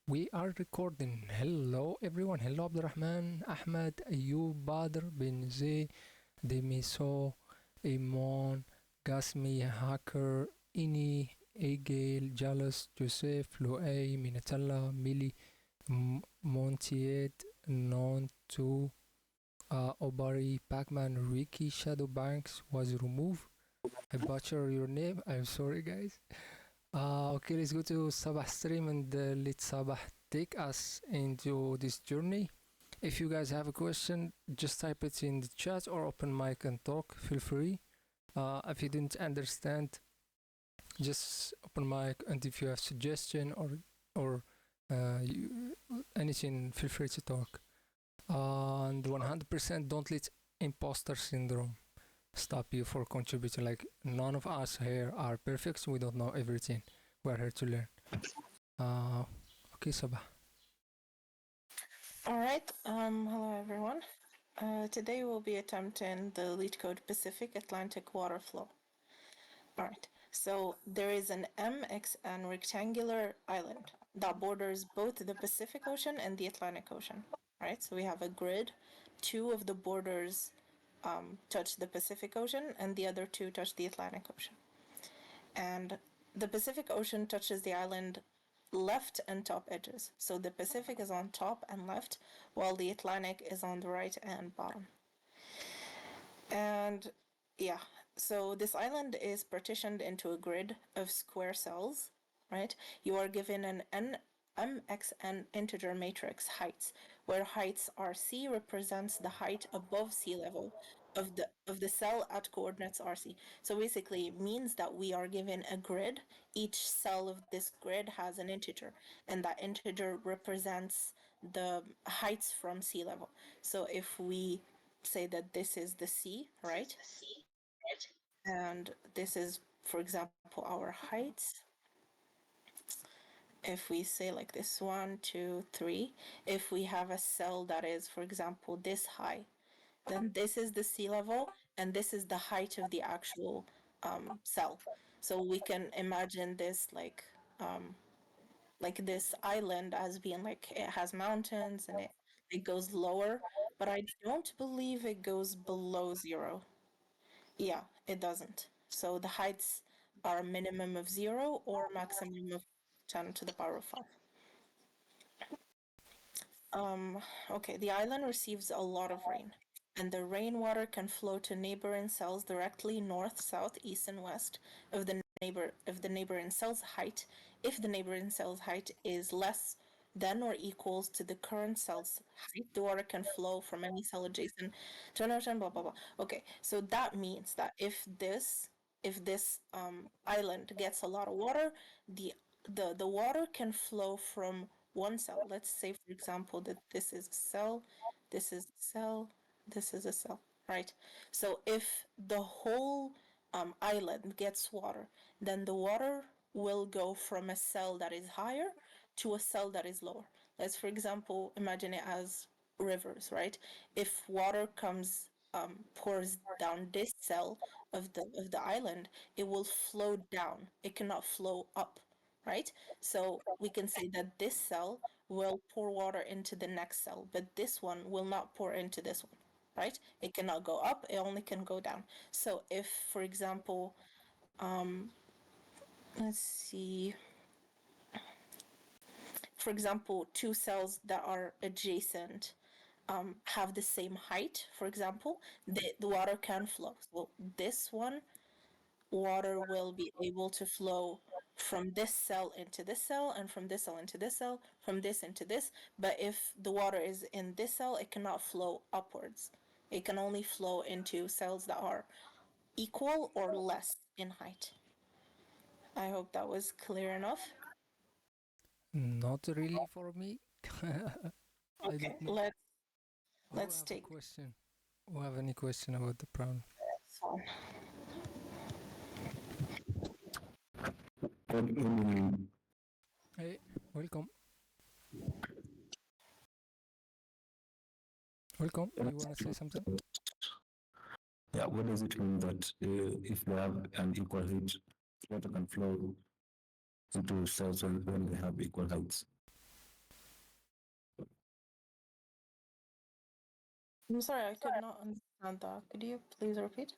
We are recording. Hello everyone. Hello Abdurrahman, Ahmed, Ayub, Badr, Bin Zay, Demiso, Imon, Gasmi, Hacker, Ini, Egil, Jalus, Joseph, Loay, Minatalla, Mili, Montiet, Non2, Obari, Pacman, Ricky, Shadowbanks was removed. I butchered your name. I'm sorry, guys. Okay, let's go to Sabah stream and let Sabah take us into this journey. If you guys have a question, just type it in the chat or open mic and talk. Feel free. If you didn't understand, just open mic, and if you have suggestion or anything, feel free to talk. And 100% don't let imposter syndrome stop you for contributing. Like, none of us here are perfect, so we don't know everything. We're here to learn. Okay, Sabah. All right. Hello, everyone. Today we'll be attempting the LeetCode Pacific Atlantic water flow. All right. So there is an MXN rectangular island that borders both the Pacific Ocean and the Atlantic Ocean. Right. So we have a grid. Two of the borders touch the Pacific Ocean, and the other two touch the Atlantic Ocean. And the Pacific Ocean touches the island left and top edges. So the Pacific is on top and left, while the Atlantic is on the right and bottom. And yeah, so this island is partitioned into a grid of square cells, right? You are given an MXN integer matrix heights, where heights RC represents the height above sea level of the cell at coordinates RC. So basically it means that we are given a grid. Each cell of this grid has an integer, and that integer represents the heights from sea level. So if we say that this is the sea, right? And this is, for example, our heights. If we say like this 1, 2, 3, if we have a cell that is, for example, this high, then this is the sea level and this is the height of the actual cell. So we can imagine this like this island as being like it has mountains and it goes lower, but I don't believe it goes below 0. Yeah, it doesn't. So the heights are a minimum of 0 or maximum of 10 to the power of 5. Okay, the island receives a lot of rain, and the rainwater can flow to neighboring cells directly north, south, east, and west of the neighboring cell's height. If the neighboring cell's height is less than or equals to the current cell's height, the water can flow from any cell adjacent to an ocean. Blah blah blah. Okay, so that means that if this island gets a lot of water, the water can flow from one cell. Let's say, for example, that this is a cell, this is a cell, this is a cell, right? So if the whole island gets water, then the water will go from a cell that is higher to a cell that is lower. Let's, for example, imagine it as rivers, right? If water comes pours down this cell of the island, it will flow down. It cannot flow up, right? So we can say that this cell will pour water into the next cell, but this one will not pour into this one, right? It cannot go up, it only can go down. So if, for example, let's see, for example, two cells that are adjacent have the same height, for example, the water can flow. So this one, water will be able to flow from this cell into this cell and from this cell into this cell, from this into this. But if the water is in this cell, it cannot flow upwards. It can only flow into cells that are equal or less in height. I hope that was clear enough. Not really for me. I Okay, don't know. let's take question. Who have any question about the problem? this one. Hey, welcome. Welcome. You want to say something? Yeah, what does it mean that if they have an equal height, water can flow into cells when they have equal heights? I'm sorry, I could not understand that. Could you please repeat?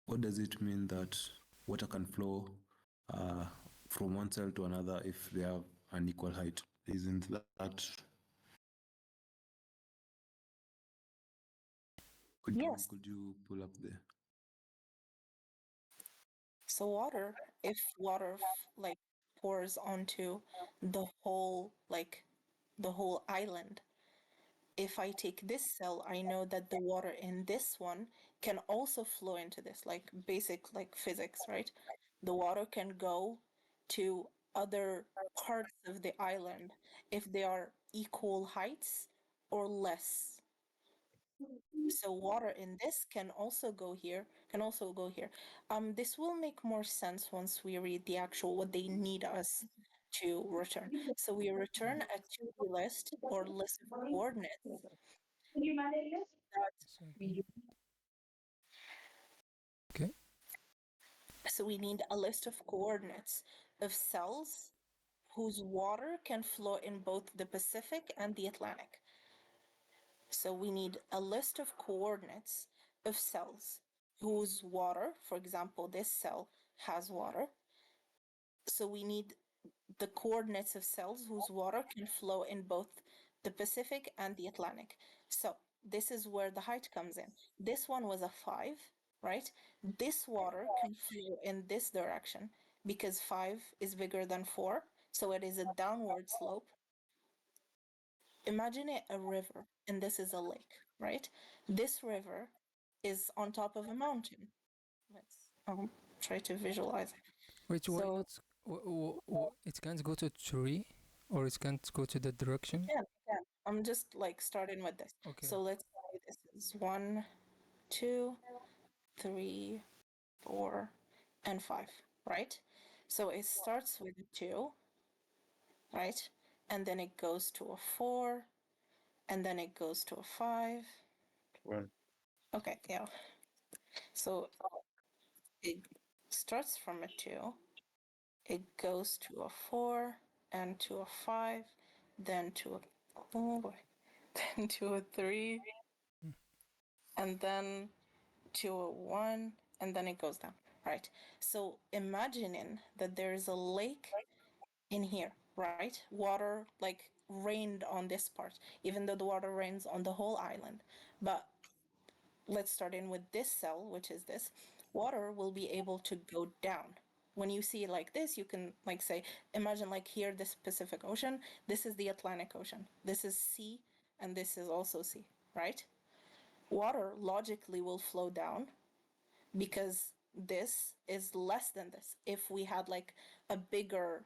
What does it mean that water can flow from one cell to another if they have an equal height? Isn't that? Yes. Could you pull up the? So water, if water like pours onto the whole island, if I take this cell, I know that the water in this one can also flow into this, like basic like physics, right? The water can go to other parts of the island if they are equal heights or less. So water in this can also go here, can also go here. This will make more sense once we read the actual what they need us to return. So we return a 2D list or list of coordinates that Second. Okay. so we need a list of coordinates of cells whose water can flow in both the Pacific and the Atlantic. So we need a list of coordinates of cells whose water, for example, this cell has water. So we need the coordinates of cells whose water can flow in both the Pacific and the Atlantic. So this is where the height comes in. This one was a 5, right? This water can flow in this direction because 5 is bigger than 4, so it is a downward slope. Imagine it a river, and this is a lake, right? This river is on top of a mountain. Let's try to visualize it. Which why So not? It can't go to tree, or it can't go to the direction. yeah, I'm just like starting with this. Okay. So let's say this is 1, 2, 3, 4, and 5, right? So it starts with a 2, right? And then it goes to a 4, and then it goes to a 5. Well, Okay, yeah. So it starts from a 2, it goes to a 4, and to a 5, then to a, oh boy, then to a 3, and then to a 1, and then it goes down, right? So imagining that there is a lake in here, right? Water like rained on this part, even though the water rains on the whole island. But let's start in with this cell, which is this. Water will be able to go down. When you see it like this, you can like say, imagine like here, this Pacific Ocean, this is the Atlantic Ocean, this is sea, and this is also sea, right? Water logically will flow down because this is less than this. If we had like a bigger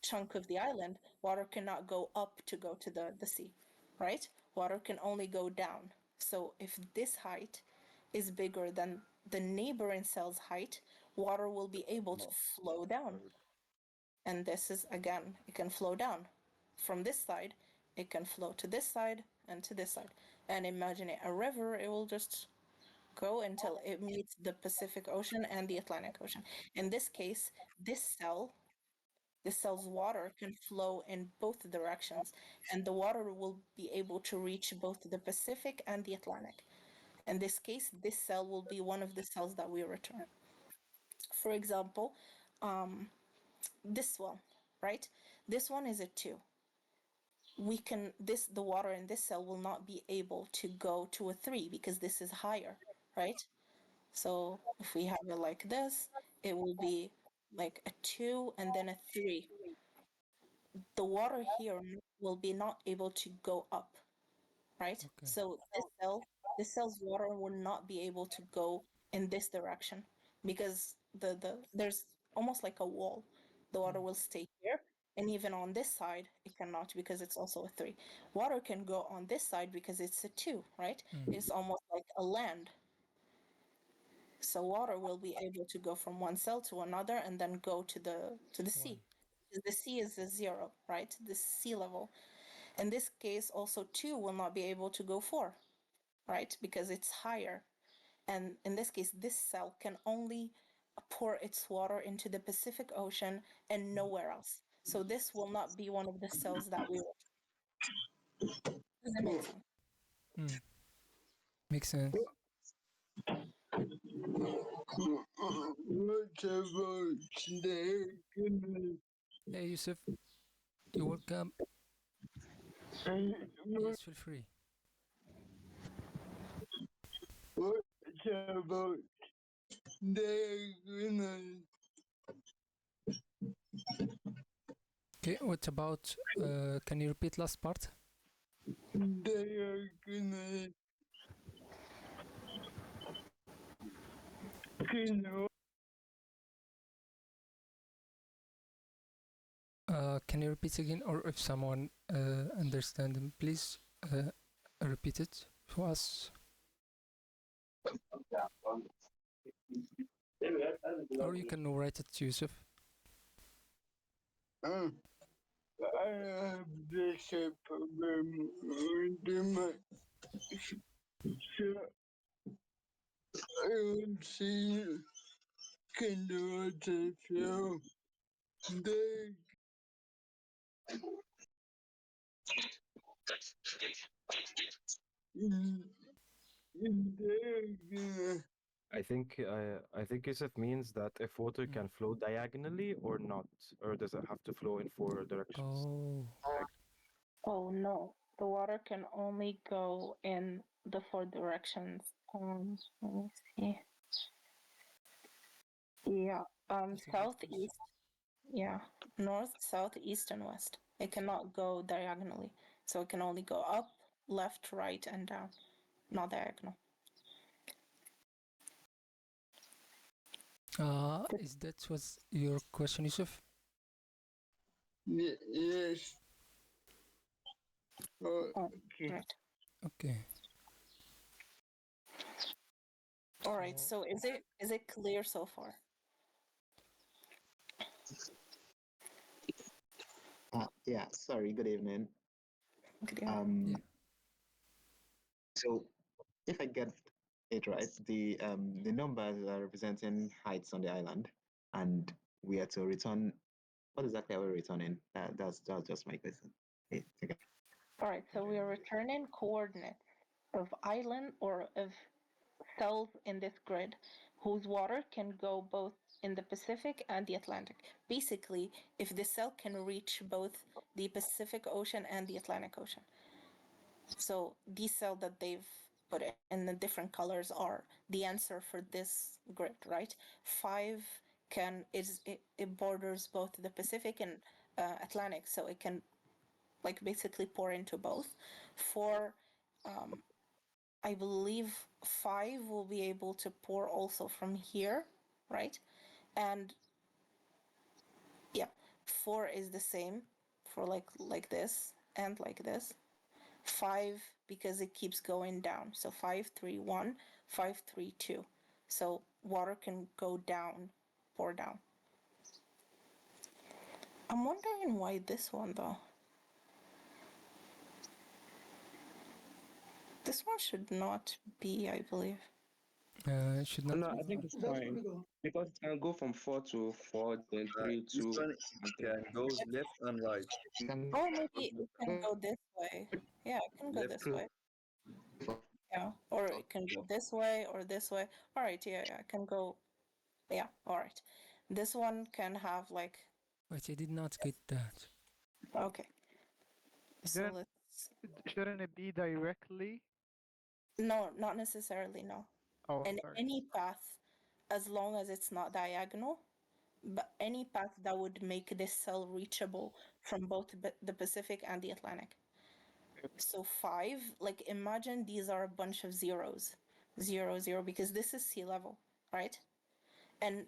chunk of the island, water cannot go up to go to the sea, right? Water can only go down. So if this height is bigger than the neighboring cell's height, water will be able to flow down. And this is, again, it can flow down. From this side, it can flow to this side and to this side. And imagine it a river, it will just go until it meets the Pacific Ocean and the Atlantic Ocean. In this case, this cell's water can flow in both directions, and the water will be able to reach both the Pacific and the Atlantic. In this case, this cell will be one of the cells that we return. For example, this one, right? This one is a 2. We can this the water in this cell will not be able to go to a 3 because this is higher, right? So if we have it like this, it will be like a 2 and then a 3. The water here will be not able to go up, right? Okay. So this cell's water will not be able to go in this direction because there's almost like a wall. The water will stay here, and even on this side, it cannot because it's also a 3. Water can go on this side because it's a 2, right? It's almost like a land. So water will be able to go from one cell to another and then go to the One. sea. The sea is the 0, right? The sea level. In this case, also 2 will not be able to go 4, right? Because it's higher. And in this case, this cell can only pour its water into the Pacific Ocean and nowhere else. So this will not be one of the cells that we will. Does it make sense? Makes sense. What about diagonal? Hey Yusuf, you're welcome. Yes, feel free. What about diagonal? Okay, what about, can you repeat last part? Diagonal. Can you repeat again, or if someone understand them, please repeat it to us, or you can write it, Yusuf. I have the same problem with my so I don't see can do it flow. They diagonal. I think Yusuf means that if water can flow diagonally or not, or does it have to flow in four directions? Oh, Oh no, the water can only go in the four directions. Let me see. Yeah, that's a good south, question. east. Yeah, north, south, east, and west. It cannot go diagonally, so it can only go up, left, right, and down, not diagonal. Is that was your question, Yusuf? Yes. Oh, Okay. right. Okay. All right. So is it clear so far? Yeah, sorry, good evening. Good evening. Yeah. So if I get it right, the numbers are representing heights on the island, and we are to return. What exactly are we returning? That's just my question. Okay, okay. All right. So we are returning coordinates of island or of cells in this grid whose water can go both in the Pacific and the Atlantic. Basically, if the cell can reach both the Pacific Ocean and the Atlantic Ocean. So these cells that they've put in the different colors are the answer for this grid, right? 5 it borders both the Pacific and Atlantic, so it can like basically pour into both. 4, I believe 5 will be able to pour also from here, right? And yeah, 4 is the same for like this and like this. 5 because it keeps going down. So 5, 3, 1, 5, 3, 2. So water can go down, pour down. I'm wondering why this one though. This one should not be, I believe. It should not No, be. I think it's fine because it can go from 4 to 4, then 3 This 2. one can go left and right. Oh, maybe it can go this way. Yeah, it can go Left this click. way. Yeah, or it can go this way or this way. All right, yeah, it can go. Yeah, all right. This one can have like. Wait, I did not get that. Okay. So Shouldn't, let's. shouldn't it be directly? No, not necessarily. No. Oh, And sorry. any path, as long as it's not diagonal, but any path that would make this cell reachable from both the Pacific and the Atlantic. So 5, like imagine these are a bunch of zeros, 0, 0, because this is sea level, right? And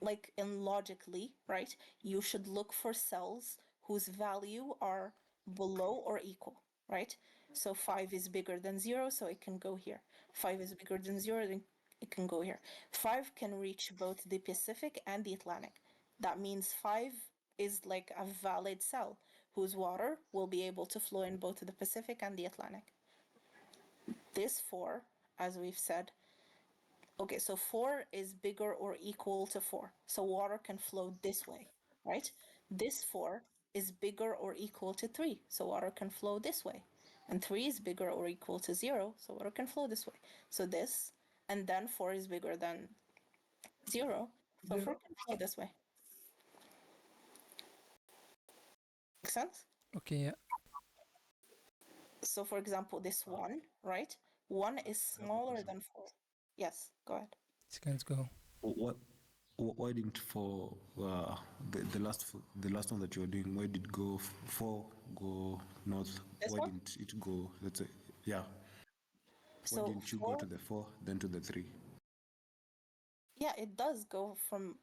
like in logically, right, you should look for cells whose value are below or equal, right? So 5 is bigger than 0, so it can go here. 5 is bigger than 0, then it can go here. 5 can reach both the Pacific and the Atlantic. That means 5 is like a valid cell whose water will be able to flow in both the Pacific and the Atlantic. This 4, as we've said, okay, so 4 is bigger or equal to 4. So water can flow this way, right? This 4 is bigger or equal to 3. So water can flow this way. and 3 is bigger or equal to 0, so water can flow this way. So this, and then 4 is bigger than 0, so 4 can flow this way. Make sense? Okay, yeah. So for example, this 1, right? 1 is smaller than 4. Yes, go ahead. Let's go. Why didn't for the last one that you were doing? Why did go 4 go north? This Why one? didn't it go? Let's say, yeah. So Why didn't you 4, go to the 4 then to the 3? yeah, it does go from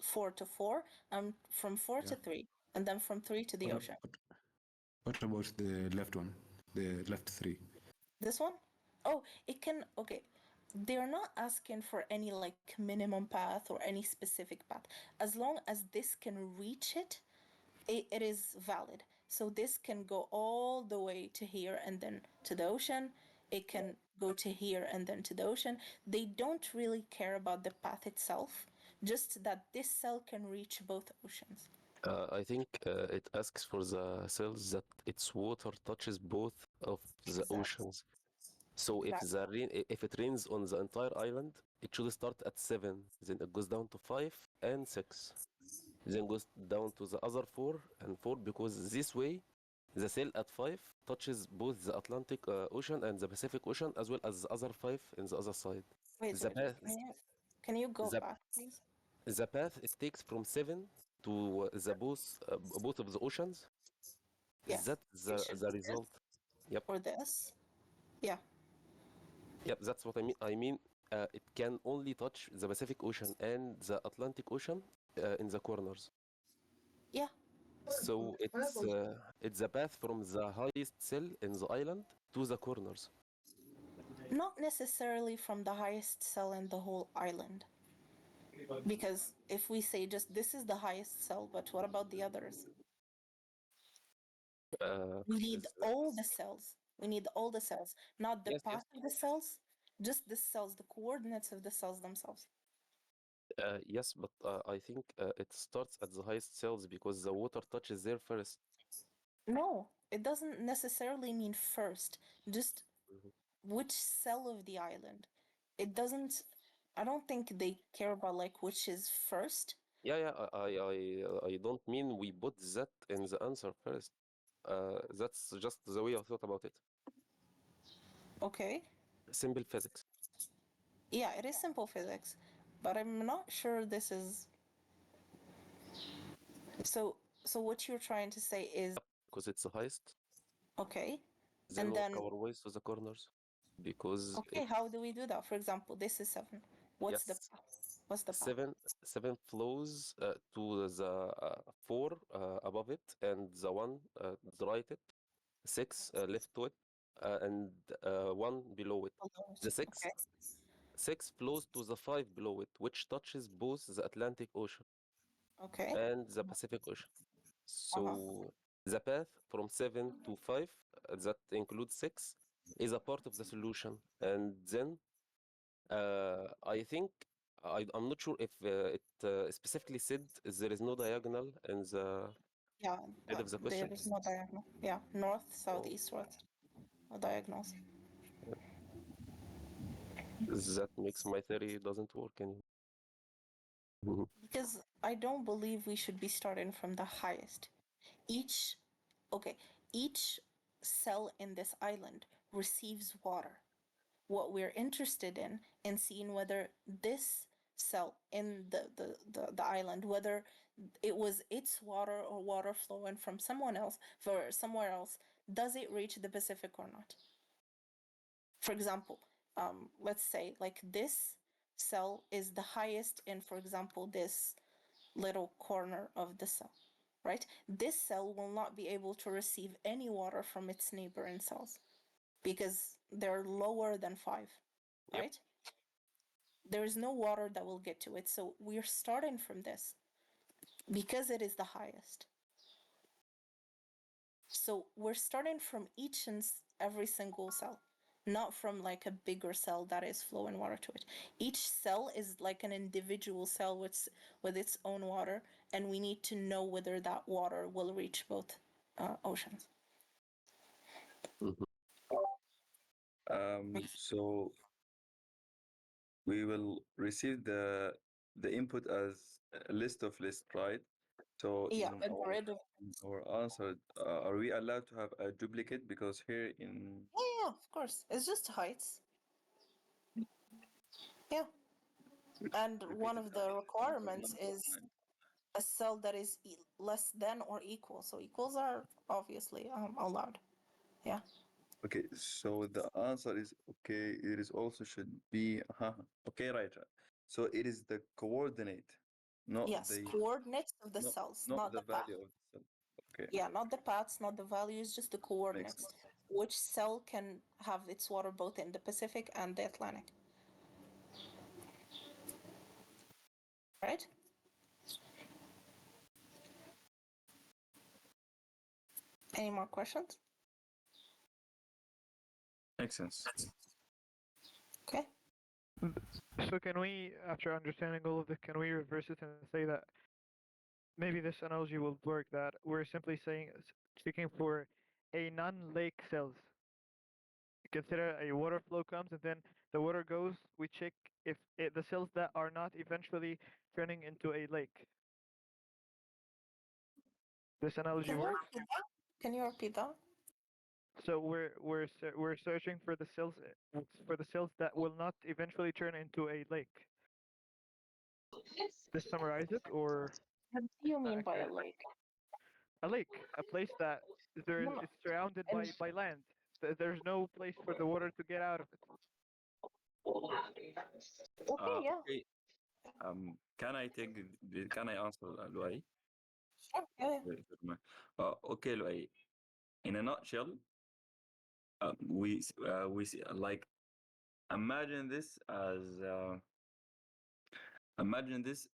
4 to 4, and from 4 to Yeah. 3, and then from 3 to the What, ocean. what about the left one? The left 3? This one? Oh, it can, okay. They're not asking for any like minimum path or any specific path. As long as this can reach it, it is valid. So this can go all the way to here and then to the ocean. It can go to here and then to the ocean. They don't really care about the path itself, just that this cell can reach both oceans. I think it asks for the cells that its water touches both of the Exactly. oceans. So Exactly. if it rains on the entire island, it should start at 7, then it goes down to 5 and 6, then goes down to the other 4 and 4, because this way the cell at 5 touches both the Atlantic Ocean and the Pacific Ocean, as well as the other 5 in the other side. Wait, The wait, path, can you go the, back, please? the path it takes from 7 to the both of the oceans. Yeah. Is that It should the be result? this Yep. or this. Yeah. Yep, that's what I mean. It can only touch the Pacific Ocean and the Atlantic Ocean in the corners. Yeah. So it's a path from the highest cell in the island to the corners. Not necessarily from the highest cell in the whole island. Because if we say just this is the highest cell, but what about the others? We need all the cells. We need all the cells, not the Yes, yes. path of the cells, just the cells, the coordinates of the cells themselves. Yes, but I think it starts at the highest cells because the water touches there first. No, it doesn't necessarily mean first, just Mhm. which cell of the island. It doesn't, I don't think they care about like which is first. Yeah, I don't mean we put that in the answer first. That's just the way I thought about it. Okay. Simple physics. Yeah, it is simple physics, but I'm not sure this is. So what you're trying to say is Because it's the highest. okay, Then and work then our ways to the corners. Because okay, how do we do that? For example, this is 7. What's the yes, path? What's the path? seven flows to the 4 above it, and the 1 right it, 6 left to it, and 1 below it. Below it. The 6 Okay. 6 flows to the 5 below it, which touches both the Atlantic Ocean Okay. and the Pacific Ocean. Uh-huh. So the path from 7 to 5, that includes 6, is a part of the solution. And then I think I'm not sure if it specifically said there is no diagonal in the Yeah, head of the there question. is no diagonal. Yeah, north, south, So east, west. No diagonals. that makes my theory doesn't work anymore. Mhm. Because I don't believe we should be starting from the highest. Each, okay, each cell in this island receives water. What we're interested in seeing whether this cell in the island, whether it was its water or water flowing from someone else for somewhere else, does it reach the Pacific or not? For example, let's say like this cell is the highest in, for example, this little corner of the cell, right? This cell will not be able to receive any water from its neighboring cells because they're lower than 5, Yep. right? There is no water that will get to it. So we're starting from this because it is the highest. So we're starting from each and every single cell, not from like a bigger cell that is flowing water to it. Each cell is like an individual cell with its own water, and we need to know whether that water will reach both oceans. Mhm. So we will receive the input as a list of lists, right? So Yeah, a grid of. in our answer, are we allowed to have a duplicate? Because here in Yeah, of course. It's just heights. Yeah. And one repeated of the requirements number of is lines. a cell that is less than or equal. So equals are obviously allowed. Yeah. Okay, so the answer is okay. It is also should be okay, right, right. So it is the coordinate, not Yes, the coordinates of the not cells, not not the the path. value of the cell. Okay, Yeah, not the paths, not the values, just the makes coordinates. sense. Which cell can have its water both in the Pacific and the Atlantic, right? Any more questions? Makes sense. Okay. So can we, after understanding all of this, can we reverse it and say that maybe this analogy will work, that we're simply saying, speaking for a non-lake cells. Consider a water flow comes and then the water goes, we check if the cells that are not eventually turning into a lake. This analogy Can you works. repeat that? Can you repeat that? So we're searching for the cells that will not eventually turn into a lake. This summarize it, or What do you not mean by a accurate? lake? A lake, a place that No, no. it's surrounded And by land. There's no place for the water to get out of it. okay, yeah, Okay. Can I take can I answer, Luai? sure, yeah, Okay, Luai. In a nutshell, we see, like imagine this as imagine this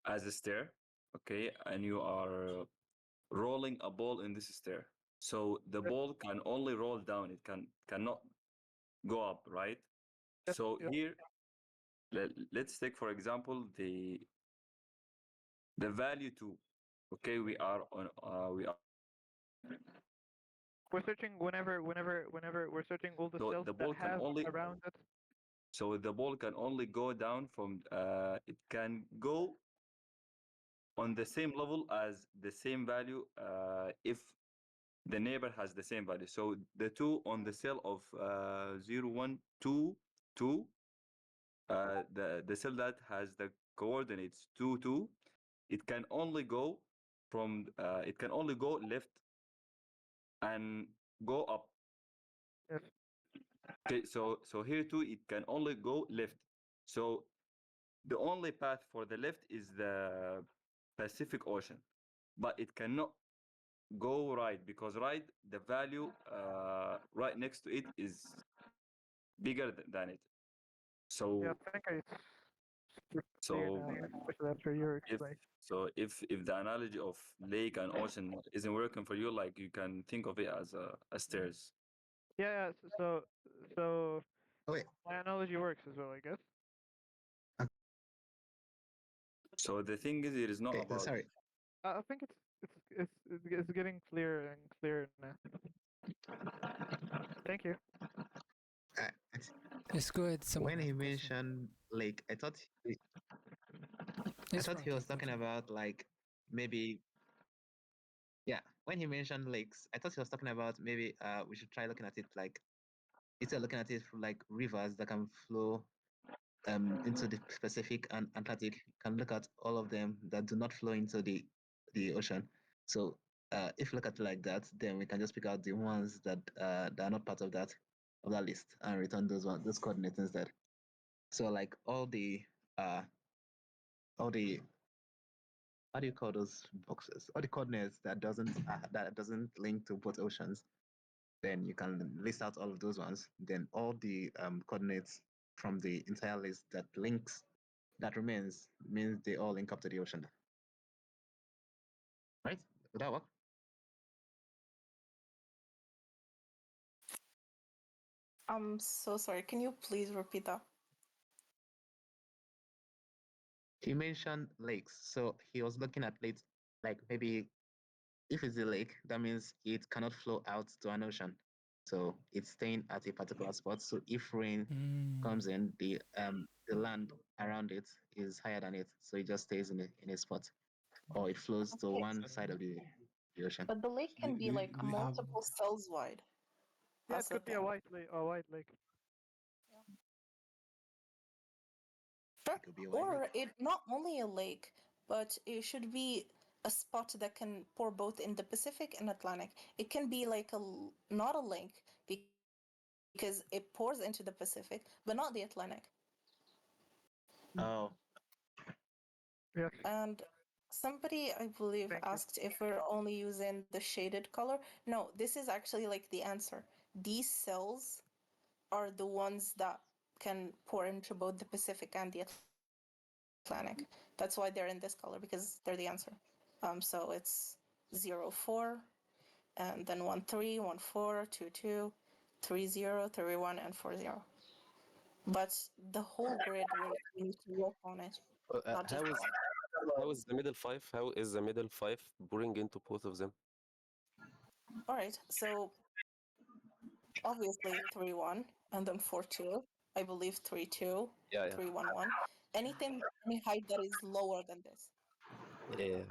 as a stair, okay, and you are rolling a ball in this stair. So the Yep, ball can only roll down; it cannot go up, right? yep, So yep. here, let's take for example the value two. Okay, we are on We're searching whenever we're searching all the so cells the that ball can have only around it. so the ball can only go down from it can go on the same level as the same value if the neighbor has the same value. So the two on the cell of 0, 1, 2, 2, the cell that has the coordinates 2, 2, it can only go it can only go left and go up. Yes, Okay, so here too it can only go left. So the only path for the left is the Pacific Ocean, but it cannot go right because right the value right next to it is bigger than it. yeah. So I think it's super clear so now, especially after your if explanation. if the analogy of lake and ocean isn't working for you, like you can think of it as a stairs. Yeah, yeah. So Oh, wait. my analogy works as well, I guess. So the thing is, it is not Okay, about sorry. I think it's getting clearer and clearer now. Thank you. Uh, Yes, go ahead. Someone when have he a question. mentioned Lake, I Yes, thought he Frankie, was talking continue. about like maybe, yeah. When he mentioned lakes, I thought he was talking about maybe we should try looking at it like, instead of looking at it like rivers that can flow into the Pacific and Atlantic, can look at all of them that do not flow into the ocean. So if you look at it like that, then we can just pick out the ones that are not part of that list and return those coordinates instead. So like uh all the how do you call those boxes? All the coordinates that doesn't link to both oceans, then you can list out all of those ones. Then all the coordinates from the entire list that remains means they all link up to the ocean. Right? Would that work? I'm so sorry. Can you please repeat that? He mentioned lakes. So he was looking at lakes like maybe if it's a lake, that means it cannot flow out to an ocean. So it's staying at a particular spot. So if rain Mm. comes in, the land around it is higher than it, so it just stays in a spot, or it flows to Okay. one side of the ocean. But the lake can be like we have multiple cells wide. Yeah, That's it the could be a thing. white lake. Sure. It could be a white Or lake. it not only a lake, but it should be a spot that can pour both in the Pacific and Atlantic. It can be like not a lake because it pours into the Pacific, but not the Atlantic. Oh, Yes. And somebody, I believe, Thank you. asked if we're only using the shaded color. No, this is actually like the answer. These cells are the ones that can pour into both the Pacific and the Atlantic. That's why they're in this color because they're the answer. So it's 0, 4, and then 1, 3, 1, 4, 2, 2, 3, 0, 3, 1, and 4, 0. But the whole grid, we need to work on it, not just one. How is the middle five? How is the middle five pouring into both of them? All right, so obviously 3, 1, and then 4, 2. I believe 3, 2, Yeah, 3, 1, 1. Anything, any height that is lower than this. yeah,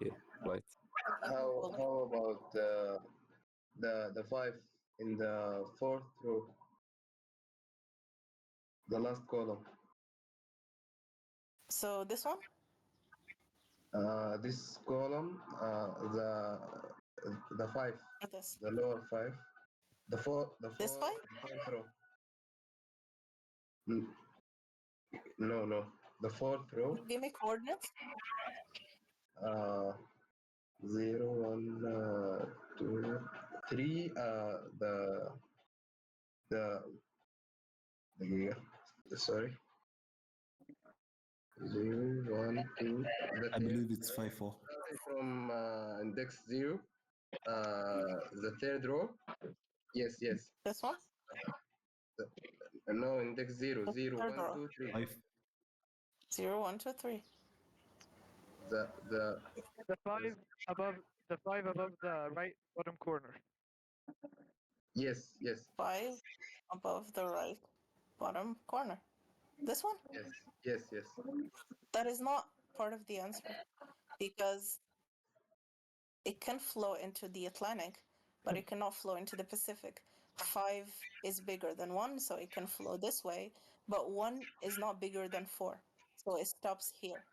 yeah, right. How about the 5 in the fourth row, the last column? So this one? This column, the 5, Or this? the lower 5, This 5? the fourth row. Mm, no, the fourth row. Give me coordinates. Uh, 0, 1, 2, 3. The sorry. 0, 1, 2. I believe it's 5-4. From index 0. The third row. Yes. This one? No, index 0, The 0, third 1, row. 2, 3. 5. 0, 1, 2, 3. The The five above the right bottom corner. yes. 5 above the right bottom corner. This one? Yes. That is not part of the answer because it can flow into the Atlantic, but it cannot flow into the Pacific. 5 is bigger than 1, so it can flow this way, but 1 is not bigger than 4, so it stops here.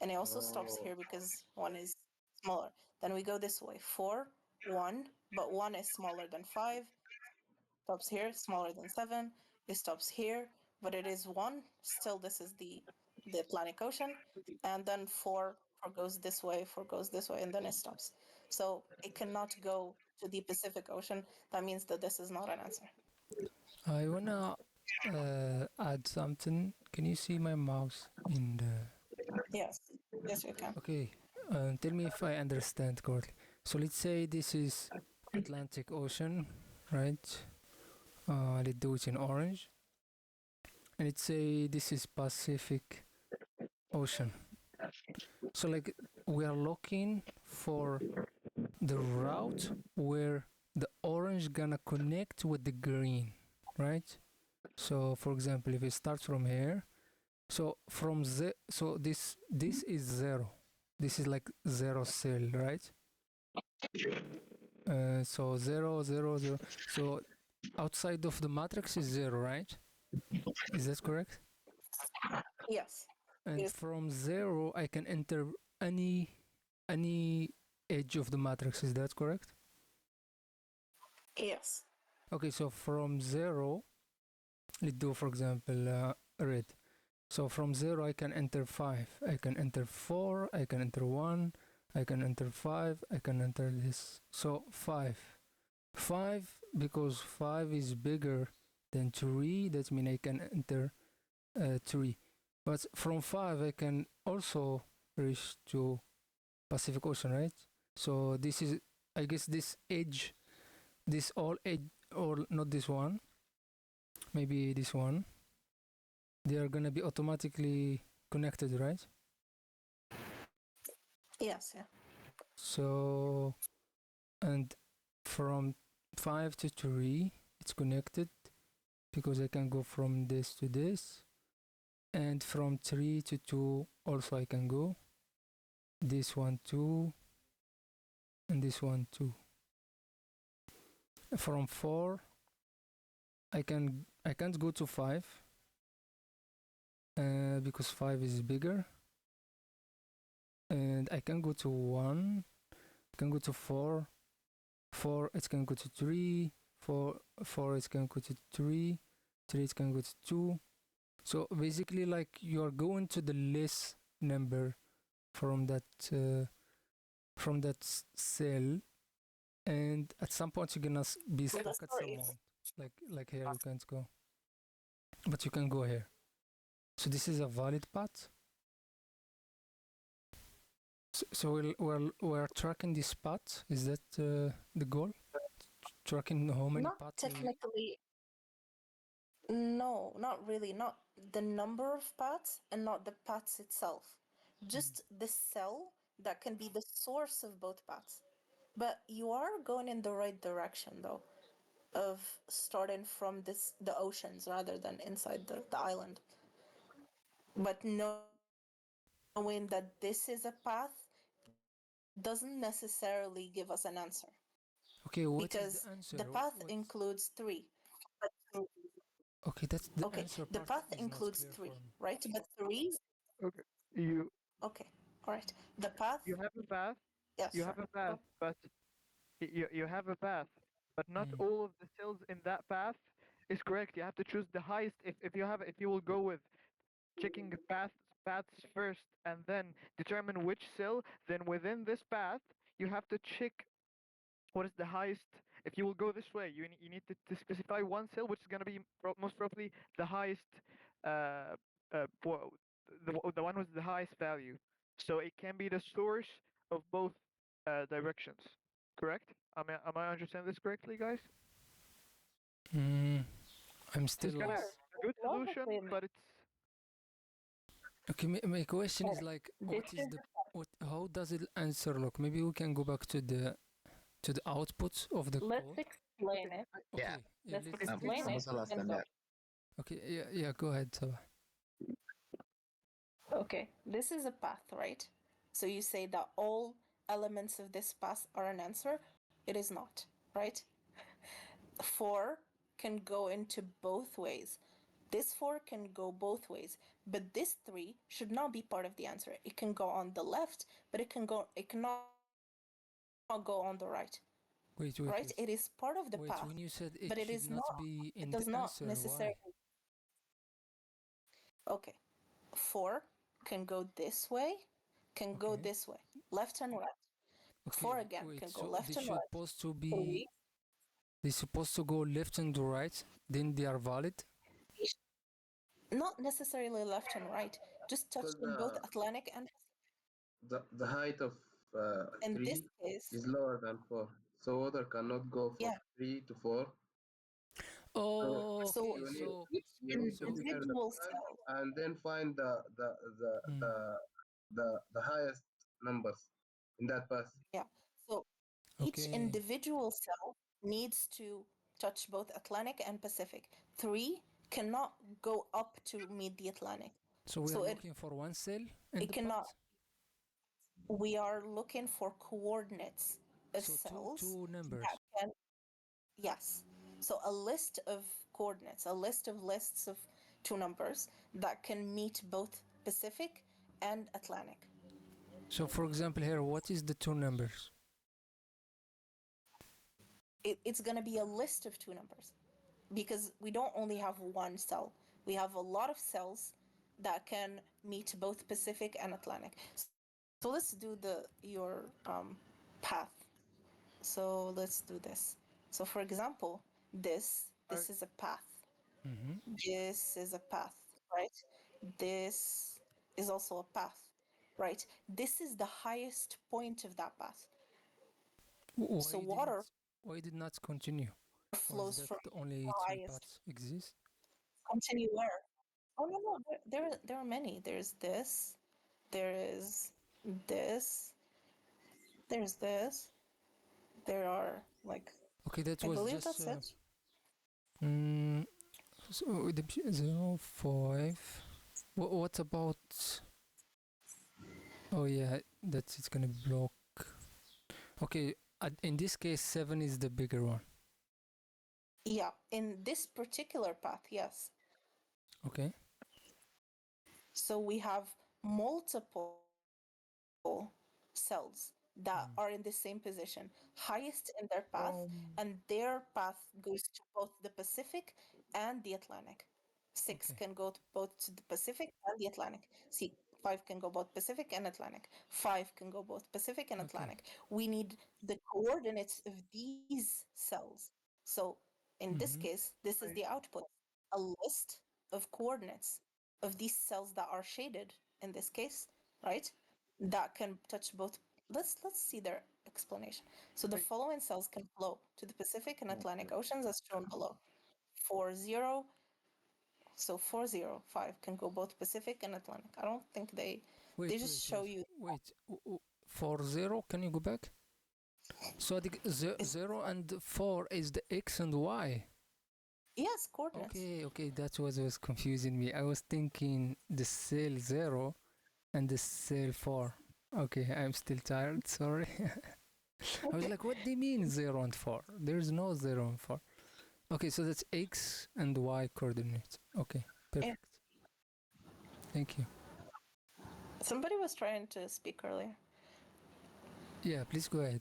And it also stops Oh, here because 1 is smaller. Then we go this way 4, 1, but 1 is smaller than 5, stops here, smaller than 7, it stops here, but it is 1, still this is the Atlantic Ocean, and then 4 goes this way, 4 goes this way, and then it stops. So it cannot go to the Pacific Ocean. That means that this is not an answer. I wanna add something. Can you see my mouse in the? Yes, we can. Okay, tell me if I understand correctly. So let's say this is Atlantic Ocean, right? Let's do it in orange. And let's say this is Pacific Ocean. So like we are looking for the route where the orange gonna connect with the green, right? So for example, if it starts from here, so from so this is 0. This is like 0 cell, right? So 0, 0, 0. So outside of the matrix is 0, right? Is that correct? Yes. And Yes. from 0, I can enter any edge of the matrix. Is that correct? Yes. Okay, so from 0, let's do, for example, red. So from 0, I can enter 5. I can enter 4. I can enter 1. I can enter 5. I can enter this. So 5. 5, because 5 is bigger than 3. That means I can enter 3. But from 5, I can also reach to Pacific Ocean, right? So this is, I guess, this edge, this all edge, or not this one, maybe this one, they are gonna be automatically connected, right? Yes. Yeah. So, and from 5 to 3, it's connected because I can go from this to this, and from 3 to 2 also I can go, this one 2, and this one 2. From 4 I can't go to 5 because 5 is bigger, and I can go to 1, I can go to 4, 4 it can go to 3, 4 it can go to 3, 3 it can go to 2. So basically, like, you're going to the less number from that cell, and at some point you're gonna be So the stuck at story someone. Like here you can't go, but you can go here. So this is a valid path. So we're tracking this path. Is that the goal? Tracking how many not paths? technically. No, not really. Not the number of paths and not the paths itself. Just the cell that can be the source of both paths. But you are going in the right direction though, of starting from the oceans rather than inside the island. But knowing that this is a path doesn't necessarily give us an answer. Okay, what is Because the answer? the path includes 3. But Okay, that's the okay, answer the part path is not includes clear 3, for me. right? But 3. Okay. You Okay, all right. The path. you have a path. Yes, You sure. have a path, but you have a path, but not Mm. all of the cells in that path is correct. You have to choose the highest. If you will go with checking paths first and then determine which cell, then within this path you have to check what is the highest. If you will go this way, you need to specify one cell which is going to be most probably the highest, uh, the one with the highest value. So it can be the source of both directions. Correct? Am I understanding this correctly, guys? Mm, I'm still It's kind of Sure. lost. a good solution, Logically, but it's Okay, my question is Alright, like, this is how does it answer? Look, maybe we can go back to the output of the let's code. explain okay. it. Yeah. Okay, yeah, Let's let's explain I'm it. also lost And on go. that. okay, yeah, go ahead, Sabah. Okay, this is a path, right? So you say that all elements of this path are an answer. It is not, right? 4 can go into both ways. This 4 can go both ways, but this 3 should not be part of the answer. It can go on the left, but it cannot go on the right. Wait, Right? It is part of the wait. path, When you said it but it should is not not. be It in does the not answer, why? necessarily. Okay, 4 can go this way, can go Okay, this way, left and right. okay. 4 again Wait, can go so left and right. Three, they supposed to go left and right, then they are valid. not necessarily left and right, just Because touching both Atlantic and the height of in this 3 case, is lower than 4. So water cannot go from yeah. 3 to 4. So Oh, So okay. you need So each you need to so measure the individual path cell, and then find mm, the highest numbers in that path. yeah. So each okay. individual cell needs to touch both Atlantic and Pacific. 3 cannot go up to meet the Atlantic. So we are So looking for one cell in it the cannot. path. We are looking for coordinates of So cells two numbers. that can, yes. So a list of coordinates, a list of lists of 2 numbers that can meet both Pacific and Atlantic. So for example, here, what is the two numbers? It's going to be a list of 2 numbers because we don't only have one cell. We have a lot of cells that can meet both Pacific and Atlantic. So let's do your path. So let's do this. So for example, this is a path. Mm-hmm. This is a path, right? This is also a path, right? This is the highest point of that path. So water Why did not continue? Or is flows that from the the only three highest. paths exist? Continue where? Oh no, there are many. There's this. There is this. There's this. There are like Okay, that I was believe just that's it. so the 0, 5. What about? Oh yeah, that's it's gonna block. Okay, in this case, 7 is the bigger one. Yeah, in this particular path, yes. Okay. So we have multiple cells that are in the same position, highest in their path, and their path goes to both the Pacific and the Atlantic. 6 Okay. can go both to the Pacific and the Atlantic. See, 5 can go both Pacific and Atlantic. 5 can go both Pacific and Okay. Atlantic. We need the coordinates of these cells. So in this case, this is the output, a list of coordinates of these cells that are shaded in this case, right? That can touch both. Let's see their explanation. So the following cells can flow to the Pacific and Atlantic Oceans as shown below. 40, so 405 can go both Pacific and Atlantic. I don't think they just show you. Wait. 40. Can you go back? So the 0 and 4 is the x and y. Yes, coordinates. Okay, that was confusing me. I was thinking the cell 0 and the cell 4. Okay, I'm still tired, sorry. I was like, what do you mean 0 and 4? There's no 0 and 4. Okay, so that's x and y coordinates. Okay, perfect. Thank you. Somebody was trying to speak earlier. Yeah, please go ahead.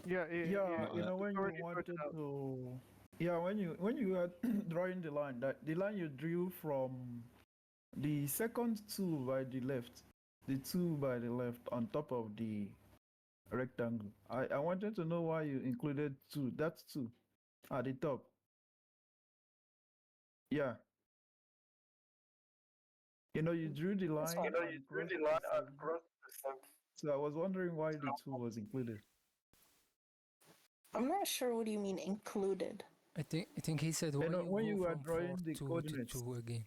Yeah, you know, when you already wanted sorted out. to, yeah, when you were drawing the line, that the line you drew from the second two by the left, the two by the left on top of the rectangle. I wanted to know why you included two. That's two at the top. Yeah. You know, you drew the line and crossed the seven. So I was wondering why the two was included. I'm not sure what do you mean included. I think he said why You know, you when go you were from 4 drawing the to coordinates. 2 again.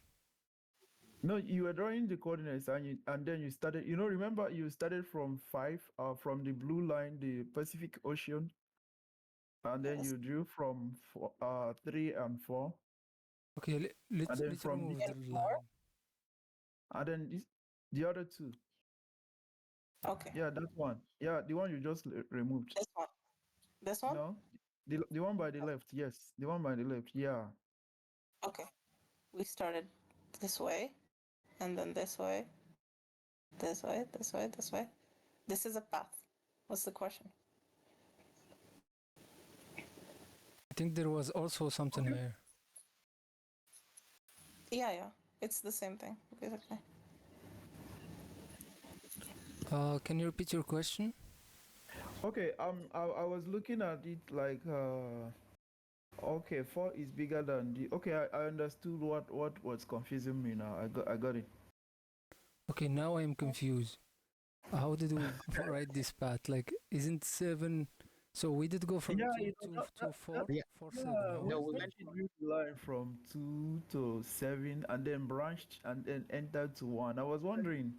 No, you were drawing the coordinates and then you started, you know, remember you started from 5, from the blue line, the Pacific Ocean, and then Yes. you drew from 3 and 4. Okay, let's And then from remove the, the line. and then the other two. Okay. Yeah, that one. Yeah, the one you just removed. This one. This one? No, the one by the left. Yes, the one by the left. Yeah. Okay. We started this way, and then this way, this way, this way, this way. This is a path. What's the question? I think there was also something here. Yeah. It's the same thing, basically. Can you repeat your question? Okay. I was looking at it like okay, 4 is bigger than the. Okay, I understood what was confusing me now. I got it. Okay, now I'm confused. How did we write this path? Like, isn't 7? So we did go from 2 to 4, Yeah. 4, 7. Yeah, No, we we meant drew the line from 2 to 7 and then branched and then entered to 1. I was wondering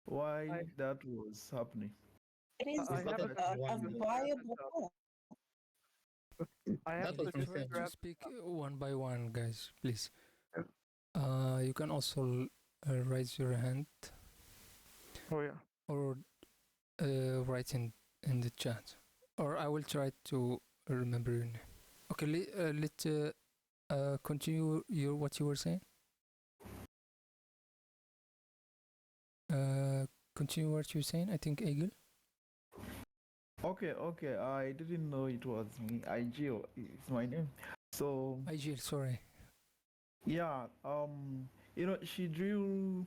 why that was happening. It is I have a a viable path. I have Okay, a let's try suggestion to grab. speak one by one, guys, please. Yeah. You can also raise your hand Oh yeah. or write in the chat, or I will try to remember your name. Okay, let's continue what you were saying. Continue what you were saying. I think Egil. Okay, I didn't know it was me. Igil is my name. So Egil, sorry. yeah, you know, she drew.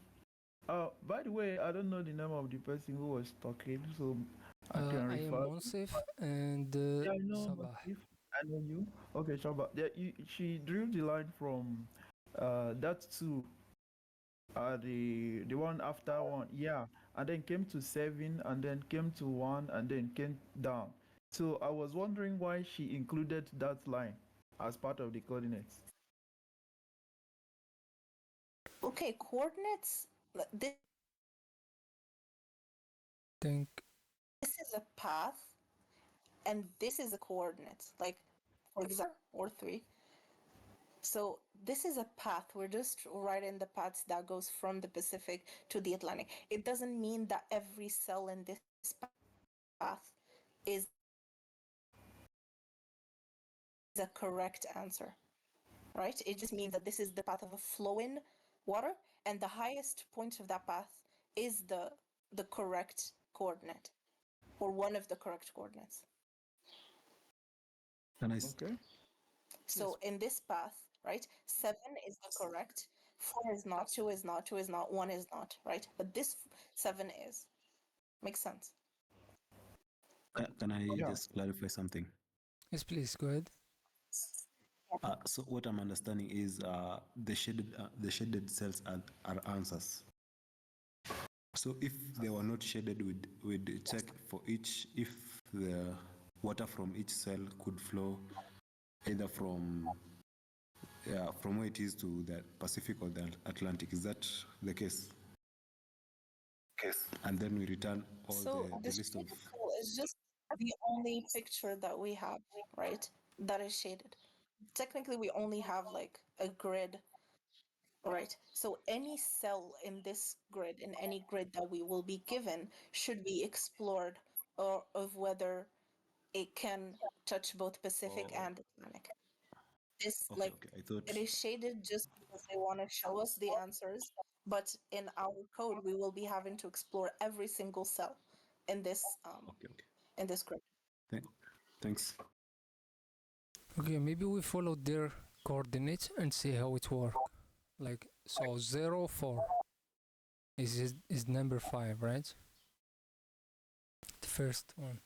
By the way, I don't know the name of the person who was talking, so I can I am refer. Monsef and Yeah, I know, Sabah. Masif. I know you. Okay, Shaba. Yeah, she drew the line from that two, the one after one, yeah, and then came to 7, and then came to 1, and then came down. So I was wondering why she included that line as part of the coordinates. Okay, coordinates. This Think is a path, and this is a coordinate, like for example, or 3. So this is a path. We're just writing the paths that goes from the Pacific to the Atlantic. It doesn't mean that every cell in this path is a correct answer, right? It just means that this is the path of a flowing water, and the highest point of that path is the correct coordinate, or one of the correct coordinates. Can I? Okay. So Yes. in this path, right, 7 is the correct, 4 is not, 2 is not, 2 is not, 1 is not, right? But this 7 is. Makes sense. Can I Yeah. just clarify something? Yes, please go ahead. So what I'm understanding is the shaded cells are answers. So if they were not shaded, with check for each if the water from each cell could flow either from where it is to the Pacific or the Atlantic. Is that the case? Yes. And then we return all So the this list of. circle is just the only picture that we have, right? That is shaded. Technically, we only have like a grid, right? So any cell in this grid, in any grid that we will be given, should be explored, or of whether it can touch both Pacific Oh, and Atlantic. This okay, like okay. I thought. it is shaded just because they want to show us the answers, but in our code we will be having to explore every single cell in this Okay, okay. in this grid. Thank, thanks. Okay, maybe we follow their coordinates and see how it works. Like, so 0, 4 is number 5, right? The first one.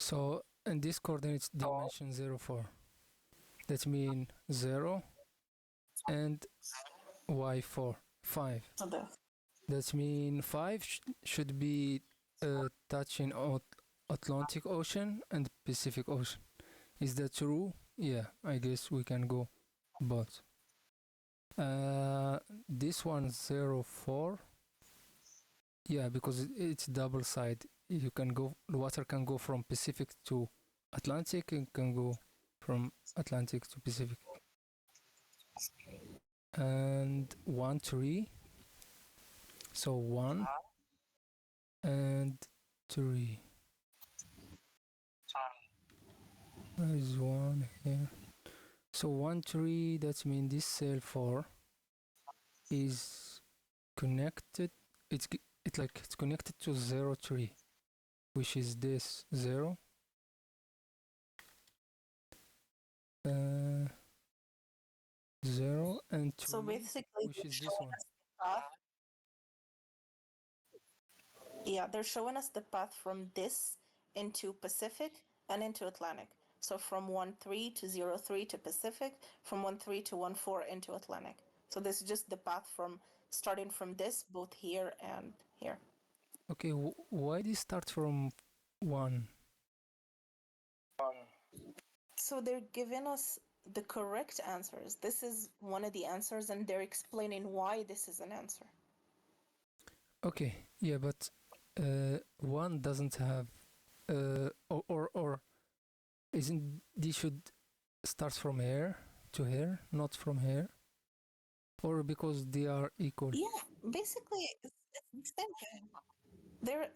So, in this coordinates dimension 0, 4. That means 0 and y4, 5. So the That means 5 should be touching Atlantic Ocean and Pacific Ocean. Is that true? Yeah, I guess we can go both. This one 0, 4. Yeah, because it's double side. You can go. The water can go from Pacific to Atlantic, and can go from Atlantic to Pacific. And 1, 3. So 1 and 3. There is 1 here. So 1, 3. That means this cell 4 is connected. It's connected to 0, 3, which is this 0. 0 and 3, so basically which they're is this showing one. us the path. Yeah, they're showing us the path from this into Pacific and into Atlantic. So from 1, 3 to 0, 3 to Pacific, from 1, 3 to 1, 4 into Atlantic. So this is just the path from starting from this, both here and here. Okay, why did it start from 1? So they're giving us the correct answers. This is one of the answers, and they're explaining why this is an answer. Okay, yeah, but 1 doesn't have or isn't they should start from here to here, not from here, or because they are equal. Yeah, basically it's the same thing.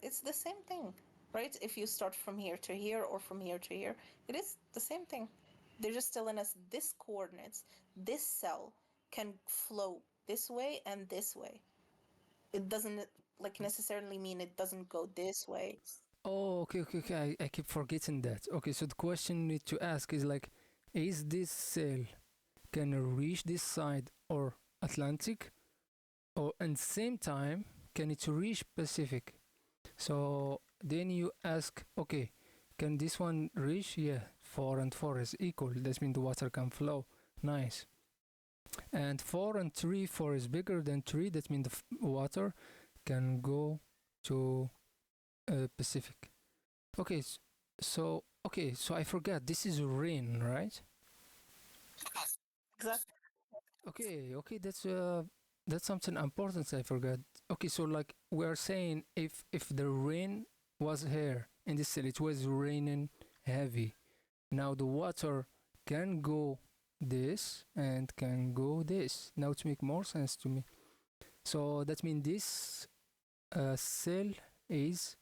It's the same thing, right? If you start from here to here or from here to here, it is the same thing. They're just telling us this coordinates, this cell can flow this way and this way. It doesn't like necessarily mean it doesn't go this way. Oh, okay. I keep forgetting that. Okay, so the question you need to ask is like, is this cell can reach this side or Atlantic, or at the same time can it reach Pacific? So then you ask, okay, can this one reach? Yeah, 4 and 4 is equal. That means the water can flow. Nice. And 4 and 3, 4 is bigger than 3. That means the water can go to Pacific. Okay, so I forgot. This is rain, right? Exactly. Okay. That's something important I forgot. Okay, so like we are saying, if the rain was here, in this cell. It was raining heavy. Now the water can go this and can go this. Now it makes more sense to me. So that means this cell is,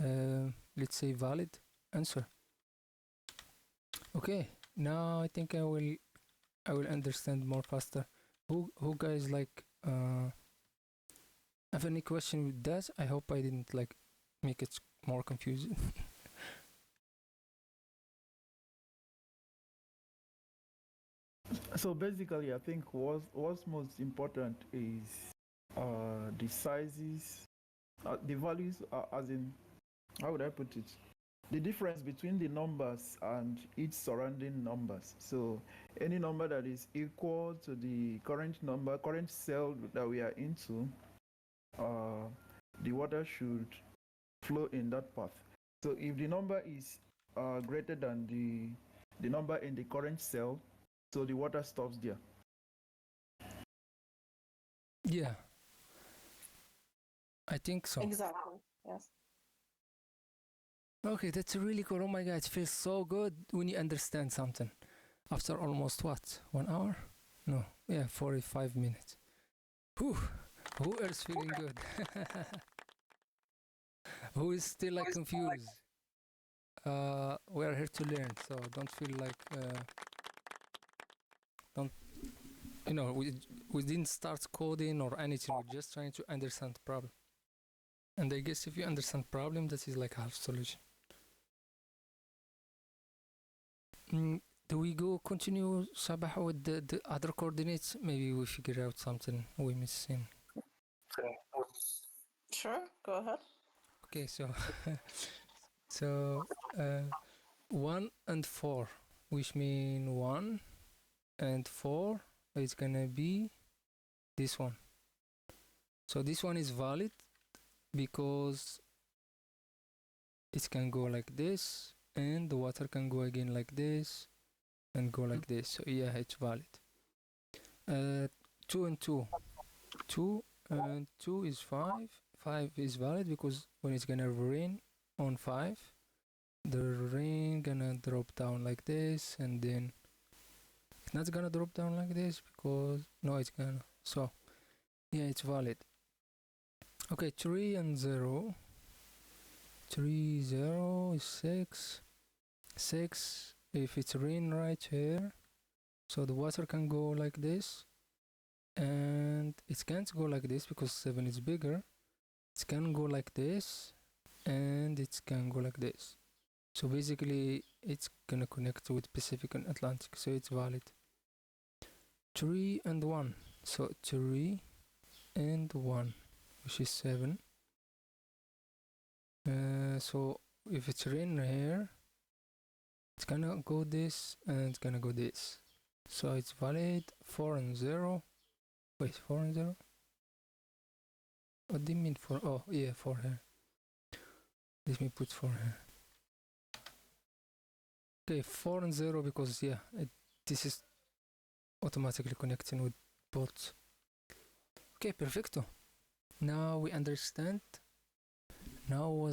let's say, valid answer. Okay, now I think I will understand more faster. Who guys like have any question with that? I hope I didn't like make it more confusing. So basically, I think what's most important is the sizes, the values, as in, how would I put it? The difference between the numbers and its surrounding numbers. So any number that is equal to the current number, current cell that we are into, the water should flow in that path. So if the number is greater than the number in the current cell, so the water stops there. Yeah, I think so. Exactly. Yes. Okay, that's really cool. Oh my god, it feels so good when you understand something. After almost what? 1 hour? No, yeah, 45 minutes. Whew. Who else feeling good? Who is still like confused? We are here to learn, so don't feel like don't we didn't start coding or anything. We're just trying to understand the problem. And I guess if you understand problem, that is like half solution. Do we go continue, Sabah, with the other coordinates? Maybe we figure out something we're missing. Sure, go ahead. Okay, so so 1 and 4, which mean 1 and 4 is gonna be this one. So this one is valid because it can go like this, and the water can go again like this and go like this. So yeah, it's valid. 2 and 2. 2 and 2 is 5. 5 is valid because when it's gonna rain on 5, the rain gonna drop down like this, and then it's not gonna drop down like this because no, it's gonna. So yeah, it's valid. Okay, 3 and 0. 3, 0 is 6. 6, if it's rain right here, so the water can go like this, and it can't go like this because 7 is bigger. It can go like this, and it can go like this. So basically, it's gonna connect with Pacific and Atlantic, so it's valid. 3 and 1, so 3 and 1, which is 7. So if it's rain here, it's gonna go this and it's gonna go this. So it's valid. 4 and 0. Wait, 4 and 0? What do you mean 4? Oh, yeah, 4 here. Let me put 4 here. Okay, 4 and 0 because, yeah, this is automatically connecting with both. Okay, perfecto. Now we understand. Now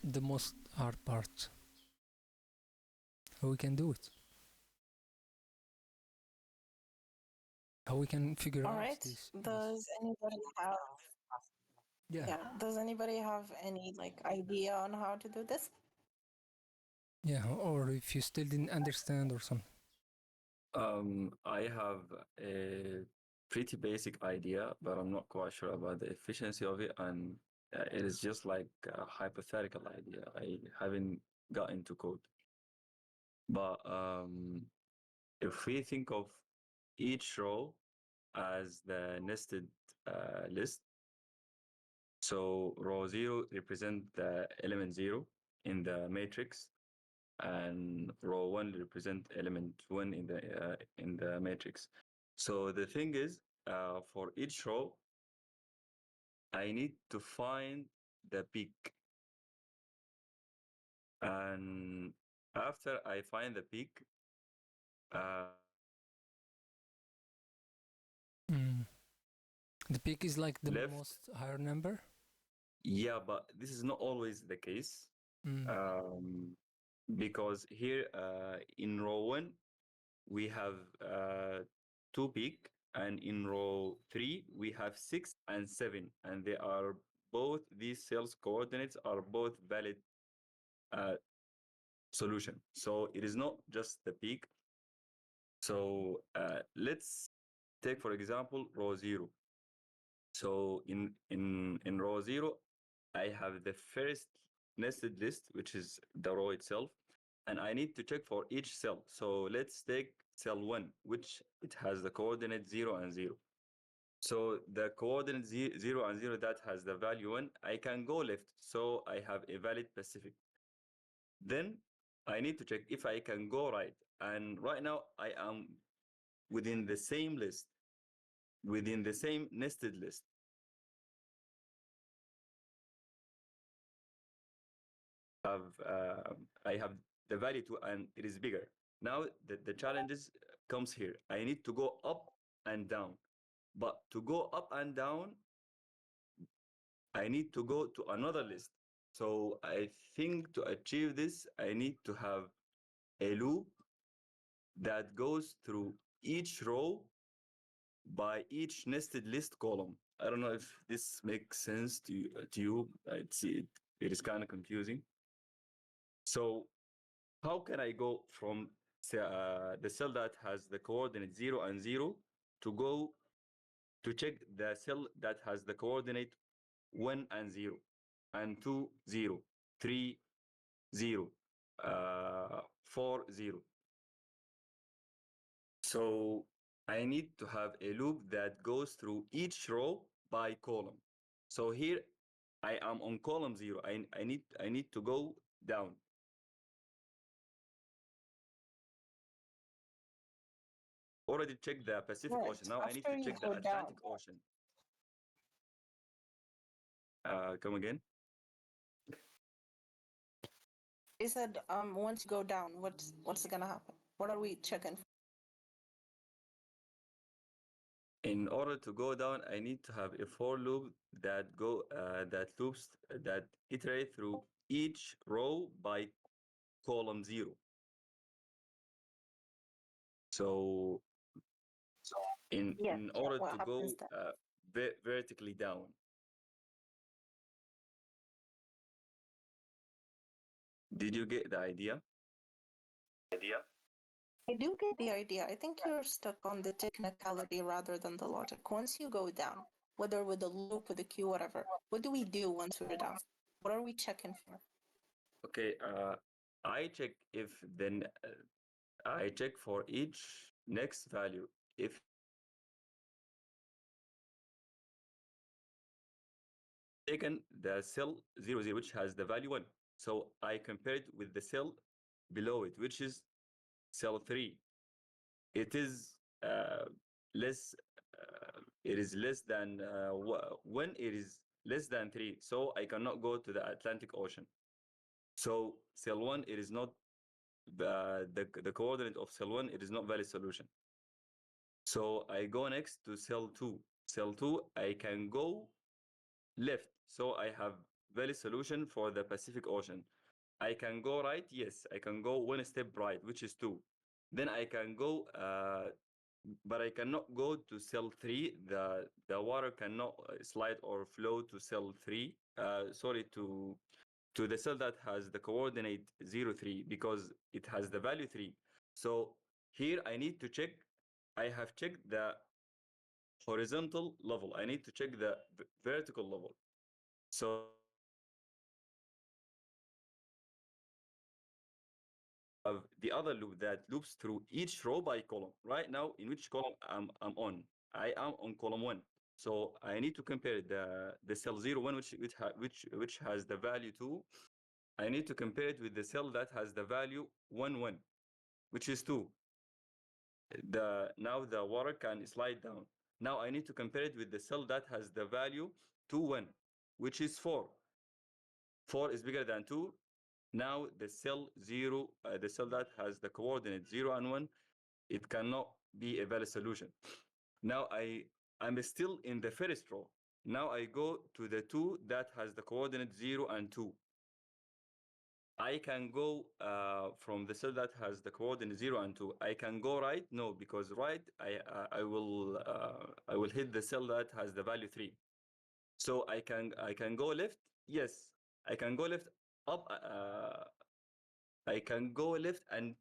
the most hard part. How we can do it. How we can figure All out right. this. Does anybody have Yeah. Does anybody have any like idea on how to do this? Yeah, or if you still didn't understand or something. I have a pretty basic idea, but I'm not quite sure about the efficiency of it, and it is just like a hypothetical idea. I haven't got into code. But if we think of each row as the nested list, so row 0 represent the element 0 in the matrix, and row 1 represent element 1 in the matrix. So the thing is, for each row, I need to find the peak. And after I find the peak, The peak is like the left. most higher number? Yeah, but this is not always the case. Because here in row 1 we have 2 peak, and in row 3 we have 6 and 7, and they are both, these cells coordinates are both valid solution. So it is not just the peak. So let's take for example row 0. So in row 0 I have the first nested list, which is the row itself, and I need to check for each cell. So let's take cell 1, which it has the coordinate 0 and 0. So the coordinate 0 and 0 that has the value 1, I can go left, so I have a valid Pacific. Then I need to check if I can go right, and right now I am within the same list, within the same nested list. I have the value 2 and it is bigger. Now the challenges comes here. I need to go up and down, but to go up and down I need to go to another list. So I think to achieve this I need to have a loop that goes through each row by each nested list column. I don't know if this makes sense to you. It is kind of confusing. So how can I go from the cell that has the coordinate 0 and 0 to go to check the cell that has the coordinate 1 and 0 and 2, 0, 3, 0, 4, 0. So I need to have a loop that goes through each row by column. So here I am on column 0. I need to go down. Already checked the Pacific Right. Ocean. Now I need After to you check the go down, Atlantic Ocean. Come again? they said once you go down, what's gonna happen? What are we checking for? In order to go down, I need to have a for loop that loops that iterate through each row by column 0. So in order What to happens go then? vertically down, did you get the idea? I do get the idea. I think you're stuck on the technicality rather than the logic. Once you go down, whether with a loop, with a queue, whatever, what do we do once we're down? What are we checking for? Okay, I check if then I check for each next value if taken the cell 0, 0, which has the value 1. So I compare it with the cell below it, which is cell 3. It is less. It is less than when it is less than 3. So I cannot go to the Atlantic Ocean. So cell 1, it is not the coordinate of cell 1. It is not valid solution. So I go next to cell 2. Cell 2, I can go left. So I have valid solution for the Pacific Ocean. I can go right. Yes, I can go one step right, which is 2. Then I can go, but I cannot go to cell 3. The water cannot slide or flow to cell 3. Sorry, to the cell that has the coordinate 0, 3, because it has the value 3. So here I need to check. I have checked the horizontal level. I need to check the vertical level. So the other loop that loops through each row by column. Right now, in which column I'm on? I am on column 1. So I need to compare the cell 0, 1, which has the value 2. I need to compare it with the cell that has the value 1, 1, which is 2. Now the water can slide down. Now I need to compare it with the cell that has the value 2, 1, which is 4. 4 is bigger than 2. Now the cell 0, the cell that has the coordinate 0 and 1, it cannot be a valid solution. Now I'm still in the first row. Now I go to the 2 that has the coordinate 0 and 2. I can go from the cell that has the coordinate 0 and 2. I can go right? No, because right, I will hit the cell that has the value 3. So I can go left? Yes. I can go left up. I can go left and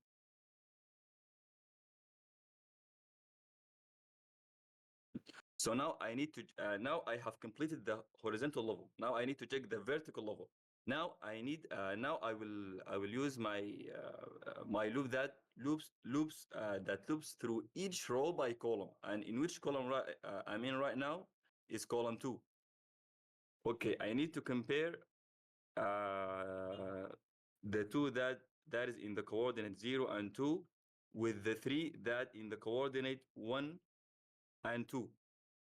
so now I need to now I have completed the horizontal level. Now I need to check the vertical level. Now I need now I will use my my loop that loops through each row by column, and in which column I'm in right now is column 2. Okay, I need to compare the 2 that is in the coordinate 0 and 2 with the 3 that in the coordinate 1 and 2.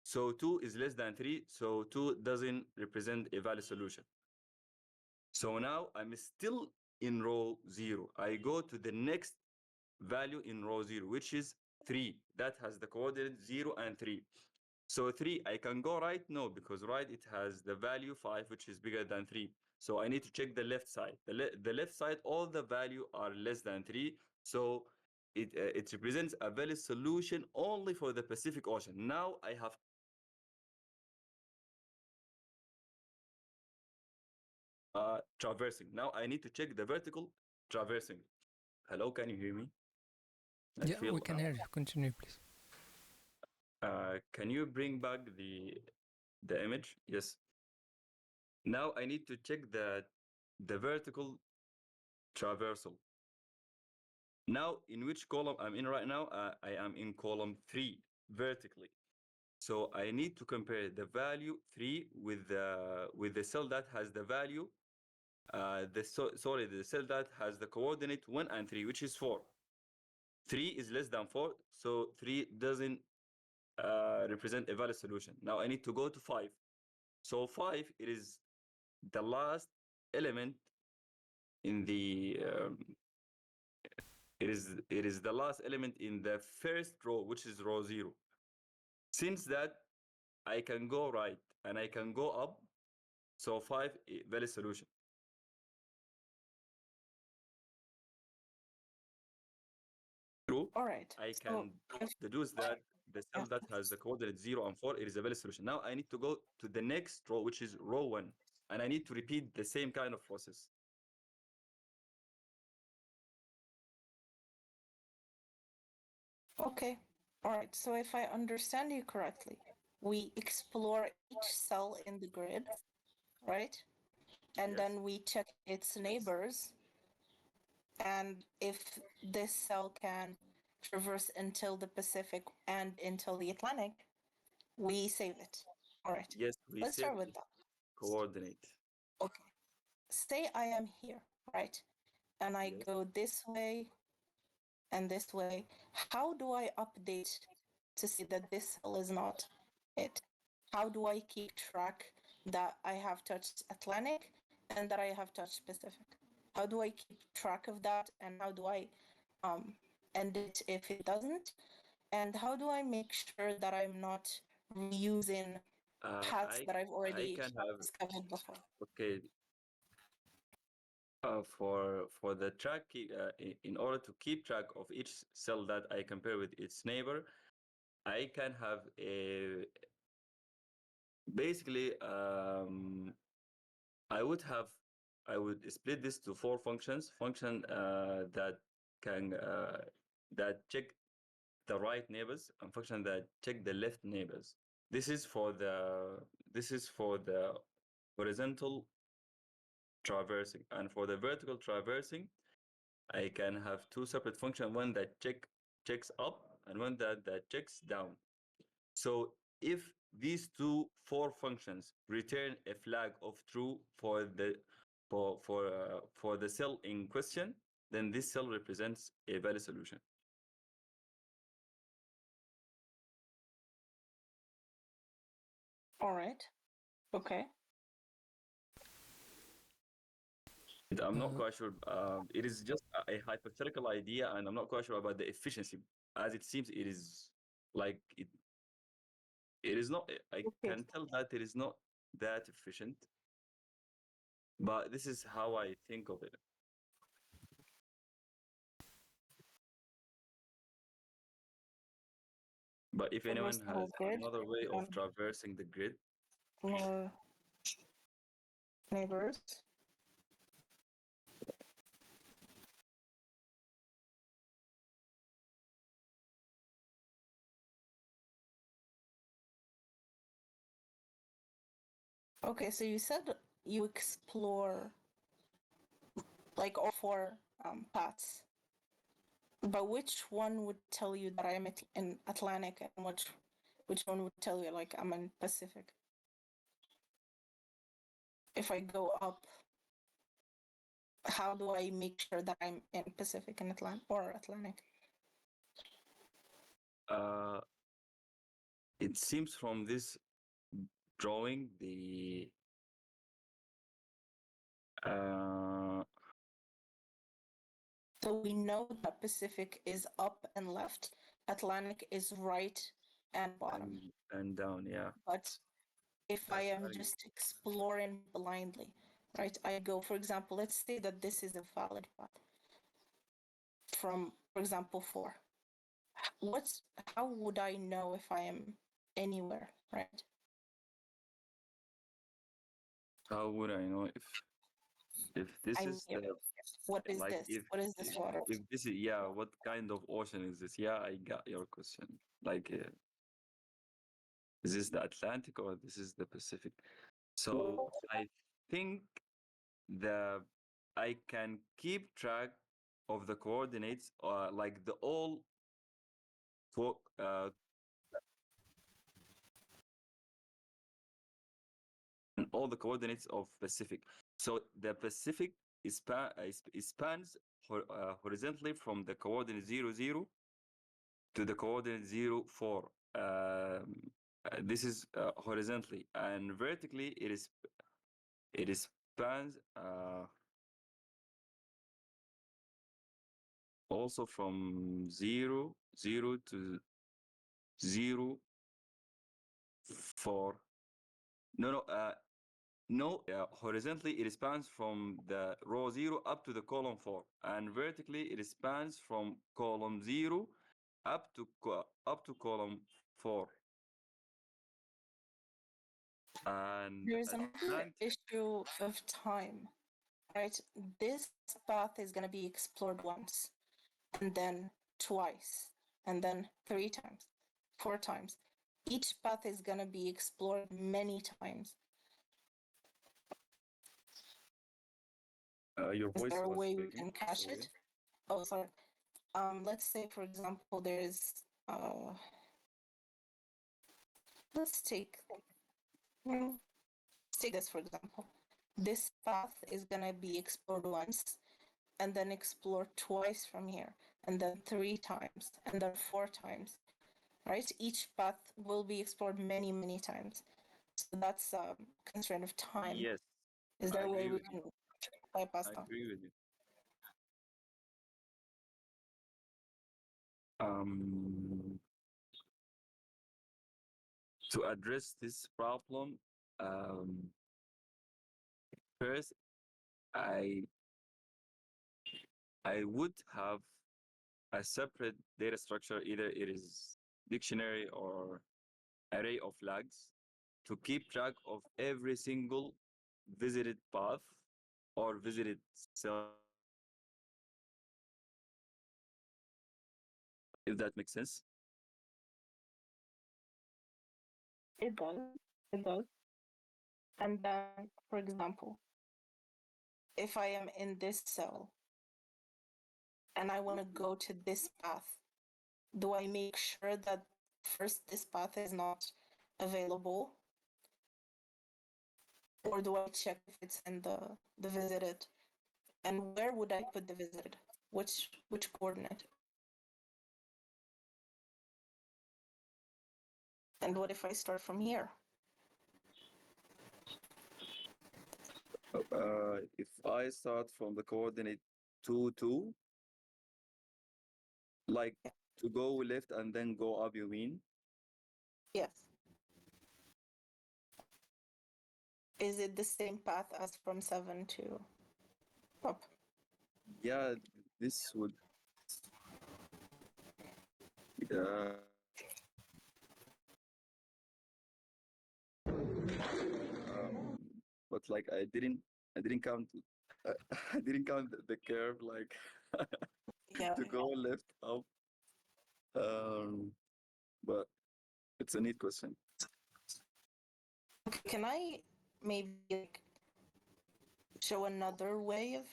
So 2 is less than 3, so 2 doesn't represent a valid solution. So now I'm still in row 0. I go to the next value in row 0, which is 3. That has the coordinate 0 and 3. So 3, I can go right? No, because right, it has the value 5, which is bigger than 3. So I need to check the left side. The left side, all the value are less than 3. So it represents a valid solution only for the Pacific Ocean. Now I have traversing. Now I need to check the vertical traversing. Hello, can you hear me? Yeah, we can hear you. Continue, please. Can you bring back the image? Yes. Now I need to check the vertical traversal. Now, in which column I'm in right now? I am in column 3 vertically. So I need to compare the value 3 with the cell that has the value the cell that has the coordinate 1 and 3, which is 4. 3 is less than 4, so 3 doesn't represent a valid solution. Now I need to go to 5. So 5, it is the last element in the it is the last element in the first row, which is row 0. Since that I can go right and I can go up, so 5 valid solution. True. All right. I can deduce that the cell that has the coordinate 0 and 4, it is a valid solution. Now I need to go to the next row, which is row 1, and I need to repeat the same kind of process. Okay. All right. So if I understand you correctly, we explore each cell in the grid, right? And then we check its neighbors. And if this cell can traverse until the Pacific and until the Atlantic, we save it. All right. Yes, we Let's start with that. coordinate. Okay. Say I am here, right? And I go this way and this way. How do I update to see that this cell is not it? How do I keep track that I have touched Atlantic and that I have touched Pacific? How do I keep track of that, and how do I end it if it doesn't? And how do I make sure that I'm not reusing paths that I've already discovered before? Okay. For the track, in order to keep track of each cell that I compare with its neighbor, I can have a basically I would split this to 4 functions. Function that can that check the right neighbors, and function that check the left neighbors. This is for the horizontal traversing, and for the vertical traversing, I can have 2 separate functions, one that checks up and one that checks down. So if these 4 functions return a flag of true for the cell in question, then this cell represents a valid solution. All right. Okay. I'm not quite sure. It is just a hypothetical idea, and I'm not quite sure about the efficiency. As it seems, it is like it. It is not. I can tell that it is not that efficient. But this is how I think of it. But if for anyone this whole has grid, another way of and traversing the grid, more neighbors. Okay, so you said you explore like all four paths, but which one would tell you that I'm in Atlantic, and which one would tell you like I'm in Pacific? If I go up, how do I make sure that I'm in Pacific and Atlantic? it seems from this drawing uh, So we know that Pacific is up and left, Atlantic is right and bottom. and down, yeah. But if I am Atlantic- just exploring blindly, right? I go, for example, let's say that this is a valid path from, for example, 4. How would I know if I am anywhere, right? How would I know if this I'm is here. the What is like this? What is this water? if this is, yeah, what kind of ocean is this? Yeah, I got your question. Like, is this the Atlantic or this is the Pacific? So I think the I can keep track of the coordinates, like the co- uh, all the coordinates of Pacific. So the Pacific spans horizontally from the coordinate 0, 0 to the coordinate 0, 4. This is horizontally, and vertically it spans also from 0, 0 to 0, 4. No, no, no. Horizontally, it spans from the row 0 up to the column 4, and vertically, it spans from column 0 up to column 4. And There's another issue of time, right? This path is going to be explored once, and then twice, and then 3 times, 4 times. Each path is going to be explored many times. Your Is voice there a was way we breaking. can cache Sorry. it? Oh, sorry. Let's say, for example, let's take this, for example. This path is going to be explored once, and then explored twice from here, and then 3 times, and then 4 times, right? Each path will be explored many, many times. So that's a constraint of time. Yes, Is there I a way agree we with can you. bypass I that? agree with you. Um, to address this problem, um, first, I I would have a separate data structure, either it is dictionary or array of flags, to keep track of every single visited path or visited cell, if that makes sense. It does. It does. And then, for example, if I am in this cell and I want to go to this path, do I make sure that first this path is not available? Or do I check if it's in the visited? And where would I put the visited? Which coordinate? And what if I start from here? If I start from the coordinate 2, 2, like to go left and then go up, you mean? Yes. Is it the same path as from 7 to up? Yeah, this would. Uh, but like I didn't count I didn't count the curve like Yeah. to go left up. But it's a neat question. Okay, can I maybe like show another way of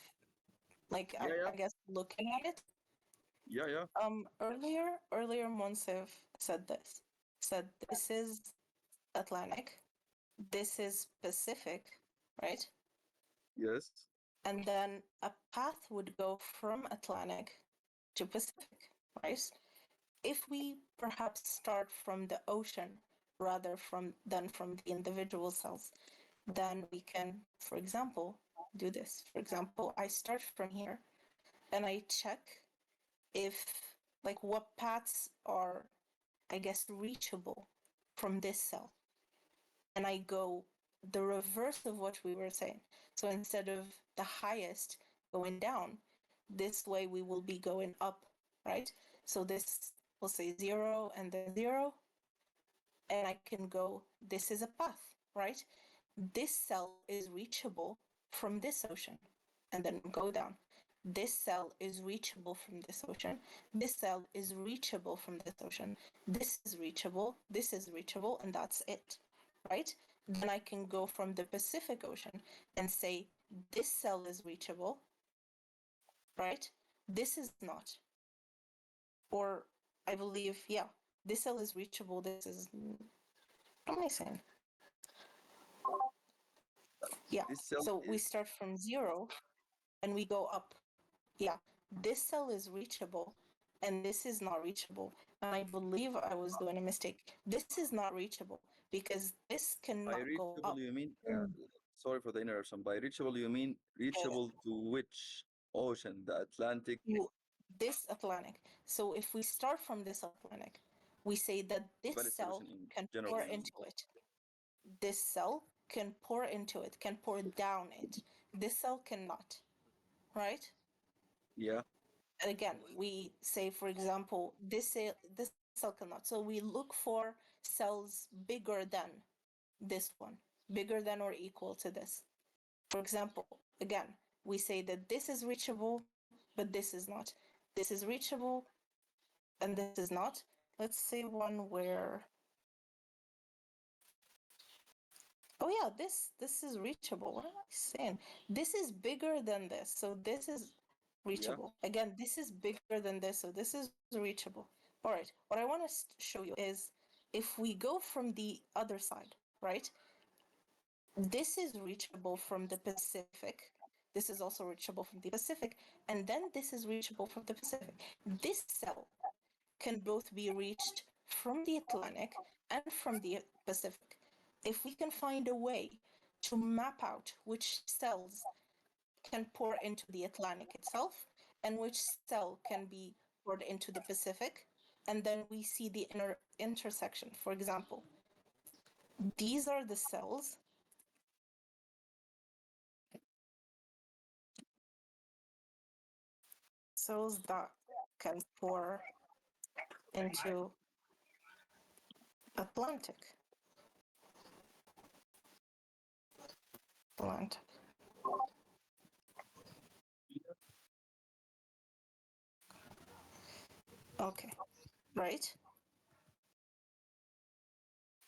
like Yeah, yeah, I guess looking at it? yeah, yeah. Earlier Monsef said this is Atlantic, this is Pacific, right? Yes. And then a path would go from Atlantic to Pacific, right? If we perhaps start from the ocean rather than from the individual cells, then we can, for example, do this. For example, I start from here and I check if like what paths are, I guess, reachable from this cell. And I go the reverse of what we were saying. So instead of the highest going down, this way we will be going up, right? So this will say 0 and then 0, and I can go, this is a path, right? This cell is reachable from this ocean, and then go down. This cell is reachable from this ocean. This cell is reachable from this ocean. This is reachable, and that's it, right? Then I can go from the Pacific Ocean and say, this cell is reachable, right? This is not. Or I believe, yeah, this cell is reachable. This is, what am I saying? Yeah, This cell so we is start from 0 and we go up. Yeah, this cell is reachable and this is not reachable. And I believe I was doing a mistake. This is not reachable because this by cannot go reachable up. you mean sorry for the interruption. By reachable you mean reachable to which ocean? The Atlantic. You, this Atlantic. So if we start from this Atlantic, we say that this Valid cell solution in can general pour you mean. into it. This cell can pour into it, can pour down it. This cell cannot, right? Yeah. And again, we say, for example, this cell cannot. So we look for cells bigger than this one, bigger than or equal to this. For example, again, we say that this is reachable, but this is not. This is reachable, and this is not. Let's say one where, oh yeah, this is reachable. What am I saying? This is bigger than this, so this is Yeah. reachable. Again, this is bigger than this, so this is reachable. All right, what I want to show you is if we go from the other side, right? This is reachable from the Pacific. This is also reachable from the Pacific, and then this is reachable from the Pacific. This cell can both be reached from the Atlantic and from the Pacific. If we can find a way to map out which cells can pour into the Atlantic itself and which cell can be poured into the Pacific, and then we see the intersection. For example, these are the cells that can pour into Atlantic. Atlantic. Okay, right?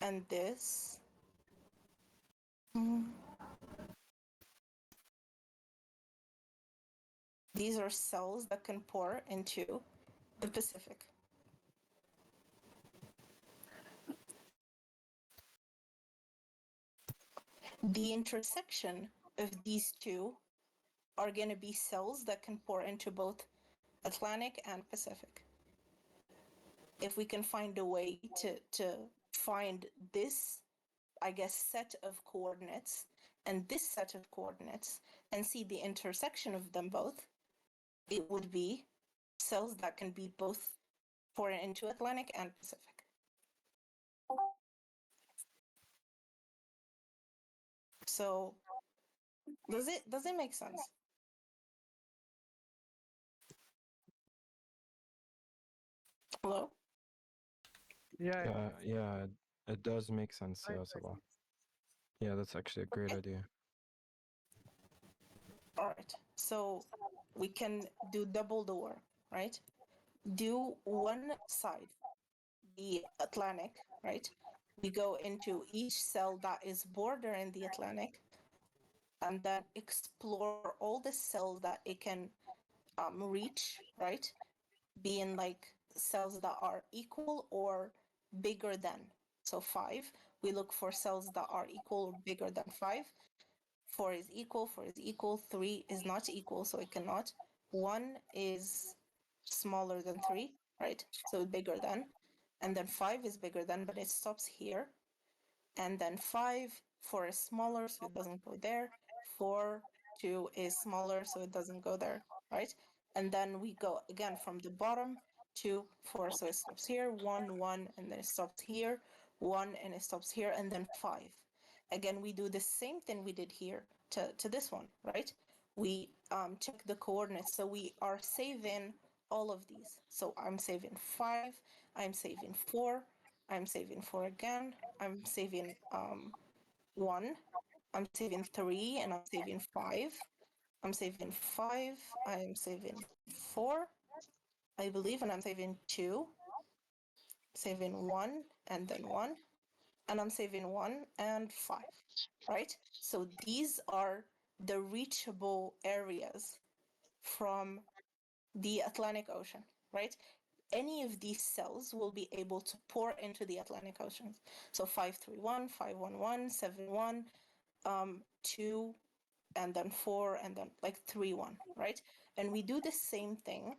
And this. These are cells that can pour into the Pacific. The intersection of these two are going to be cells that can pour into both Atlantic and Pacific. If we can find a way to find this, I guess, set of coordinates and this set of coordinates and see the intersection of them both, it would be cells that can be both pouring into Atlantic and Pacific. So does it make sense? Hello? Yeah, Yeah, it does make sense, yeah, Sabah. Yeah, that's actually a great idea. All right. So we can do double the work, right? Do one side, the Atlantic, right? We go into each cell that is bordering the Atlantic and then explore all the cells that it can reach, right? Being like cells that are equal or bigger than. So 5, we look for cells that are equal or bigger than 5. 4 is equal, 4 is equal, 3 is not equal, so it cannot. 1 is smaller than 3, right? So bigger than. And then 5 is bigger than, but it stops here. And then 5, 4 is smaller, so it doesn't go there. 4, 2 is smaller, so it doesn't go there, right? And then we go again from the bottom, 2, 4, so it stops here. 1, 1, and then it stops here. 1, and it stops here, and then 5. Again, we do the same thing we did here to this one, right? We check the coordinates, so we are saving all of these. So I'm saving 5, I'm saving 4, I'm saving 4 again, I'm saving 1, I'm saving 3, and I'm saving 5, I'm saving 5, I'm saving 4, I believe, and I'm saving 2, saving 1, and then 1, and I'm saving 1 and 5, right? So these are the reachable areas from the Atlantic Ocean, right? Any of these cells will be able to pour into the Atlantic Ocean. So 531, 511, 71, 2, and then 4, and then like 3, 1, right? And we do the same thing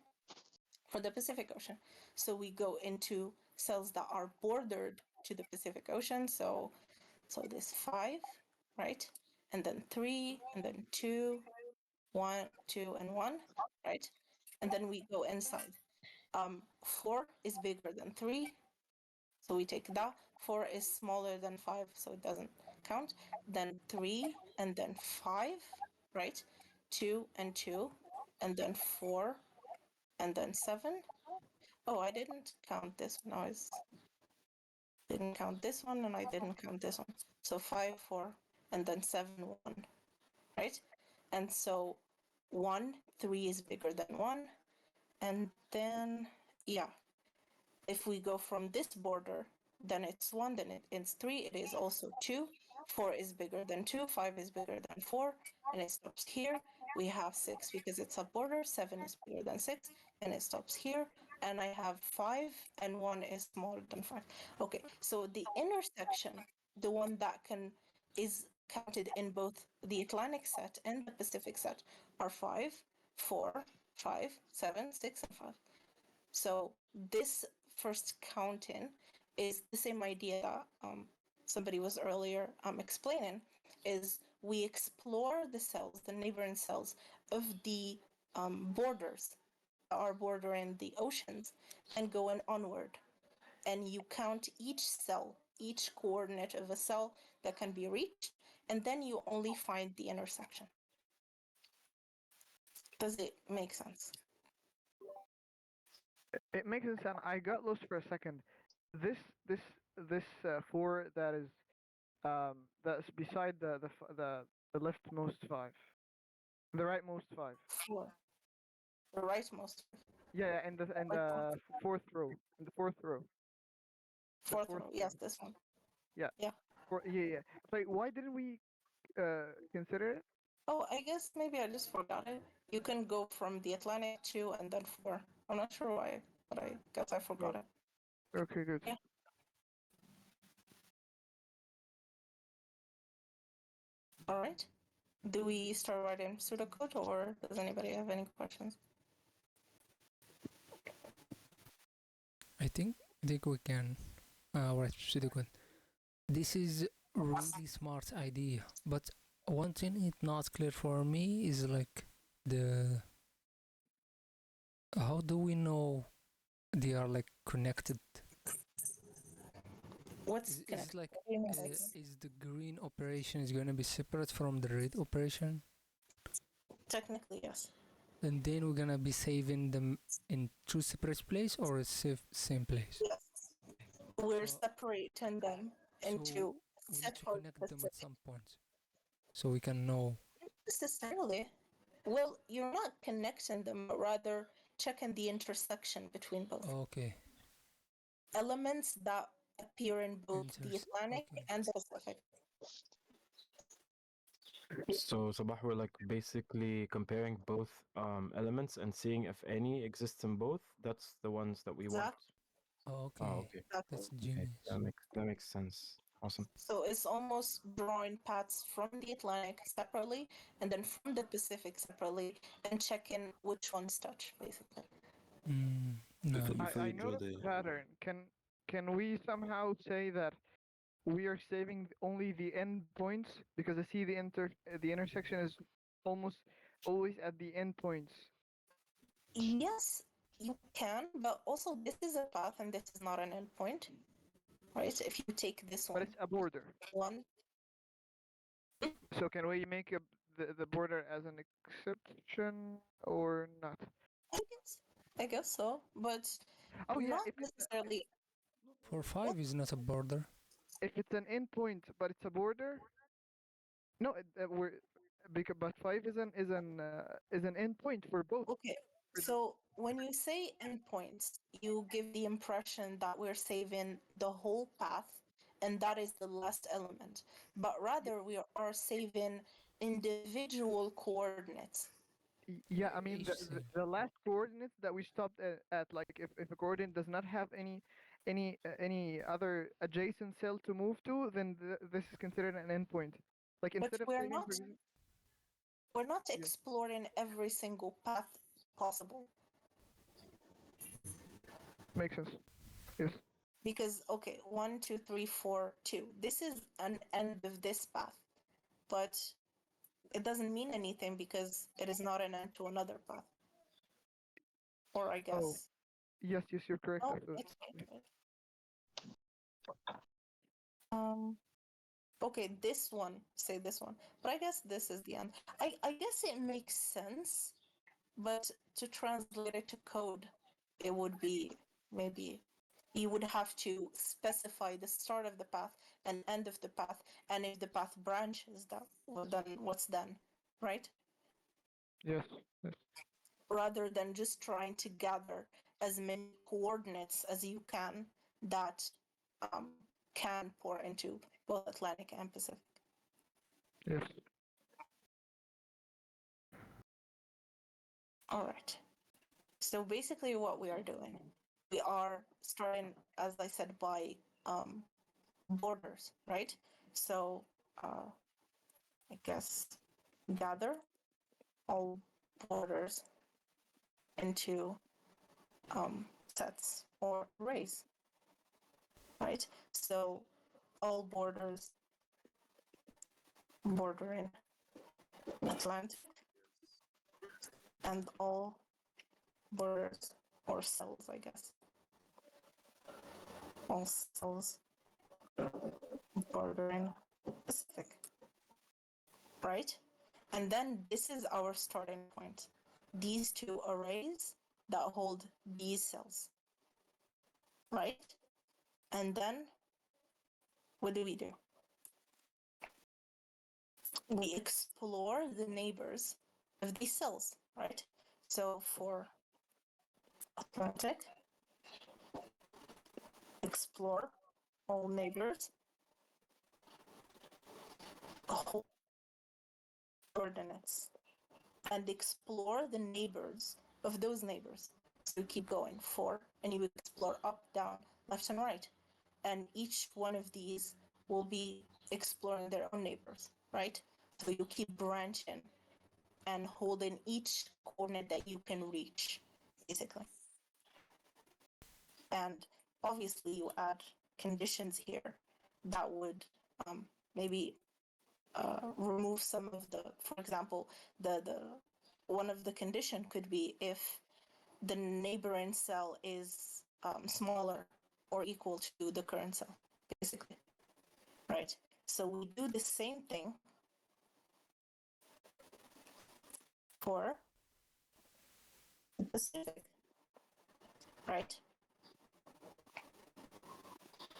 for the Pacific Ocean. So we go into cells that are bordered to the Pacific Ocean. So this 5, right? And then 3, and then 2, 1, 2, and 1, right? And then we go inside. 4 is bigger than 3, so we take that. 4 is smaller than 5, so it doesn't count. Then 3, and then 5, right? 2 and 2, and then 4, and then 7. Oh, I didn't count this one. I didn't count this one, and I didn't count this one. So 5, 4, and then 7, 1, right? And so 1, 3 is bigger than 1. And then, yeah, if we go from this border, then it's 1, then it's 3, it is also 2. 4 is bigger than 2, 5 is bigger than 4, and it stops here. We have 6 because it's a border, 7 is bigger than 6, and it stops here. And I have 5, and 1 is smaller than 5. Okay, so the intersection, the one that is counted in both the Atlantic set and the Pacific set, are 5, 4, 5, 7, 6, and 5. So this first counting is the same idea that somebody was earlier explaining, is we explore the cells, the neighboring cells of the borders that are bordering the oceans and going onward. And you count each cell, each coordinate of a cell that can be reached, and then you only find the intersection. Does it make sense? It makes sense, and I got lost for a second. This 4 that's beside the leftmost 5, the rightmost 5. 4. The rightmost. Yeah, and the fourth row, in the fourth row. Fourth row, yes, this one. Yeah. Yeah. Yeah. Like, why didn't we consider it? Oh, I guess maybe I just forgot it. You can go from the Atlantic 2 and then 4. I'm not sure why, but I guess I forgot it. Okay, good. Yeah. All right. Do we start writing pseudocode, or does anybody have any questions? I think we can write pseudocode. This is really smart idea, but one thing it's not clear for me is like how do we know they are like connected? What's Is like what do you mean by is the green operation is gonna be separate from the red operation? Technically, yes. And then we're gonna be saving them in two separate places or same place? Yes. We're separating them into we need to separate connect them at some point so we can know. Not necessarily. Well, you're not connecting them, but rather checking the intersection between both. Okay. Elements that appear in both the Atlantic Okay. and the Pacific. So Sabah, we're like basically comparing both elements and seeing if any exists in both. That's the ones that we want. Okay. Oh, okay. That's Okay, genius. that makes sense. Awesome. So it's almost drawing paths from the Atlantic separately and then from the Pacific separately and checking which ones touch, basically. Nice. Before I you draw noticed the a pattern. Can we somehow say that we are saving only the end points because I see the intersection is almost always at the end points. Yes, you can, but also this is a path and this is not an endpoint, right? If you take this one, But it's a border. one. So can we make the border as an exception or not? I guess so, but Oh yeah, not necessarily. For 5 is not a border. If it's an endpoint but it's a border, no, we're because but 5 is an endpoint for both. Okay, so when you say endpoints, you give the impression that we're saving the whole path and that is the last element, but rather we are saving individual coordinates. Yeah, I mean the last coordinates that we stopped at like if a coordinate does not have any other adjacent cell to move to, then this is considered an endpoint. Like But instead of we're saving, not exploring every single path possible. Makes sense. Yes. Because okay, 1, 2, 3, 4, 2. This is an end of this path, but it doesn't mean anything because it is not an end to another path. Or I guess. Oh, yes, you're correct. Oh, After that. it's fine, right? Okay, this one, say this one, but I guess this is the end. I guess it makes sense, but to translate it to code, it would be maybe you would have to specify the start of the path and end of the path, and if the path branches, that well, then what's then, right? Yes. Yes. Rather than just trying to gather as many coordinates as you can that can pour into both Atlantic and Pacific. Yes. All right. So basically, what we are doing, we are starting, as I said, by borders, right? So I guess gather all borders into sets or arrays, right? So all borders bordering Atlantic and all borders or cells, I guess. All cells bordering Pacific, right? And then this is our starting point. These two arrays that hold these cells, right? And then what do? We explore the neighbors of these cells, right? So for Atlantic, explore all neighbors, whole coordinates, and explore the neighbors of those neighbors. So you keep going, 4, and you explore up, down, left, and right. And each one of these will be exploring their own neighbors, right? So you keep branching and holding each coordinate that you can reach, basically. And obviously, you add conditions here that would maybe remove some of the, for example, the one of the condition could be if the neighboring cell is smaller or equal to the current cell, basically, right? So we do the same thing for the Pacific, right?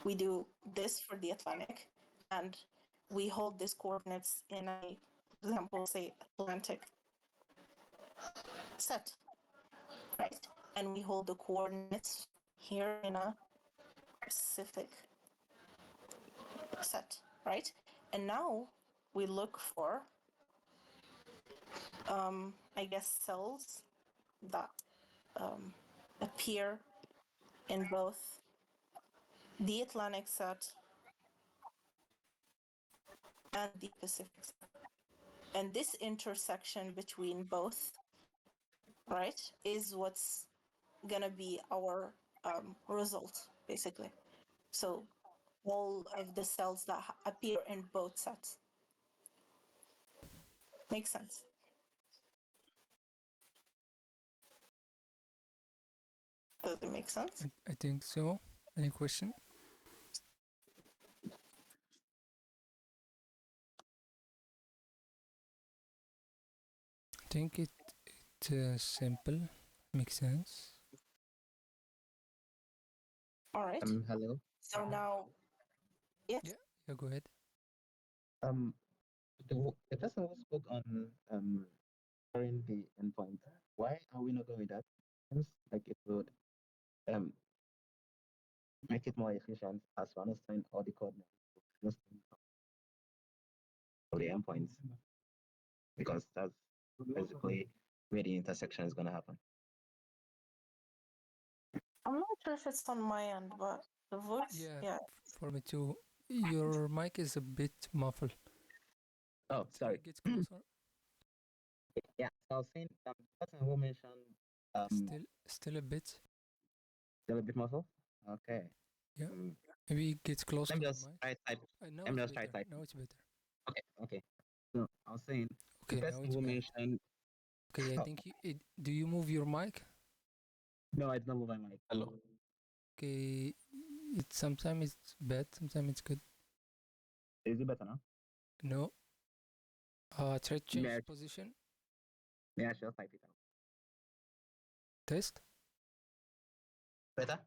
We do this for the Atlantic, and we hold these coordinates in a, for example, say Atlantic set, right? And we hold the coordinates here in a specific set, right? And now we look for, I guess, cells that appear in both the Atlantic set and the Pacific set. And this intersection between both, right, is what's gonna be our result, basically. So all of the cells that appear in both sets. Makes sense. Does it make sense? I think so. Any question? I think it's simple. Makes sense. All right. Hello. So now, yes. Yeah, go ahead. The person who spoke on sharing the endpoint, why are we not going with that? Seems like it would make it more efficient as we're not storing all the coordinates of the endpoints, because that's basically where the intersection is going to happen. I'm not sure if it's on my end, but the voice, yeah. For me too. Your mic is a bit muffled. Oh, sorry. Get closer. Yeah, so I was saying the person who mentioned still a bit. Still a bit muffled? Okay. Yeah. Maybe get closer. Let me just try type. Let me just try type. Now it's better. Okay. So I was saying okay, the person who mentioned. Okay, I think do you move your mic? No, I don't move my mic. Hello. Okay, sometimes it's bad, sometimes it's good. Is it better now? No. Try to change position. Yeah, sure. Type it out. Test. Better.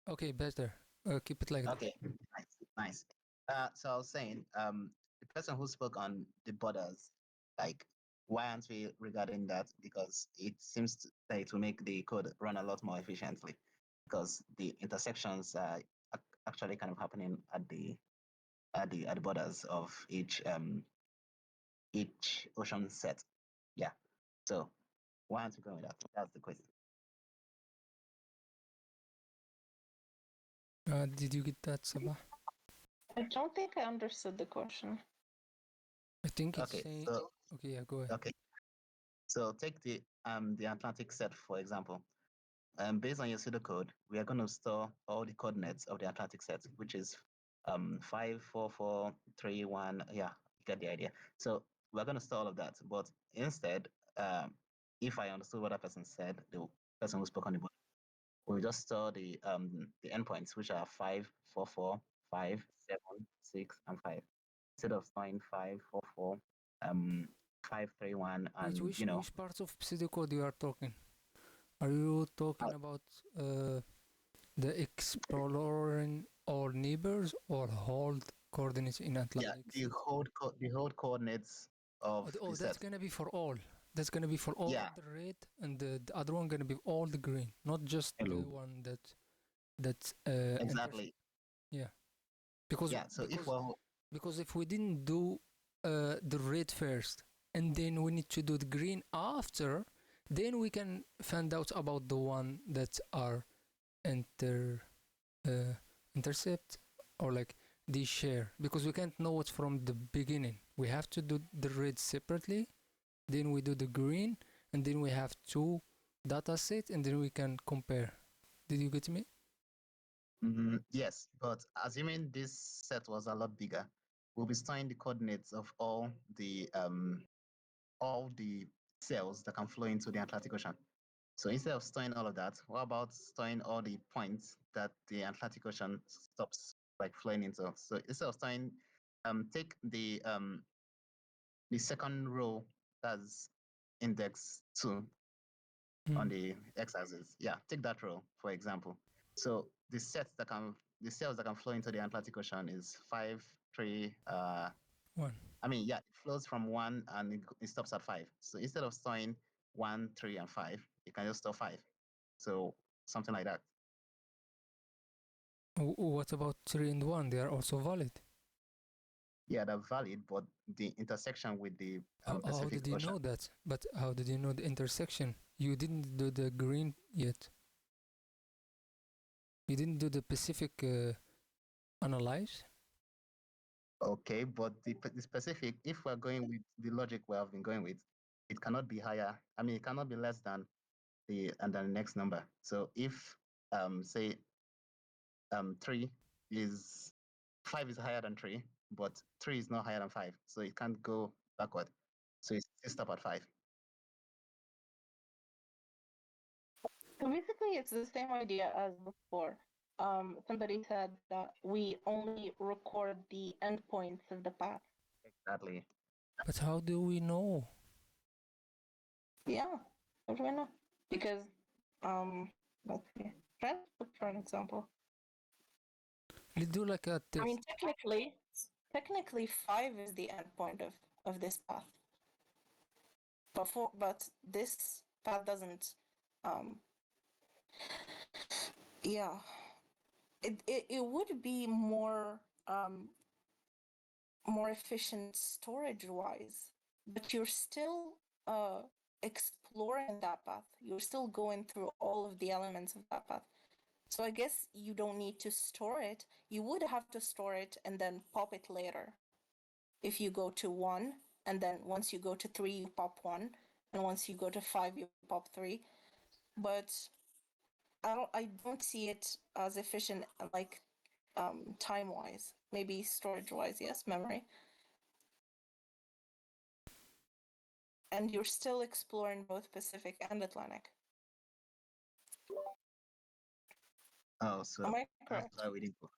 Okay, better. Keep it like that. Okay, nice. So I was saying, the person who spoke on the borders, like, why aren't we regarding that? Because it seems that it will make the code run a lot more efficiently, because the intersections are actually kind of happening at the borders of each ocean set. Yeah. So why aren't we going with that? That's the question. Did you get that, Sabah? I don't think I understood the question. I think it's okay. saying. So okay, yeah, go ahead. Okay. So take the Atlantic set, for example. Based on your pseudocode, we are going to store all the coordinates of the Atlantic set, which is 5, 4, 4, 3, 1. Yeah, you get the idea. So we're going to store all of that. But instead, if I understood what that person said, the person who spoke on the board, we'll just store the endpoints, which are 5, 4, 4, 5, 7, 6, and 5. Instead of storing 5, 4, 4, 5, 3, 1, and which parts of pseudocode you are talking? Are you talking about the exploring all neighbors or hold coordinates in Atlantic? Yeah, the hold coordinates of the that's set. gonna be for all. That's gonna be for all Yeah. the red, and the other one gonna be all the green, not just the one that's exactly. Yeah, because because if we didn't do the red first and then we need to do the green after, then we can find out about the one that are intercept or like the share, because we can't know it from the beginning. We have to do the red separately, then we do the green, and then we have two data sets, and then we can compare. Did you get me? Yes, but assuming this set was a lot bigger, we'll be storing the coordinates of all the cells that can flow into the Atlantic Ocean. So instead of storing all of that, what about storing all the points that the Atlantic Ocean stops like flowing into? So instead of storing, take the second row that's index 2 on the x-axis. Yeah, take that row for example. So the cells that can flow into the Atlantic Ocean is 5, 3, 1. I mean, yeah, it flows from 1 and it stops at 5. So instead of storing 1, 3, and 5, you can just store 5. So something like that. What about 3 and 1? They are also valid. Yeah, they're valid, but the intersection with the How Pacific did you Ocean. know that? But how did you know the intersection? You didn't do the green yet. You didn't do the Pacific analyze? Okay, but the specific, if we're going with the logic we have been going with, it cannot be higher. I mean, it cannot be less than the next number. So if say 3 is 5 is higher than 3, but 3 is not higher than 5, so it can't go backward. So it's stop at 5. So basically, it's the same idea as before. Somebody said that we only record the endpoints of the path. Exactly. But how do we know? Yeah, how do I know? Because, let's see. Try to look for an example. Let's do like a test. I mean, technically, 5 is the endpoint of this path. But this path doesn't. Yeah, it would be more efficient storage wise, but you're still exploring that path. You're still going through all of the elements of that path. So I guess you don't need to store it. You would have to store it and then pop it later. If you go to 1, and then once you go to 3, you pop 1, and once you go to 5, you pop 3. But I don't see it as efficient, like time wise. Maybe storage wise, yes, memory. And you're still exploring both Pacific and Atlantic. Oh, so Am I that's correct? why we didn't go.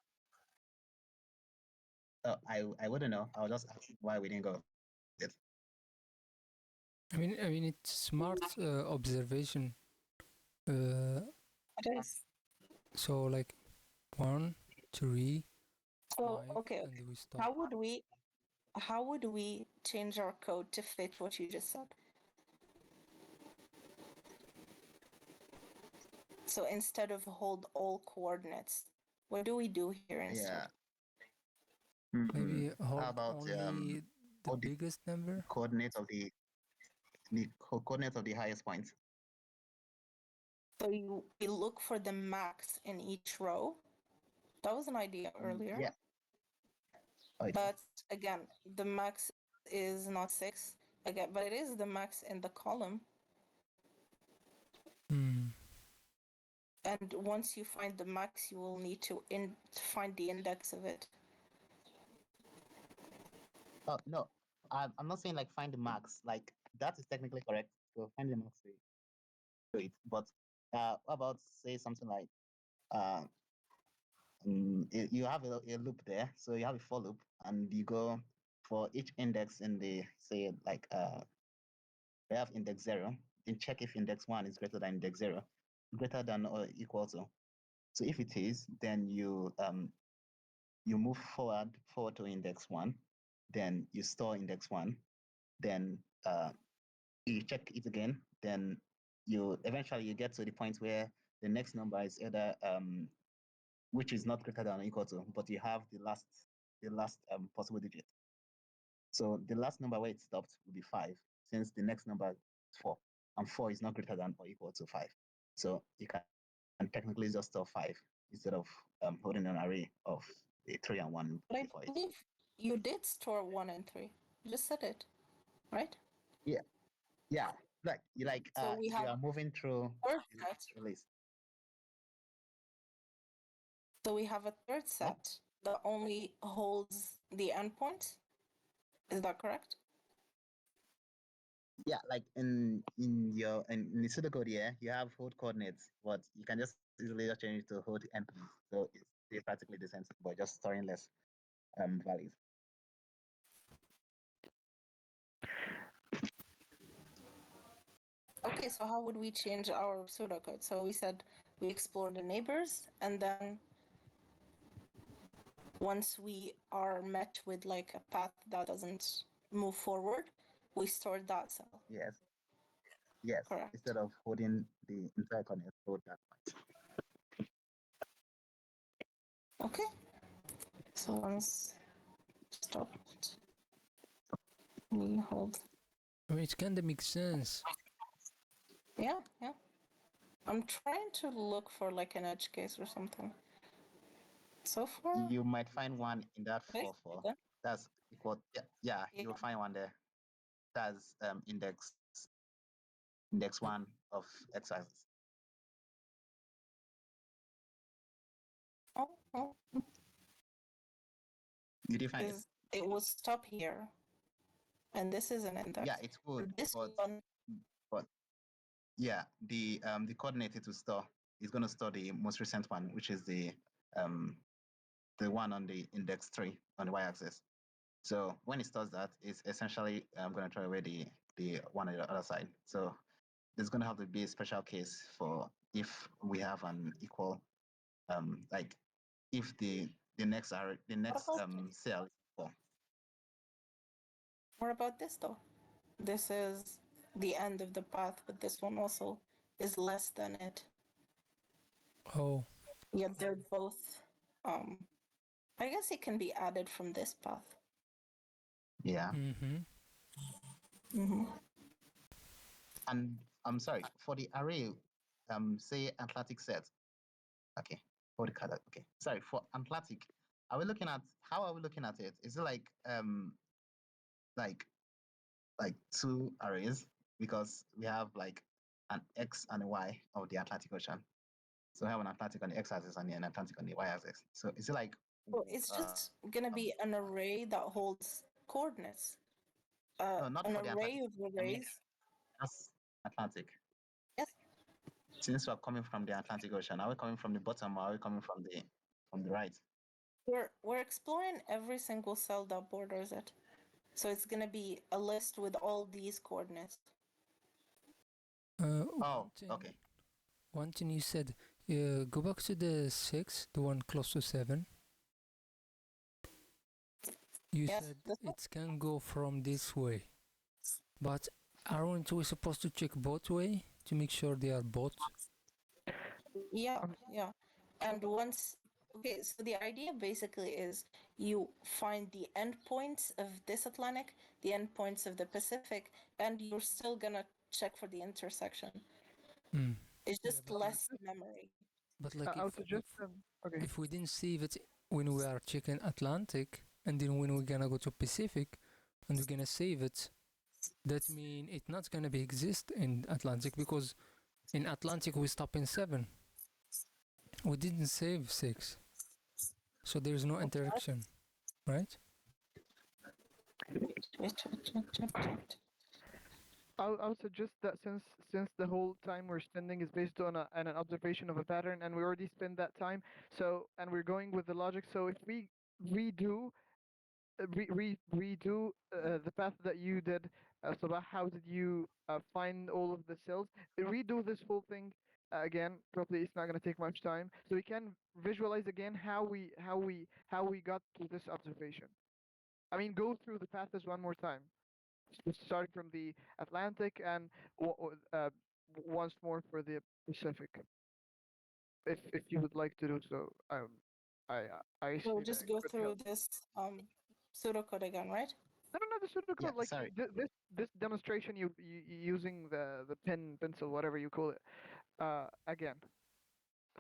Oh, I wouldn't know. I was just asking why we didn't go. Yes. I mean, it's smart observation. It is. So like 1, 3, So 5, okay. and we stop. How would we change our code to fit what you just said? So instead of hold all coordinates, what do we do here instead? Yeah. Maybe How hold about only the all the biggest number. coordinates of the coordinates of the highest points? So you look for the max in each row. That was an idea earlier. Yeah. But again, the max is not 6. Again, but it is the max in the column. And once you find the max, you will need to find the index of it. Oh no, I'm not saying like find the max. Like that is technically correct. So find the max to do it. But how about say something like you have a loop there. So you have a for loop, and you go for each index in the say like we have index 0. Then check if index 1 is greater than index 0, greater than or equal to. So if it is, then you move forward to index 1, then you store index 1, then you check it again, then you eventually you get to the point where the next number is either which is not greater than or equal to, but you have the last possible digit. So the last number where it stopped will be 5, since the next number is 4, and 4 is not greater than or equal to 5. So you can technically just store 5 instead of holding an array of a 3 and 1 But I before it. believe you did store 1 and 3. You just said it, right? Yeah, yeah. Like So we if you have are moving through third the set. list. So we have a third set that only holds the endpoint. Is that correct? Yeah, like in the pseudocode, yeah, you have hold coordinates, but you can just easily just change it to hold endpoint. So it's practically the same thing, but just storing less values. Okay, so how would we change our pseudocode? So we said we explore the neighbors, and then once we are met with like a path that doesn't move forward, we store that cell. Yes. Yes, Correct. instead of holding the entire coordinate, hold that point. Okay. So once stop, we hold. I mean, it kind of makes sense. Yeah, yeah. I'm trying to look for like an edge case or something. So far, You might find one in that okay, 4-4. then. That's equal. Yeah, you'll find one there. That's index 1 of x axis. Oh, Did you find it? it will stop here, and this is an index. Yeah, it's good. This but one, yeah, the coordinate it will store is going to store the most recent one, which is the one on the index 3 on the y-axis. So when it stores that, it's essentially going to throw away the one on the other side. So there's going to have to be a special case for if we have an equal, like if the next cell is equal. what about this though? This is the end of the path, but this one also is less than it. Oh, Yet they're both. I guess it can be added from this path. Yeah. mm-hmm. Mm-hmm. And I'm sorry, for the array, say Atlantic set. Okay, for the color. Okay, sorry, for Atlantic, how are we looking at it? Is it like like two arrays? Because we have like an X and a Y of the Atlantic Ocean. So we have an Atlantic on the x-axis and an Atlantic on the y-axis. So is it like? So it's just gonna be an array that holds coordinates. No, not An for the array Atlantic. of I mean, arrays. that's Atlantic. Yes. Since we're coming from the Atlantic Ocean, are we coming from the bottom or are we coming from the right? We're exploring every single cell that borders it. So it's gonna be a list with all these coordinates. Okay. One thing you said, go back to the 6, the one close to 7. You said it can go from this way. But aren't we supposed to check both way to make sure they are both? Yeah, yeah. And once, okay, so the idea basically is you find the endpoints of this Atlantic, the endpoints of the Pacific, and you're still gonna check for the intersection. Mm. It's just less memory. But like I would suggest okay. if we didn't save it when we are checking Atlantic, and then when we're gonna go to Pacific, and we're gonna save it, that means it's not gonna be exist in Atlantic, because in Atlantic we stop in 7. We didn't save 6, so there's no interaction, right? I'll suggest that since the whole time we're spending is based on an observation of a pattern, and we already spent that time, so and we're going with the logic. So if we redo the path that you did, Sabah, how did you find all of the cells? Redo this whole thing again. Probably it's not going to take much time, so we can visualize again how we got to this observation. I mean, go through the paths one more time, starting from the Atlantic and once more for the Pacific. If you would like to do so, I I So see that just it go could through help. this pseudocode again, right? No, the pseudocode, like sorry. this demonstration, you using the pencil, whatever you call it, again,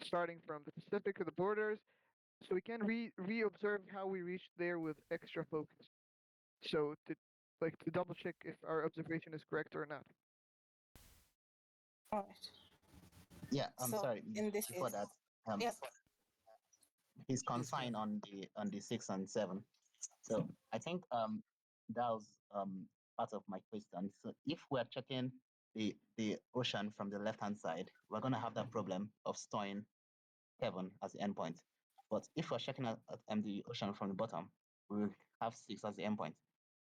starting from the Pacific to the borders, so we can re-observe how we reached there with extra focus. So to double check if our observation is correct or not. All right. Yeah, I'm So sorry. in this Before case, that, yeah. he's confined on the 6 and 7. So I think that was part of my question. So if we're checking the ocean from the left hand side, we're gonna have that problem of storing 7 as the endpoint. But if we're checking at the ocean from the bottom, we will have 6 as the endpoint.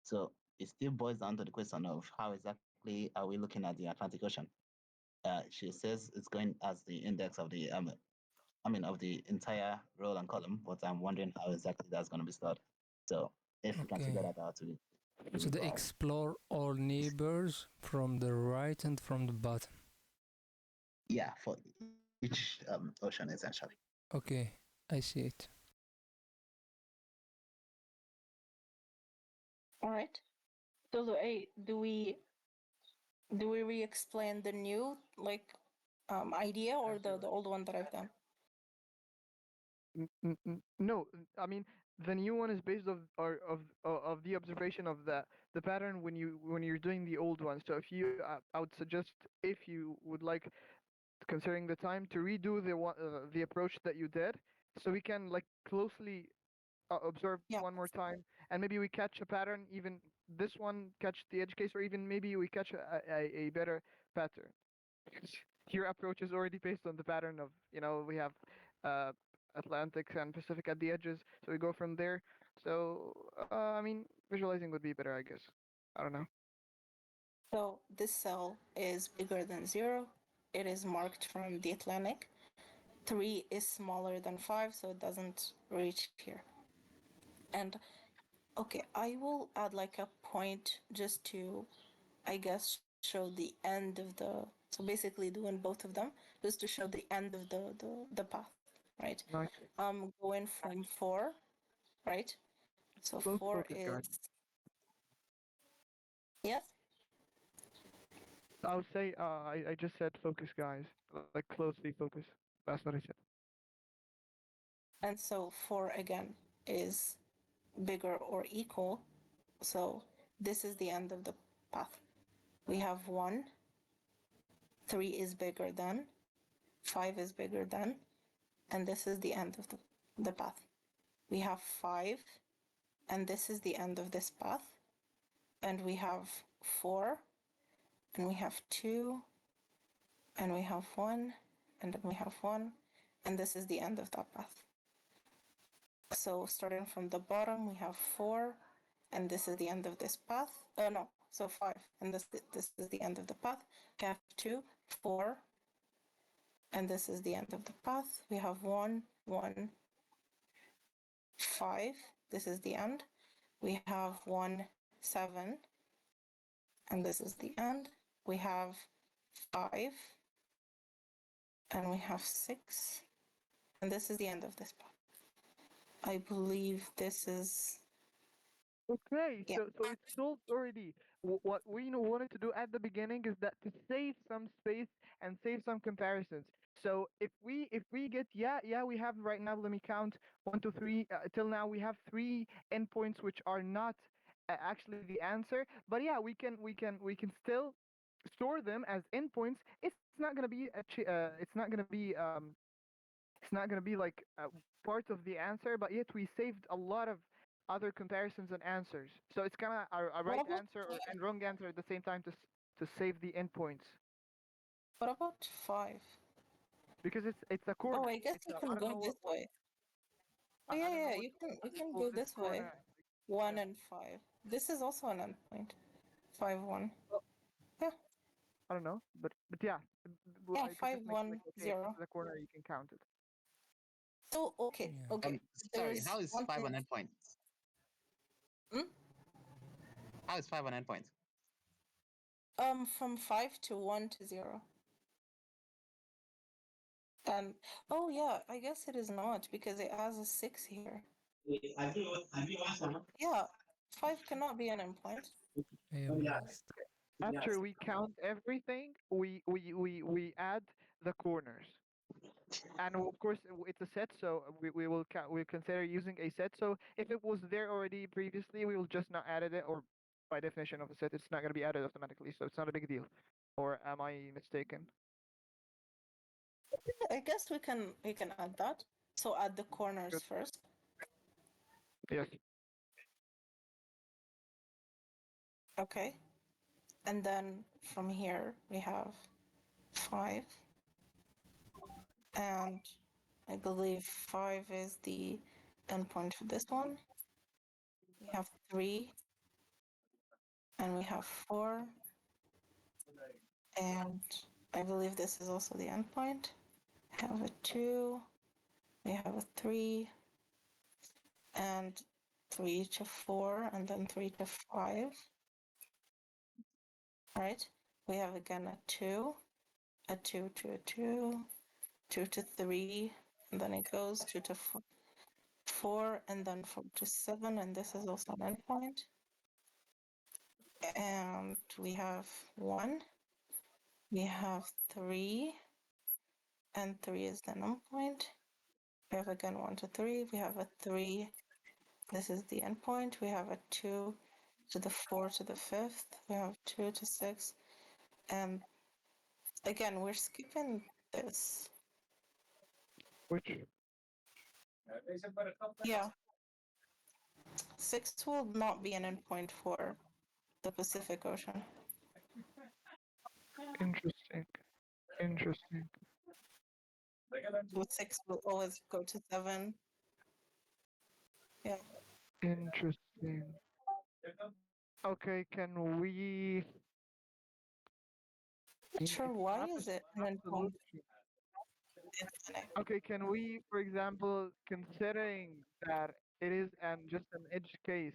So it still boils down to the question of how exactly are we looking at the Atlantic Ocean? She says it's going as the index of the of the entire row and column, but I'm wondering how exactly that's going to be stored. So if we can figure that out, So they explore all neighbors from the right and from the bottom. Yeah, for each ocean essentially. Okay, I see it. All right. So do we re-explain the new idea or the old one that I've done? No, I mean the new one is based of the observation of the pattern when you're doing the old one. So if you, I would suggest if you would like, considering the time, to redo the approach that you did, so we can like closely observe Yeah. one more time, and maybe we catch a pattern. Even this one catch the edge case, or even maybe we catch a better pattern. Your approach is already based on the pattern of, we have uh, Atlantic and Pacific at the edges, so we go from there. So I mean, visualizing would be better, I guess. I don't know. So this cell is bigger than 0. It is marked from the Atlantic. 3 is smaller than 5, so it doesn't reach here. And okay, I will add like a point just to, I guess, show the end of the. So basically, doing both of them just to show the end of the path, right? Nice. Going from 4, right? So Close 4 focus, is guys. yes. I would say I just said focus, guys. Like closely focus. That's what I said. And so 4 again is bigger or equal. So this is the end of the path. We have 1, 3 is bigger than, 5 is bigger than, and this is the end of the path. We have 5, and this is the end of this path. And we have 4, and we have 2, and we have 1, and then we have 1, and this is the end of that path. So starting from the bottom, we have 4, and this is the end of this path. No, so 5, and this is the end of the path. We have 2, 4, and this is the end of the path. We have 1, 1, 5. This is the end. We have 1, 7, and this is the end. We have 5, and we have 6, and this is the end of this path. I believe this is. Okay, Yeah. so it's solved already. What we wanted to do at the beginning is that to save some space and save some comparisons. So if we get, we have right now. Let me count 1, 2, 3. Till now we have 3 endpoints which are not actually the answer. But yeah, we can still store them as endpoints. It's not gonna be like part of the answer, but yet we saved a lot of other comparisons and answers. So it's kind of a What right about answer and wrong answer at the same time to save the endpoints, what about 5? because it's a corner. Oh, I guess It's you a, I can don't go know this what way. Oh I yeah, don't know yeah, what you can call go this this way. corner. 1 Yeah. and 5. This is also an endpoint. 5, 1. Yeah, I don't know, but yeah, yeah, I could 5, just make 1, like, okay, if this 0. is a corner, you can count it. So okay, Yeah. okay. Sorry, There's how is one 5 thing. an endpoint? Hmm? How is 5 an endpoint? From 5 to 1 to 0. And oh yeah, I guess it is not because it has a 6 here. Yeah, 5 cannot be an endpoint. I am lost. After we count everything, we add the corners. And of course, it's a set, so we will we consider using a set. So if it was there already previously, we will just not added it, or by definition of a set, it's not going to be added automatically, so it's not a big deal. Or am I mistaken? I guess we can add that. So add the corners Good. first. Yes. Okay. And then from here we have 5. And I believe 5 is the endpoint for this one. We have 3. And we have 4. And I believe this is also the endpoint. We have a 2. We have a 3. And 3 to 4, and then 3 to 5. Right? We have again a 2 to a 2, 2 to 3, and then it goes 2 to 4, and then 4 to 7, and this is also an endpoint. And we have 1, we have 3, and 3 is the endpoint. We have again 1 to 3, we have a 3, this is the endpoint. We have a 2 to the 4 to the 5th, we have 2 to 6, and again, we're skipping this. Which? Yeah. 6 will not be an endpoint for the Pacific Ocean. Interesting. Interesting. With 6 will always go to 7. Yeah. Interesting. Okay, can we? Not sure why Not a, is it an not a endpoint. solution. Okay, can we, for example, considering that it is just an edge case?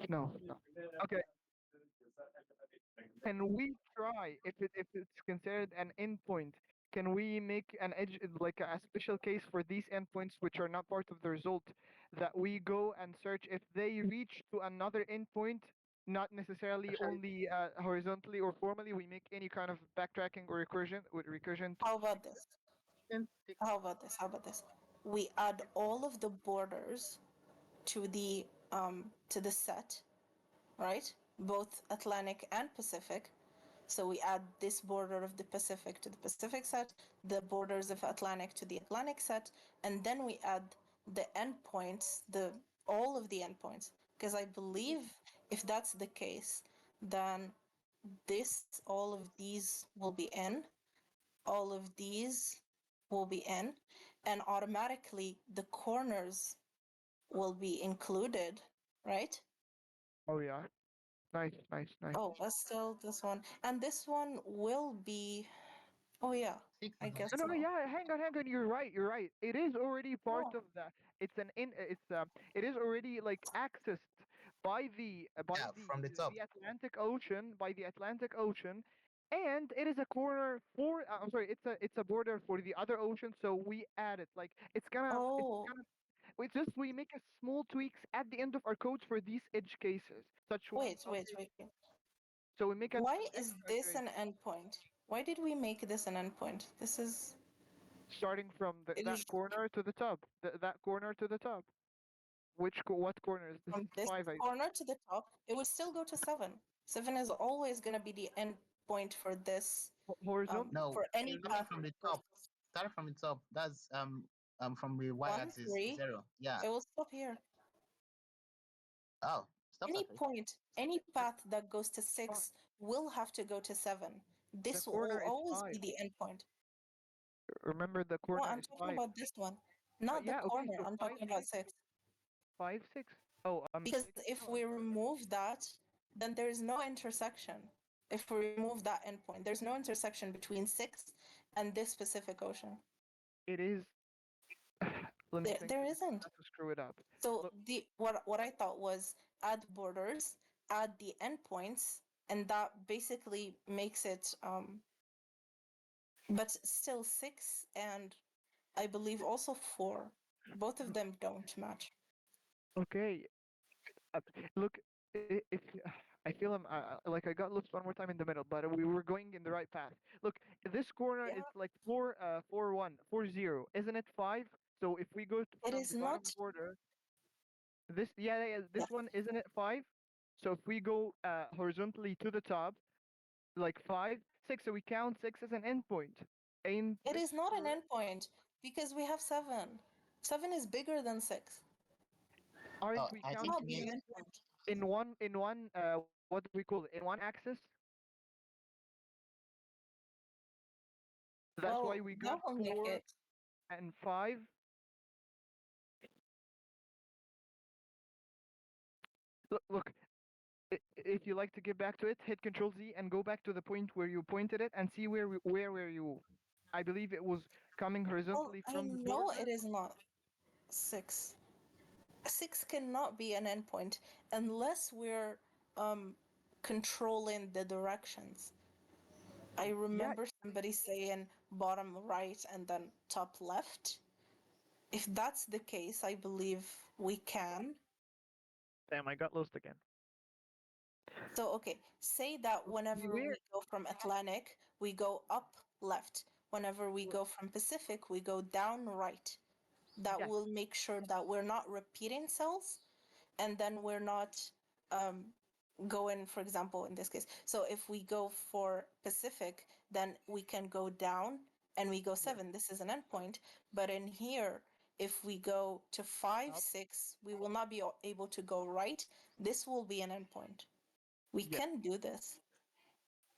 No, no. Okay, can we try if it's considered an endpoint? Can we make an edge like a special case for these endpoints which are not part of the result that we go and search if they reach to another endpoint, not necessarily only horizontally or formally. We make any kind of backtracking or recursion with recursion. How about this? How about this? How about this? We add all of the borders to the set, right? Both Atlantic and Pacific. So we add this border of the Pacific to the Pacific set, the borders of Atlantic to the Atlantic set, and then we add the endpoints, all of the endpoints. Because I believe if that's the case, then all of these will be in, all of these will be in, and automatically the corners will be included, right? Oh yeah, nice, nice, nice. Oh, but still this one. And this one will be, oh yeah, I guess No, so. yeah, hang on. You're right. You're right. It is already part Oh. of that. It's an in. It is already like accessed by from the top. the Atlantic Ocean, by the Atlantic Ocean, and it is a corner for. I'm sorry. It's a border for the other ocean. So we add it. Like Oh, we make a small tweaks at the end of our codes for these edge cases. Such ones. wait. So we make an Why is extra this iteration. an endpoint? Why did we make this an endpoint? This is Starting from it that is corner to the top. That corner to the top. What corner is this? from this 5, I corner to the top. It would still go to 7. 7 is always going to be the endpoint for this, horizontal. No, for any starting path. from the top. Starting from the top. That's from the 1, y-axis 3. 0. Yeah. It will stop here. Oh, stops Any at 3. point, any path that goes to 6 will have to go to 7. The This will corner is always 5. be the endpoint. Remember the No, corner I'm is talking 5. about this one, not the Yeah, okay, corner. so I'm 5, talking about 6. 6. 5, 6. Oh, Because 6. if we remove that, then there is no intersection. If we remove that endpoint, there's no intersection between 6 and this Pacific Ocean. It is. Let me think. There isn't. Not to screw it up. So Look, what I thought was add borders, add the endpoints, and that basically makes it but still 6 and I believe also 4. Both of them don't match. okay. Look, if I feel like I got lost one more time in the middle, but we were going in the right path. Look, this corner Yeah. is like 4 1 4 0, isn't it 5? So if we go It from is the bottom not. border, this this Yeah. one isn't it 5? So if we go horizontally to the top, like 5 6, so we count 6 as an endpoint. Ain't It this is not an correct? endpoint because we have 7. 7 is bigger than 6. Aren't Oh, we I think Not you counting be mean an endpoint. in one what do we call it, in one axis? That's why Well, we that got will make 4 it. and 5. Look, if you like to get back to it, hit Control Z and go back to the point where you pointed it and see where were you. I believe it was coming Well, horizontally I from the know border. it is not 6. 6 cannot be an endpoint unless we're controlling the directions. I remember somebody saying bottom right and then top left. If that's the case, I believe we can. Damn, I got lost again. So, okay, say that whenever we go from Atlantic, we go up left. Whenever we go from Pacific, we go down right. That Yes. will make sure that we're not repeating cells, and then we're not going, for example, in this case. So if we go for Pacific, then we can go down and we go 7. This is an endpoint. But in here, if we go to 5, 6, we will not be able to go right. This will be an endpoint. We can do this.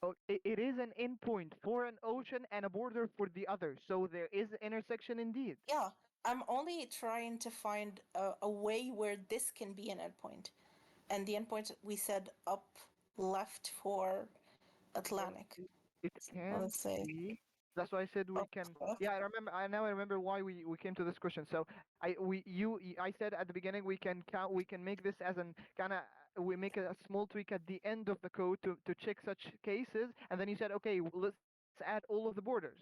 Oh, it is an endpoint for an ocean and a border for the other. So there is an intersection indeed. Yeah, I'm only trying to find a way where this can be an endpoint. And the endpoint we said up left for Atlantic. It can Let's say be. That's why I said we can. Yeah, I remember. I remember why we came to this question. So I said at the beginning we can count. We can make this as an kind of. We make a small tweak at the end of the code to check such cases, and then you said, okay, let's add all of the borders.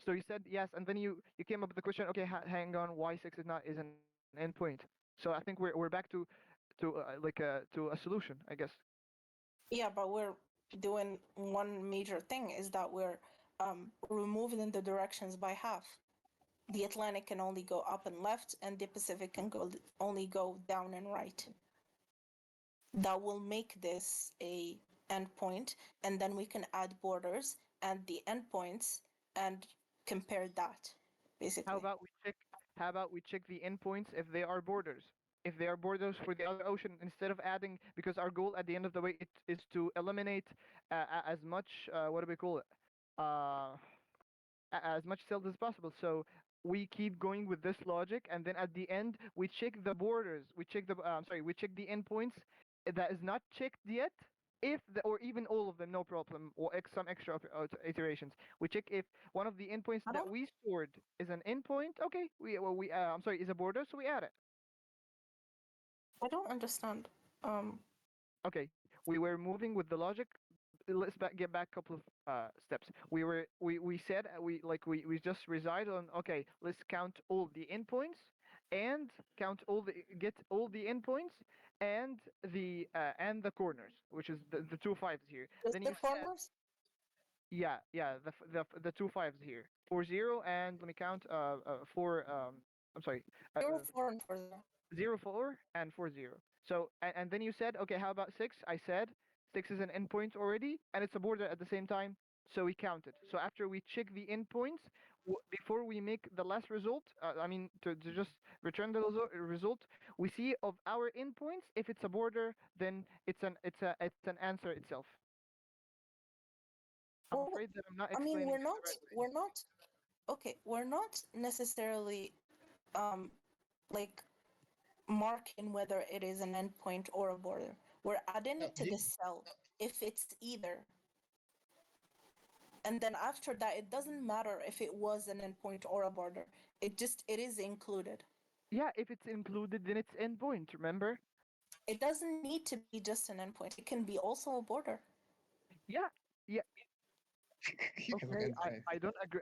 So you said yes, and then you came up with the question. Okay, hang on. Why 6 is an endpoint? So I think we're back to a solution, I guess. yeah, but we're doing one major thing is that we're removing the directions by half. The Atlantic can only go up and left, and the Pacific can only go down and right. That will make this a endpoint, and then we can add borders and the endpoints and compare that, basically. How about we check the endpoints if they are borders? If they are borders for the other ocean, instead of adding, because our goal at the end of the way is to eliminate as much what do we call it? As much cells as possible. So we keep going with this logic, and then at the end we check the borders. We check we check the endpoints that is not checked yet. If or even all of them, no problem, or some extra iterations. We check if one of the endpoints that we stored is an endpoint. Okay, is a border, so we add it. I don't understand. Okay, we were moving with the logic. Let's get back a couple of steps. We said we just reside on, okay, let's count all the endpoints and get all the endpoints and the corners, which is the two fives here. Just Then the you said, corners? yeah, the two fives here, 40, and let me count, four, I'm sorry, 0, 4, and 4, 0. 0, 4, and 4, 0. So, and then you said, okay, how about 6? I said 6 is an endpoint already, and it's a border at the same time, so we count it. So after we check the endpoints, before we make the last result, to just return the result, we see of our endpoints, if it's a border, then it's an answer itself. I'm afraid that I'm not explaining we're not, okay, we're not necessarily like marking whether it is an endpoint or a border. We're adding it to the cell if it's either. And then after that, it doesn't matter if it was an endpoint or a border. It is included. Yeah, if it's included, then it's endpoint, remember? It doesn't need to be just an endpoint. It can be also a border. Yeah, yeah. Okay, I don't agree.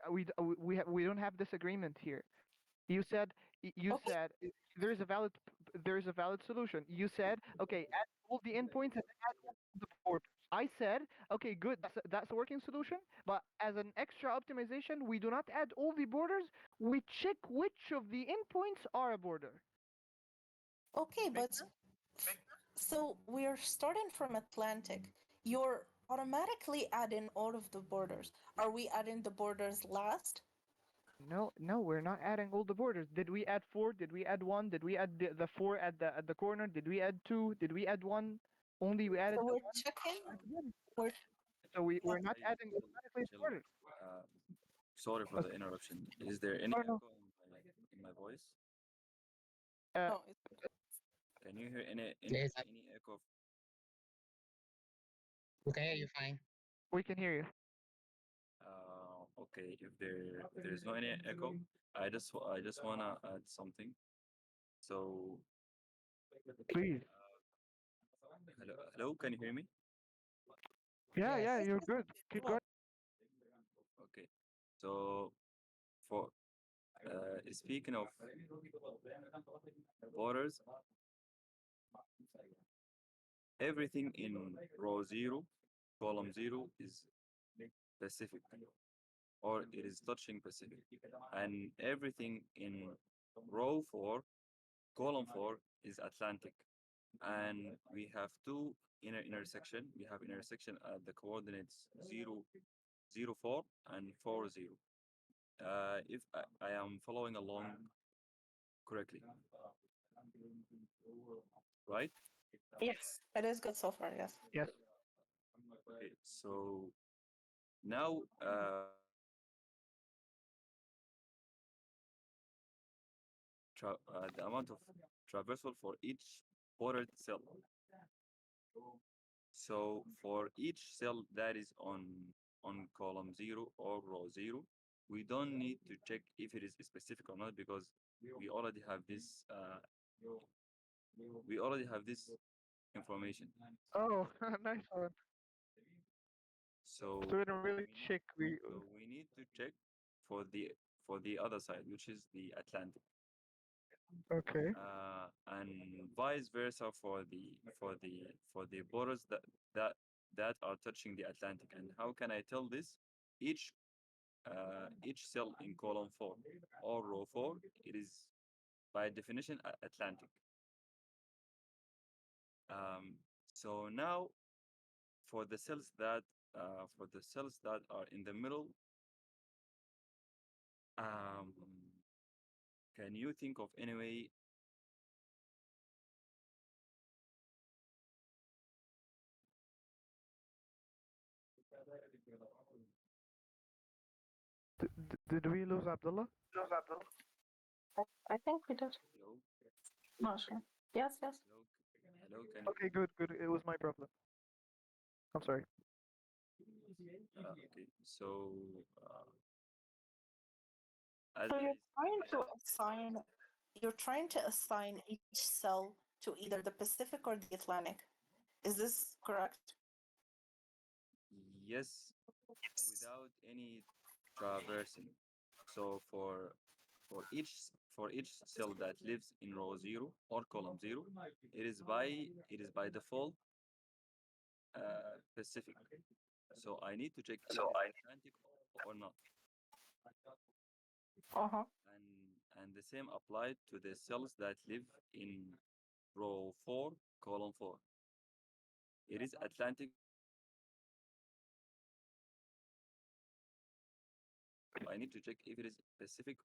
We don't have disagreement here. You said there is a valid solution. You said, okay, add all the endpoints and add all the borders. I said, okay, good. That's a working solution. But as an extra optimization, we do not add all the borders. We check which of the endpoints are a border. Okay, but so we're starting from Atlantic. You're automatically adding all of the borders. Are we adding the borders last? No, we're not adding all the borders. Did we add 4? Did we add 1? Did we add the 4 at the corner? Did we add 2? Did we add 1? Only we added So the we're 1. checking. So we're not adding automatically the borders. Sorry for the interruption. Is there any No, echo no. in my voice? No, Can you hear any Yes, echo? okay, you're fine. We can hear you. Okay, if there's no any echo, I just wanna add something. So Please. Hello, can you hear me? Yeah, Yes. yeah, you're good. Keep going. Okay. So for speaking of borders, everything in row 0, column 0 is Pacific, or it is touching Pacific. And everything in row 4, column 4 is Atlantic. And we have two intersection. We have intersection at the coordinates 0, 0, 4 and 4, 0. If I am following along correctly, right? Yes, it is good so far. Yes. Yes. Okay, so now the amount of traversal for each bordered cell. So for each cell that is on column 0 or row 0, we don't need to check if it is specific or not, because we already have this information. Oh, nice one. So So we don't really check. we need to check for the other side, which is the Atlantic. Okay. And vice versa for the borders that are touching the Atlantic. And how can I tell this? Each cell in column 4 or row 4, it is by definition Atlantic. So now for the cells that are in the middle, um, can you think of any way Did we lose Abdullah? I think we did. hello, Not sure. Yes, yes. hello, can Okay, good, good. It was my problem. I'm sorry. okay, so as So I you're trying to assign each cell to either the Pacific or the Atlantic. Is this correct? yes, without any traversing. So for each cell that lives in row 0 or column 0, it is by default Pacific. So I need to check if it is Atlantic or not. Uh-huh. And the same applied to the cells that live in row 4, column 4. It is Atlantic. I need to check if it is Pacific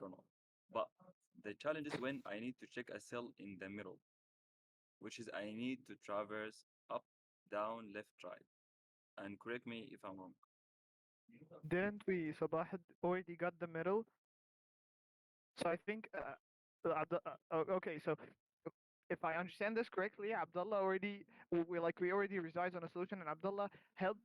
or not. But the challenge is when I need to check a cell in the middle, which is I need to traverse up, down, left, right. And correct me if I'm wrong. Didn't we, Sabah had already got the middle? So I think, okay, so if I understand this correctly, Abdullah already, we already resides on a solution, and Abdullah helped,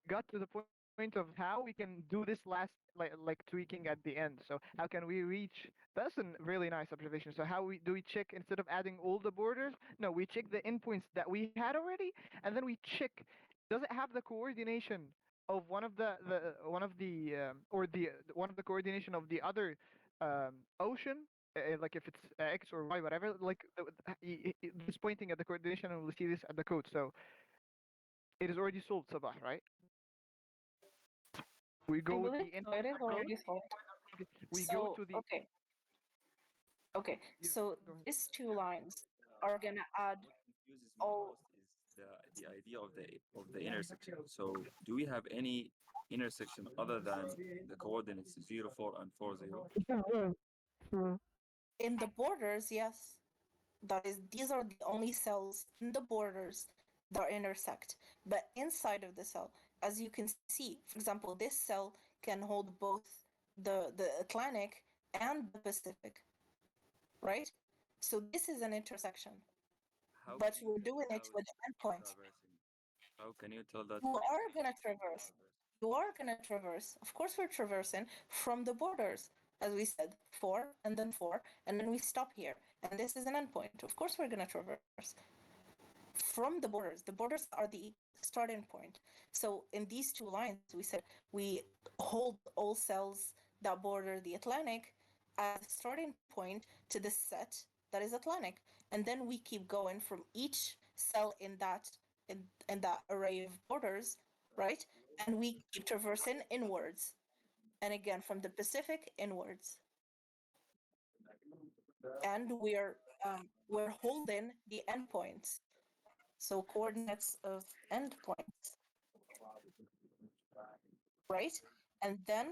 got to the point of how we can do this last, like tweaking at the end. So how can we reach? That's a really nice observation. So how we check instead of adding all the borders? No, we check the endpoints that we had already, and then we check, does it have the coordination of one of one of the coordination of the other ocean, like if it's X or Y, whatever, like it's pointing at the coordination, and we'll see this at the code. So it is already solved, Sabah, right? We I go with believe the so. It is endpoint already code. solved. We go So, to the. okay. Okay. Yeah, So go ahead. these two lines are gonna add What confuses me all. most is the idea of the intersection. So do we have any intersection other than the coordinates 0, 4, and 4, 0? In the borders, yes. That is, these are the only cells in the borders that intersect. But inside of the cell, as you can see, for example, this cell can hold both the Atlantic and the Pacific, right? So this is an intersection, How but can you we're tell doing it without with endpoints. traversing? How can you tell that You are without gonna traverse. traversing? You are gonna traverse. Of course, we're traversing from the borders. as we said, 4 and then 4, and then we stop here. And this is an endpoint. Of course, we're going to traverse from the borders. The borders are the starting point. So in these two lines, we said we hold all cells that border the Atlantic as a starting point to the set that is Atlantic. And then we keep going from each cell in that array of borders, right? And we keep traversing inwards. And again, from the Pacific inwards. And we're holding the endpoints. So coordinates of endpoints, right? And then,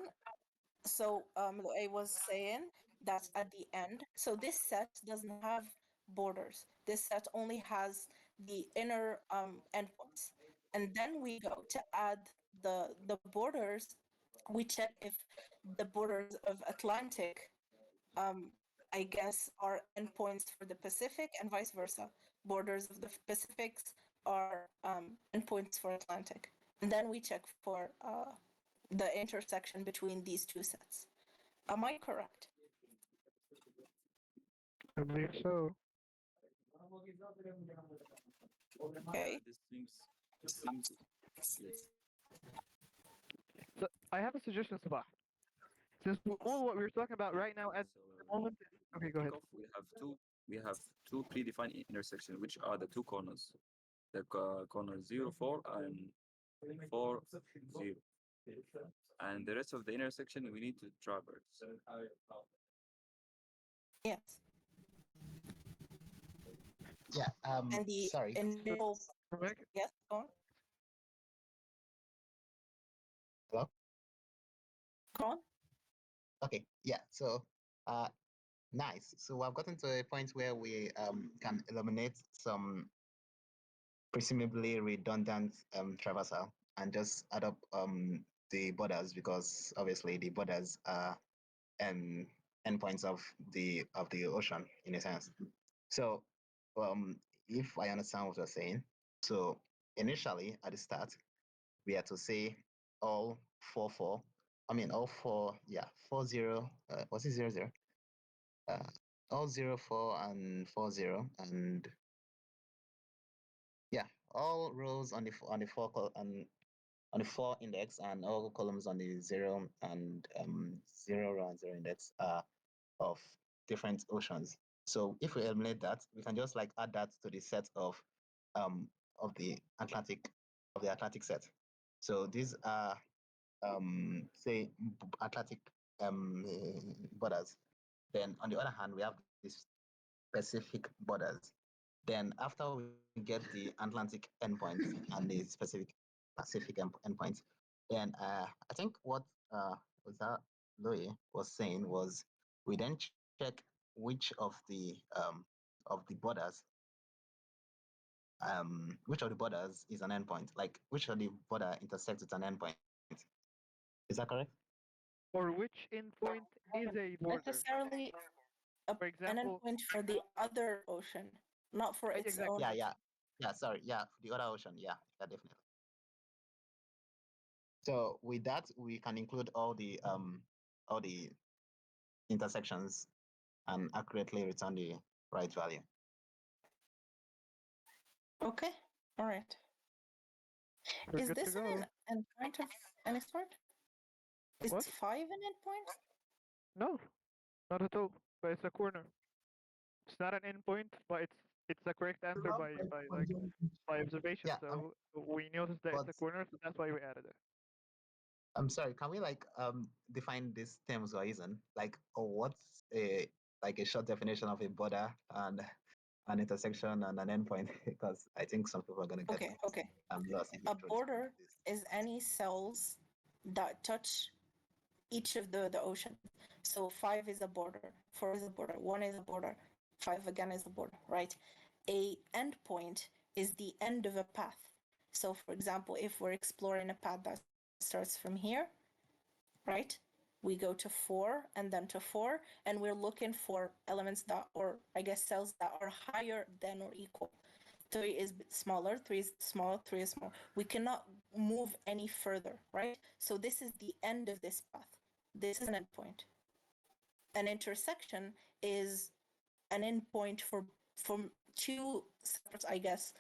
so I was saying that at the end, so this set doesn't have borders. This set only has the inner endpoints. And then we go to add the borders. We check if the borders of Atlantic, I guess, are endpoints for the Pacific and vice versa. Borders of the Pacifics are endpoints for Atlantic. And then we check for the intersection between these two sets. Am I correct? I believe so. Okay. This seems yes. So I have a suggestion, Sabah. Since all what we're talking about right now at the moment is okay. Go ahead. Off, we have two predefined intersections, which are the two corners, the corner 0, 4 and 4, 0. And the rest of the intersection we need to traverse. Yes. Yeah. And the Sorry. initial, yes, go on. Hello. Go on. Okay. Yeah. So, nice. So I've gotten to a point where we can eliminate some presumably redundant traversal and just add up the borders, because obviously the borders are endpoints of the ocean in a sense. So if I understand what you're saying, so initially at the start we had to say all all four, yeah, 40, was it 00? All 04 and 40, and yeah, all rows on the on the 4 index, and all columns on the 0 and 0 row and 0 index are of different oceans. So if we eliminate that, we can just like add that to the set um the Atlantic set. So these are say Atlantic borders. Then on the other hand, we have these Pacific borders. Then after we get the Atlantic endpoint and the specific Pacific endpoint, then I think what was that Louis was saying was we then check which of the borders is an endpoint, like which of the border intersects with an endpoint. Is that correct? Or which endpoint is a border? Necessarily For an example, endpoint for the other ocean, not for its exactly. own. Yeah. Sorry. Yeah, the other ocean. Yeah, definitely. So with that, we can include all the intersections and accurately return the right value. Okay. All right. We're Is good to this go. an endpoint of any sort? Is What? 5 an endpoint? No, not at all. But it's a corner. It's not an endpoint, but it's the correct answer by observation. Yeah, So we noticed that but it's a corner, so that's why we added it. I'm sorry. Can we like define these terms we're using? Like, what's a like a short definition of a border and an intersection and an endpoint? Because I think some people are gonna get Okay. lost if we A throw border this. is any cells that touch each of the ocean. So 5 is a border, 4 is a border, 1 is a border, 5 again is a border, right? A endpoint is the end of a path. So for example, if we're exploring a path that starts from here, right? We go to 4 and then to 4, and we're looking for elements that, or I guess cells that are higher than or equal. 3 is smaller, 3 is smaller, 3 is small. We cannot move any further, right? So this is the end of this path. This is an endpoint. an intersection is an endpoint from two separate, I guess,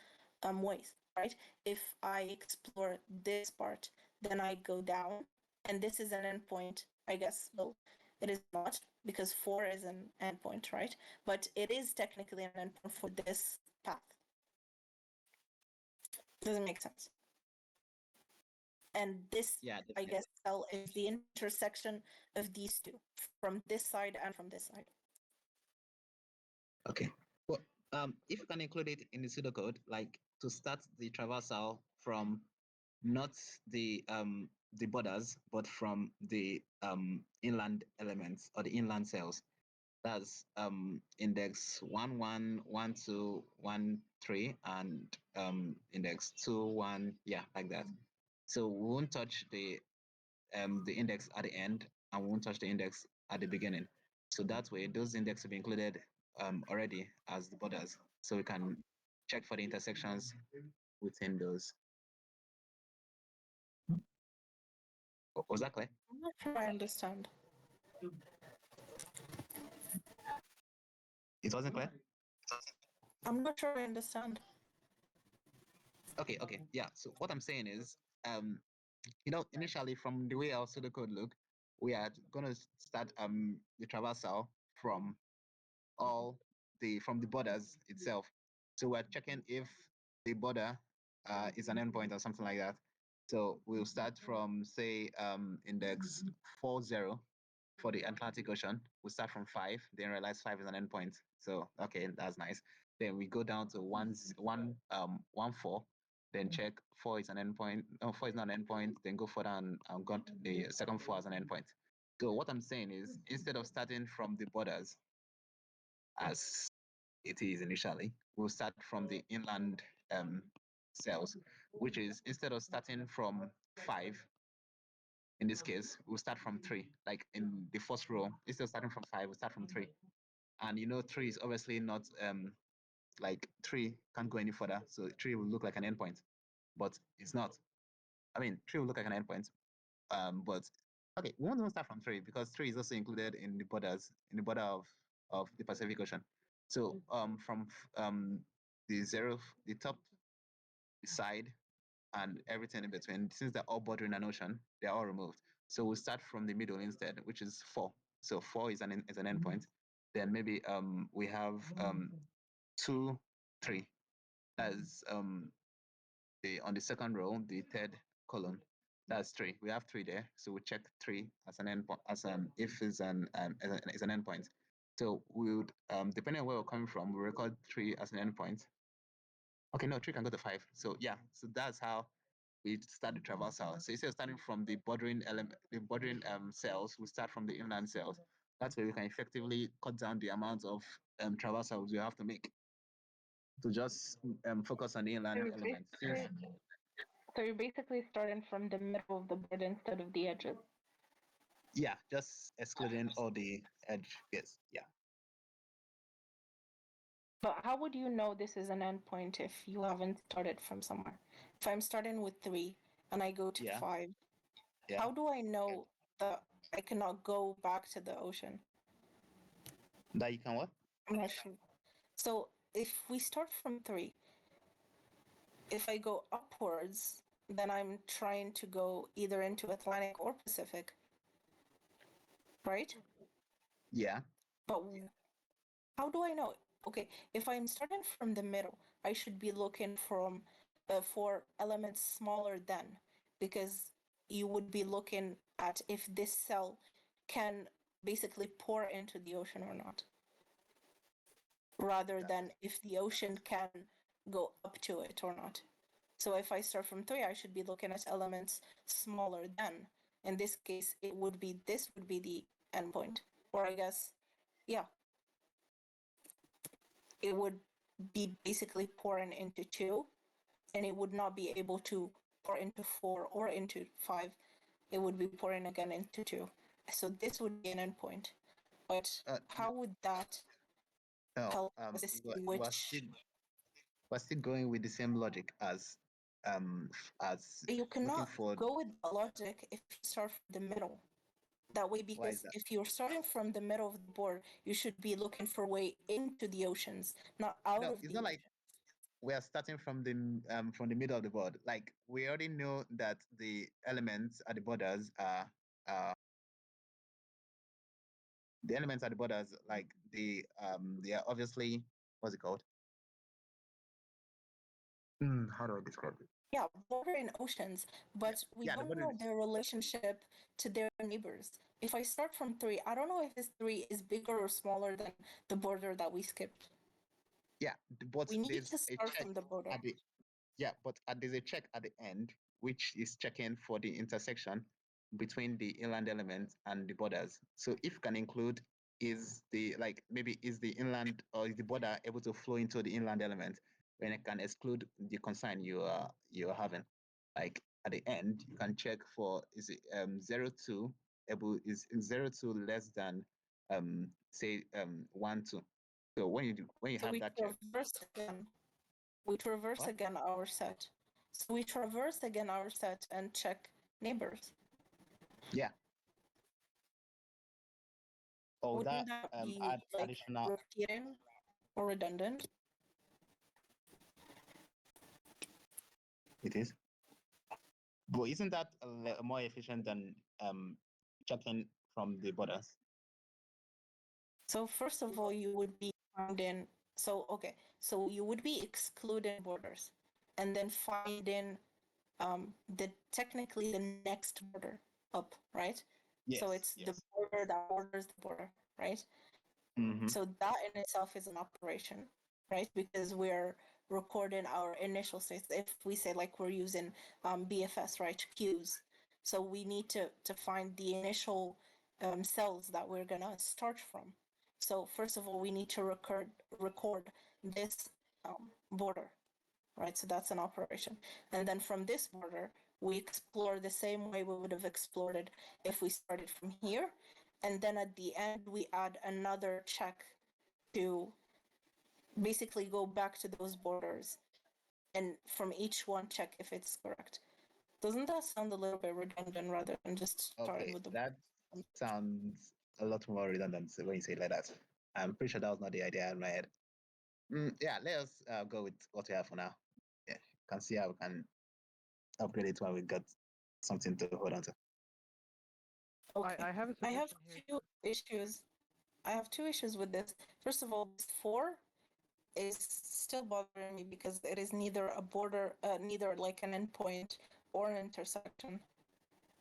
ways, right? If I explore this part, then I go down, and this is an endpoint, I guess. Well, it is not, because 4 is an endpoint, right? But it is technically an endpoint for this path. Doesn't make sense. And this, I guess, cell is the intersection of these two, from this side and from this side. Okay. Well, if you can include it in the pseudocode, like to start the traversal from not the borders, but from the inland elements or the inland cells. That's index 1, 1, 1, 2, 1, 3, and index 2, 1, yeah, like that. So we won't touch the index at the end, and we won't touch the index at the beginning. So that way, those indexes will be included already as the borders. So we can check for the intersections within those. Was that clear? I'm not sure I understand. It wasn't clear? I'm not sure I understand. Okay, yeah. So what I'm saying is, initially from the way our pseudocode look, we are gonna start the traversal from from the borders itself. So we're checking if the border is an endpoint or something like that. So we'll start from say index 40 for the Atlantic Ocean. We'll start from 5, then realize 5 is an endpoint. So okay, that's nice. Then we go down to 4, then check 4 is an endpoint. No, 4 is not an endpoint. Then go further and got the second 4 as an endpoint. So what I'm saying is, instead of starting from the borders as it is initially, we'll start from the inland cells, which is instead of starting from 5, in this case, we'll start from 3. Like in the first row, instead of starting from 5, we'll start from 3. And 3 is obviously not like 3 can't go any further, so 3 will look like an endpoint, but it's not. I mean, 3 will look like an endpoint, but okay, we won't start from 3 because 3 is also included in the borders, in the border of the Pacific Ocean. So from the the top side and everything in between, since they're all bordering an ocean, they're all removed. So we'll start from the middle instead, which is 4. So 4 is an endpoint. Then maybe we have 2, 3. That's on the second row, the third column. That's 3. We have 3 there, so we check 3 as an endpoint, as if is an endpoint. So we would, depending on where we're coming from, we record 3 as an endpoint. Okay, no, 3 can go to 5. So yeah, so that's how we start the traversal. So instead of starting from the bordering cells, we start from the inland cells. That's where we can effectively cut down the amount of traversals we have to make to just focus on the inland elements. So you're basically starting from the middle of the board instead of the edges. Yeah, just excluding all the edge bits. Yeah. But how would you know this is an endpoint if you haven't started from somewhere? If I'm starting with 3 and I go to 5, how do I know that I cannot go back to the ocean? That you can what? I'm not sure. So if we start from 3, if I go upwards, then I'm trying to go either into Atlantic or Pacific, right? Yeah. But how do I know? Okay, if I'm starting from the middle, I should be looking for elements smaller than, because you would be looking at if this cell can basically pour into the ocean or not, rather than if the ocean can go up to it or not. So if I start from 3, I should be looking at elements smaller than. In this case, this would be the endpoint. Or I guess, yeah, it would be basically pouring into 2, and it would not be able to pour into 4 or into 5. It would be pouring again into 2. So this would be an endpoint. But how would that help us distinguish? We're still going with the same logic as you cannot looking for. go with the logic if you start from the middle. That way, Why because is that? if you're starting from the middle of the board, you should be looking for way into the oceans, not out No, of it's the not ocean. like we are starting from the middle of the board. Like we already know that the elements at the borders are uh the elements at the borders, like they are obviously, what's it called? How do I describe it? Yeah, border in oceans, but we Yeah, the don't border know is, their relationship to their neighbors. If I start from 3, I don't know if this 3 is bigger or smaller than the border that we skipped. yeah, but We need there's to a start check from the border. at the yeah, but there's a check at the end which is checking for the intersection between the inland elements and the borders. So if you can include, is the like maybe is the inland or is the border able to flow into the inland element, when it can exclude the consign you're having. Like at the end, you can check for, is it 02 able, is 02 less than say 12. So when you So have we that check, traverse again. We traverse what? again our set. So we traverse again our set and check neighbors. Yeah. Oh, Wouldn't that that be add like additional. repeating or redundant? It is. But isn't that more efficient than checking from the borders? So first of all, you would be finding. So okay, so you would be excluding borders, and then finding the technically the next border up, right? So Yes, it's the yes. border that borders the border, right? Mm-hmm. So that in itself is an operation, right? Because we're recording our initial states. If we say like we're using BFS, right, queues, so we need to find the initial cells that we're gonna start from. So first of all, we need to record this border, right? So that's an operation. And then from this border, we explore the same way we would have explored it if we started from here. And then at the end, we add another check to basically go back to those borders and from each one check if it's correct. Doesn't that sound a little bit redundant rather than just starting Okay, with the that sounds a lot more redundant when you say it like that. I'm pretty sure that was not the idea in my head. Yeah, let us go with what we have for now. Yeah, can see how we can upgrade it when we got something to hold on to. Okay. I have a I have suggestion here. two issues. I have two issues with this. First of all, this 4 is still bothering me because it is neither a border, neither like an endpoint or an intersection.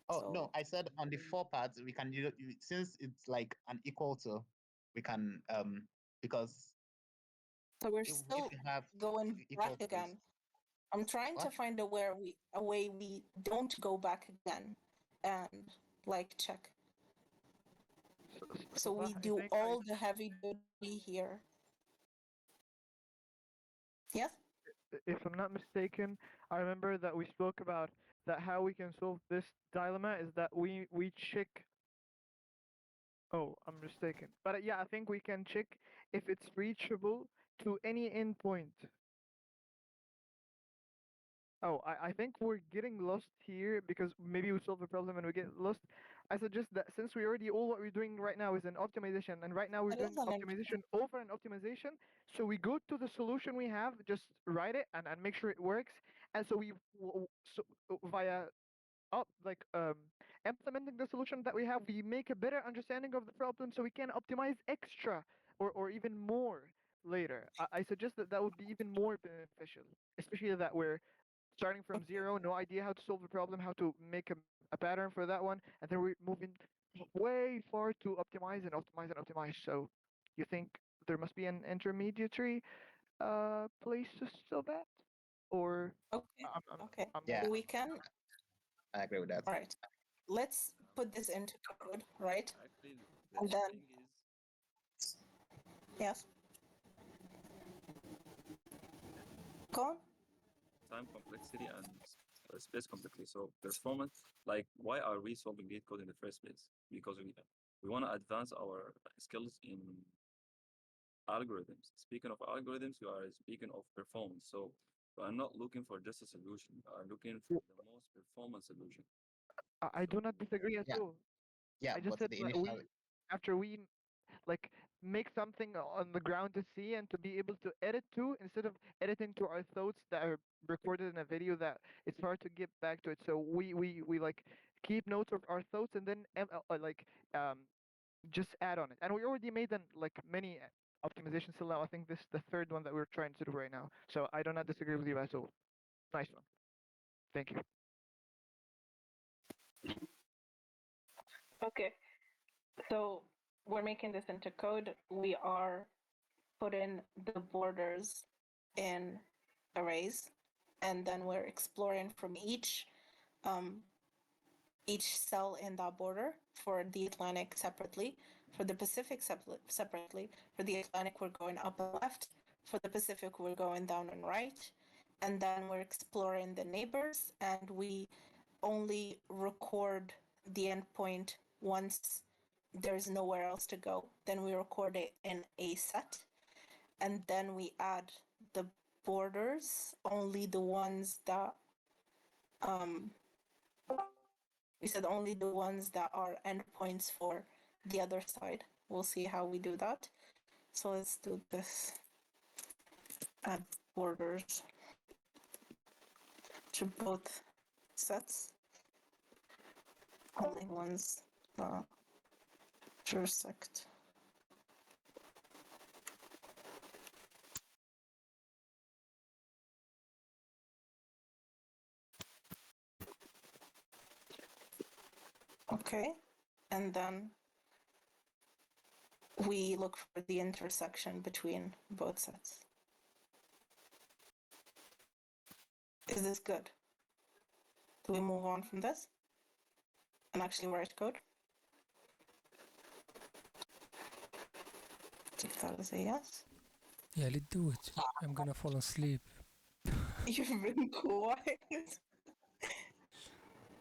Oh So no, I said on the 4 parts we can since it's like an equal to, we can because so we're if still you have going equal back to again. I'm trying to what? find a way we don't go back again and like check. So we I do think all the heavy duty here. Yes? if I'm not mistaken, I remember that we spoke about that how we can solve this dilemma is that we check. Oh, I'm mistaken. But yeah, I think we can check if it's reachable to any endpoint. Oh, I think we're getting lost here because maybe we solve the problem and we get lost. I suggest that since we already all what we're doing right now is an optimization, and right now we're It is doing an optimization over an optimization. So we go to the solution we have, just write it and make sure it works. And so so via implementing the solution that we have, we make a better understanding of the problem so we can optimize extra or even more later. I suggest that that would be even more beneficial, especially that we're starting from okay. zero, no idea how to solve the problem, how to make a pattern for that one, and then we're moving way far to optimize and optimize and optimize. So you think there must be an intermediary place to solve that? Or Okay. Okay. I'm Yeah, We can. I agree with that. All right. Let's put this into code, right? Actually, And the then thing is yes. Go on. time complexity and space complexity. So performance, like why are we solving gate code in the first place? Because we want to advance our skills in algorithms. Speaking of algorithms, we are speaking of performance. So we are not looking for just a solution. We are looking for the most performance solution. I So do not disagree at Yeah, all. Yeah, I just but said the that initial. after we like make something on the ground to see and to be able to edit to, instead of editing to our thoughts that are recorded in a video that it's hard to get back to it. So we like keep notes of our thoughts and then just add on it. And we already made like many optimizations till now. I think this is the third one that we're trying to do right now. So I do not disagree with you at all. Nice one. Thank you. Okay, so we're making this into code. We are putting the borders in arrays, and then we're exploring from each cell in that border. For the Atlantic separately, for the Pacific separately. For the Atlantic, we're going up and left. For the Pacific, we're going down and right. And then we're exploring the neighbors, and we only record the endpoint once there's nowhere else to go. Then we record it in a set, and then we add the borders, only the ones that we said only the ones that are endpoints for the other side. We'll see how we do that. So let's do this. Add borders to both sets. Only ones that intersect. Okay, and then we look for the intersection between both sets. Is this good? Do we move on from this and actually write code? Take that as a yes. Yeah, let's do it. I'm gonna fall asleep. You've been quiet.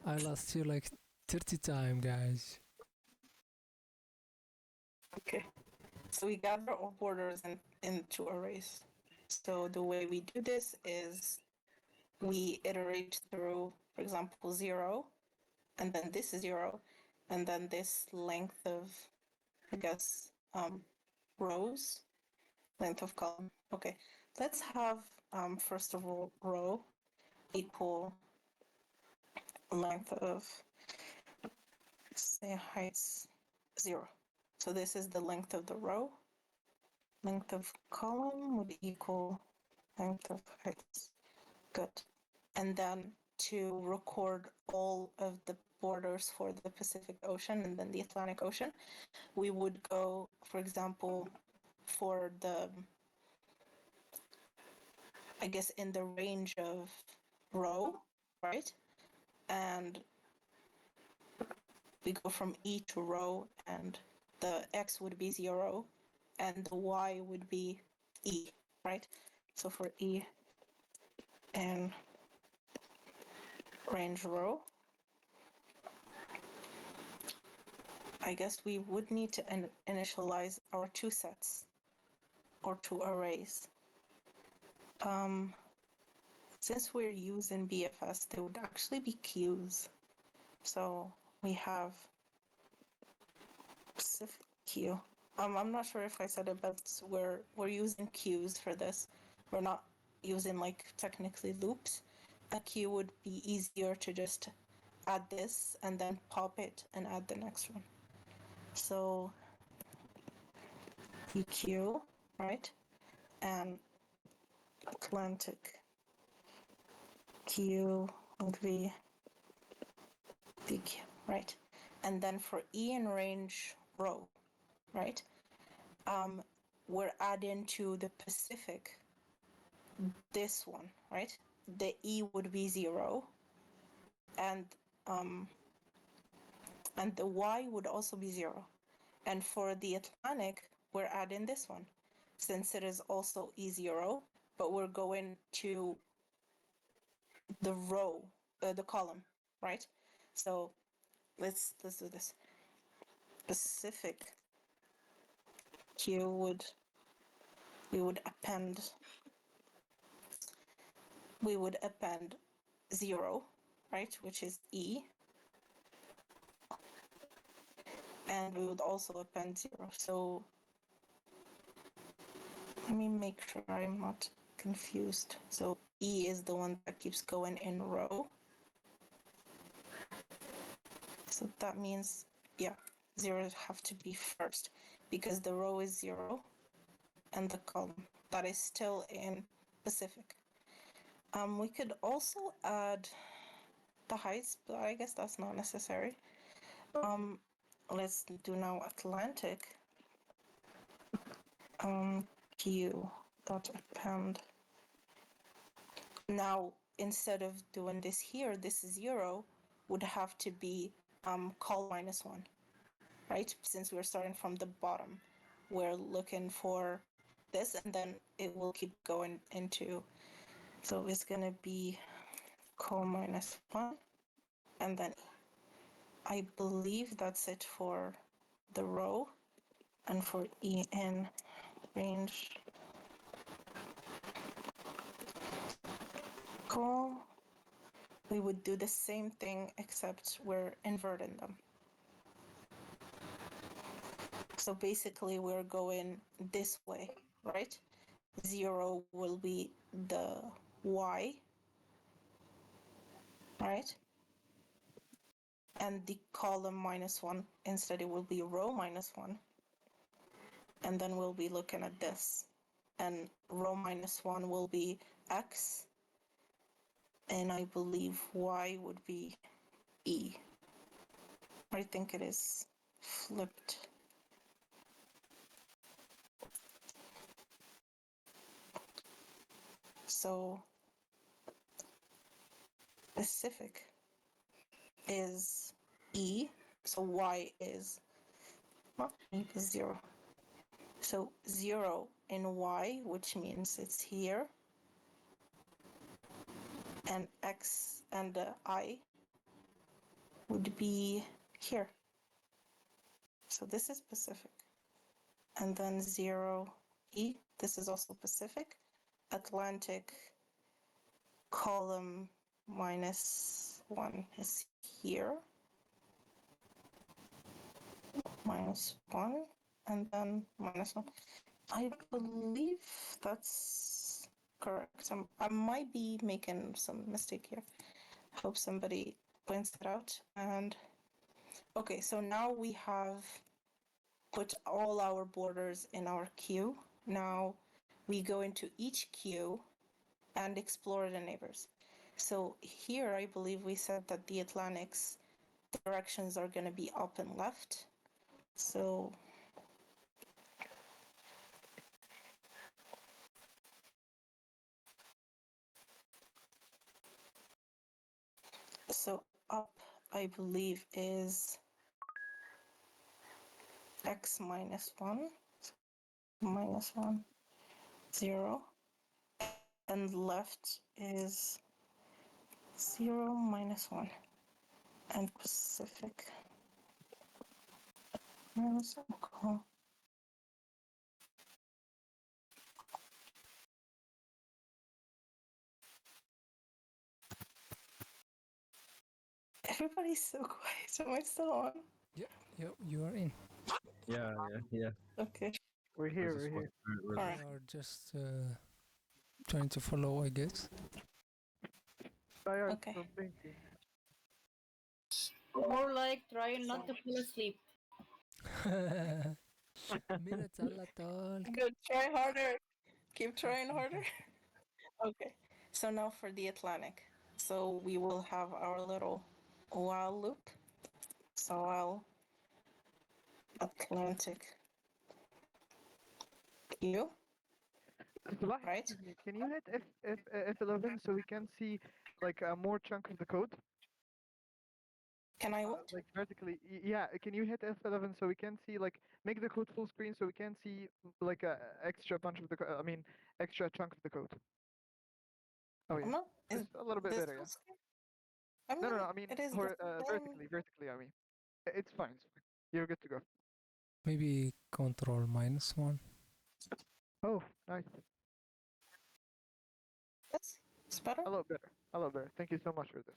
I lost you like 30 times, guys. Okay, so we gather all borders into arrays. So the way we do this is we iterate through, for example, 0, and then this is 0, and then this length of, I guess, rows, length of column. Okay, let's have, first of all, row equal length of, say, heights 0. So this is the length of the row. Length of column would equal length of heights. Good. And then to record all of the borders for the Pacific Ocean and then the Atlantic Ocean, we would go, for example, for the, I guess, in the range of row, right? And we go from E to row, and the X would be 0, and the Y would be E, right? So for E and range row, I guess we would need to initialize our two sets or two arrays. Since we're using BFS, they would actually be queues. So we have Pacific queue. I'm not sure if I said it, but we're using queues for this. We're not using like technically loops. A queue would be easier to just add this and then pop it and add the next one. So EQ, right? And Atlantic Q would be PQ, right? And then for E in range row, right? We're adding to the Pacific this one, right? The E would be 0, and the Y would also be 0. And for the Atlantic, we're adding this one, since it is also E0, but we're going to the row, the column, right? So let's do this. Pacific Q we would append 0, right, which is E. and we would also append 0. So let me make sure I'm not confused. So E is the one that keeps going in row. So that means, yeah, 0 have to be first because the row is 0 and the column that is still in Pacific. We could also add the heights, but I guess that's not necessary. Let's do now Atlantic. Q dot append. Now, instead of doing this here, this 0 would have to be col -1, right? Since we're starting from the bottom, we're looking for this, and then it will keep going into. So it's gonna be col -1, and then I believe that's it for the row, and for en range col, we would do the same thing except we're inverting them. So basically we're going this way, right? 0 will be the y, right? And the column -1, instead it will be row -1. And then we'll be looking at this. And row -1 will be x, and I believe y would be e. I think it is flipped. So Pacific is E, so Y is, well, E is 0. So 0 in Y, which means it's here, and X and I would be here. So this is Pacific. And then 0 E, this is also Pacific. Atlantic column -1 is here. -1, and then -1. I believe that's correct. I might be making some mistake here. Hope somebody points it out. And okay, so now we have put all our borders in our queue. Now we go into each queue and explore the neighbors. So here, I believe we said that the Atlantic's directions are going to be up and left. So up, I believe, is x -1, -1, 0, and left is 0, -1, and Pacific -1. Everybody's so quiet. Am I still on? Yep, you are in. Yeah. Okay. We're here. We're here. We All right. are just trying to follow, I guess. Okay. Thank you. More like trying not to fall asleep. Minutes على طول. Good. Try harder. Keep trying harder. Okay. So now for the Atlantic. So we will have our little while loop. So I'll Atlantic Q. Sabah, Right. excuse me, can you hit F11 so we can see like a more chunk of the code? Can I what? Like vertically, yeah. Can you hit F11 so we can see like make the code full screen so we can see like a extra bunch of the I mean extra chunk of the code. Oh yeah, No, is it's a little bit this better. Yeah. full screen? I mean, No. I mean it is the same. vertically. I mean, it's fine. It's fine. You're good to go. Maybe control -1. Oh, nice. Yes, it's better. A lot better. A lot better. Thank you so much for this.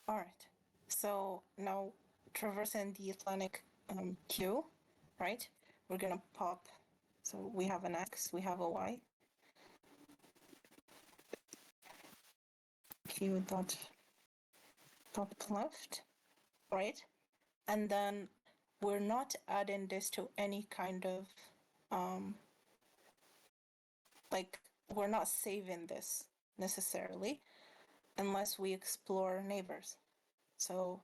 All right. So now traversing the Atlantic Q, right? We're gonna pop. So we have an X, we have a Y. Q dot top left, right? And then we're not adding this to any kind of like we're not saving this necessarily unless we explore neighbors. So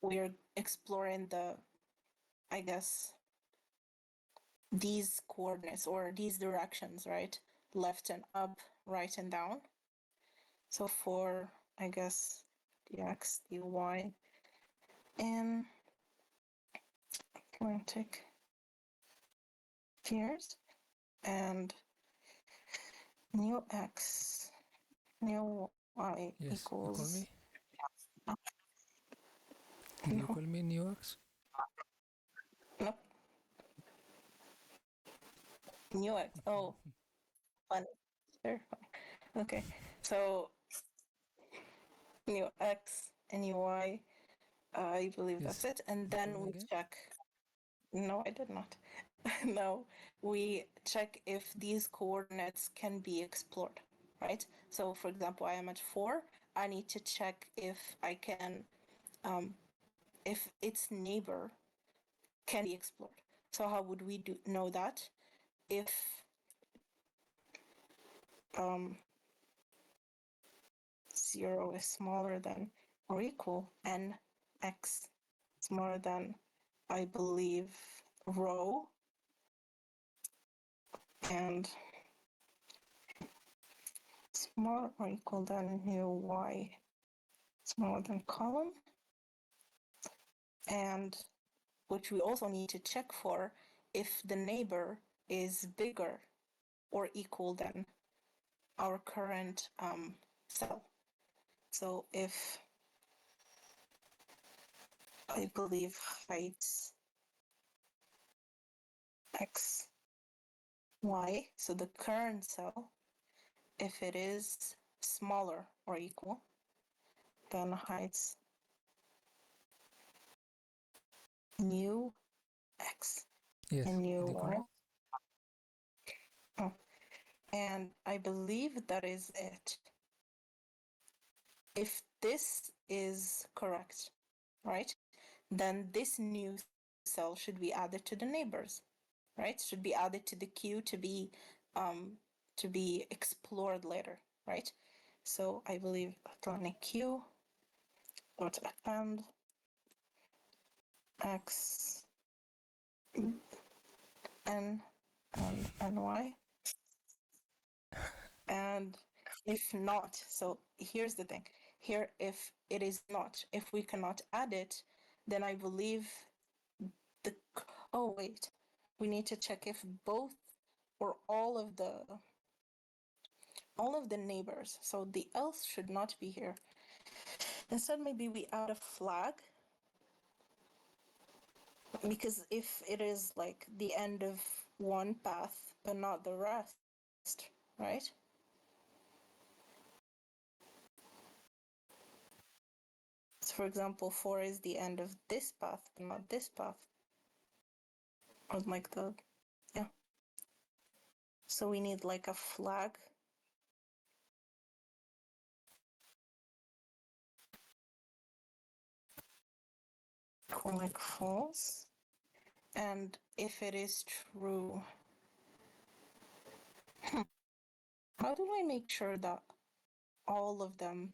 we're exploring I guess, these coordinates or these directions, right? Left and up, right and down. So for, I guess, the X, the Y, and Atlantic here's and new X, new Y Yes, you call equals. me? Do you call me New X? Nope. New X. Oh, funny. Sure. Okay. So new X and new Y. I believe Yes. that's it. And You then call me we again? check. No, I did not. No, we check if these coordinates can be explored, right? So, for example, I am at 4. I need to check if I can, if its neighbor can be explored. So, how would we know that? If 0 is smaller than or equal and x smaller than, I believe, row and smaller or equal than new y smaller than column, and which we also need to check for if the neighbor is bigger or equal than our current cell. So if I believe height x, y, so the current cell, if it is smaller or equal than height new x Yes. and new Did you call y. me? Oh. And I believe that is it. If this is correct, right, then this new cell should be added to the neighbors, right? Should be added to the queue to be explored later, right? So I believe Atlantic Q dot append x n and ny. And if not, so here's the thing. Here, if it is not, if we cannot add it, then I believe the, oh wait, we need to check if both or all of the neighbors, so the else should not be here. Instead, maybe we add a flag, because if it is like the end of one path but not the rest, right? So for example, 4 is the end of this path but not this path, or like yeah. So we need like a flag. Like false. And if it is true, how do I make sure that all of them?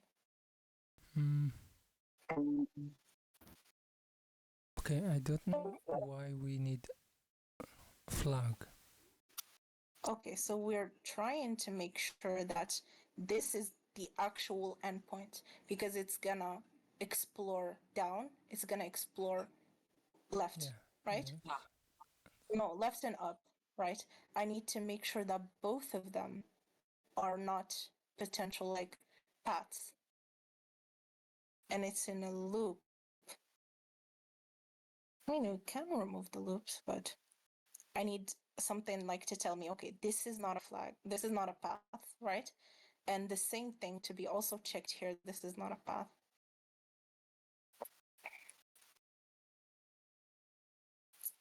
Okay, I don't know why we need flag. Okay, so we're trying to make sure that this is the actual endpoint, because it's gonna explore down, it's gonna explore left, Yeah. right? Yes. No, left and up, right? I need to make sure that both of them are not potential like paths. And it's in a loop. I mean, we can remove the loops, but I need something like to tell me, okay, this is not a flag, this is not a path, right? And the same thing to be also checked here, this is not a path.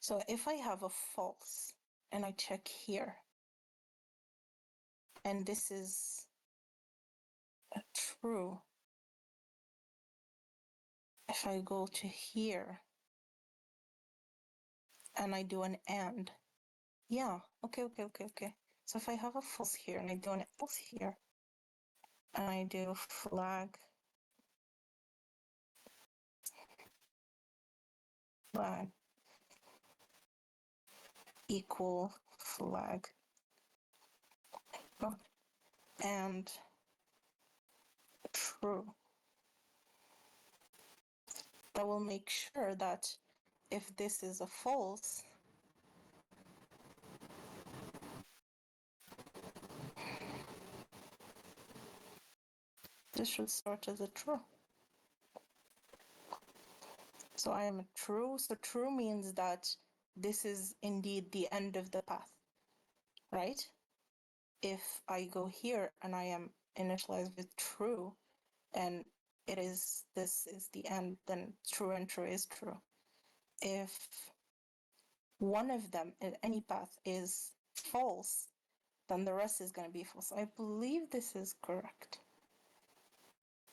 So if I have a false and I check here, and this is a true, if I go to here and I do an and, yeah, okay. So if I have a false here and I do an else here, and I do flag equal flag and true, that will make sure that if this is a false, this should start as a true. So I am a true. So true means that this is indeed the end of the path, right? If I go here and I am initialized with true, and this is the end, then true and true is true. If one of them in any path is false, then the rest is going to be false. I believe this is correct.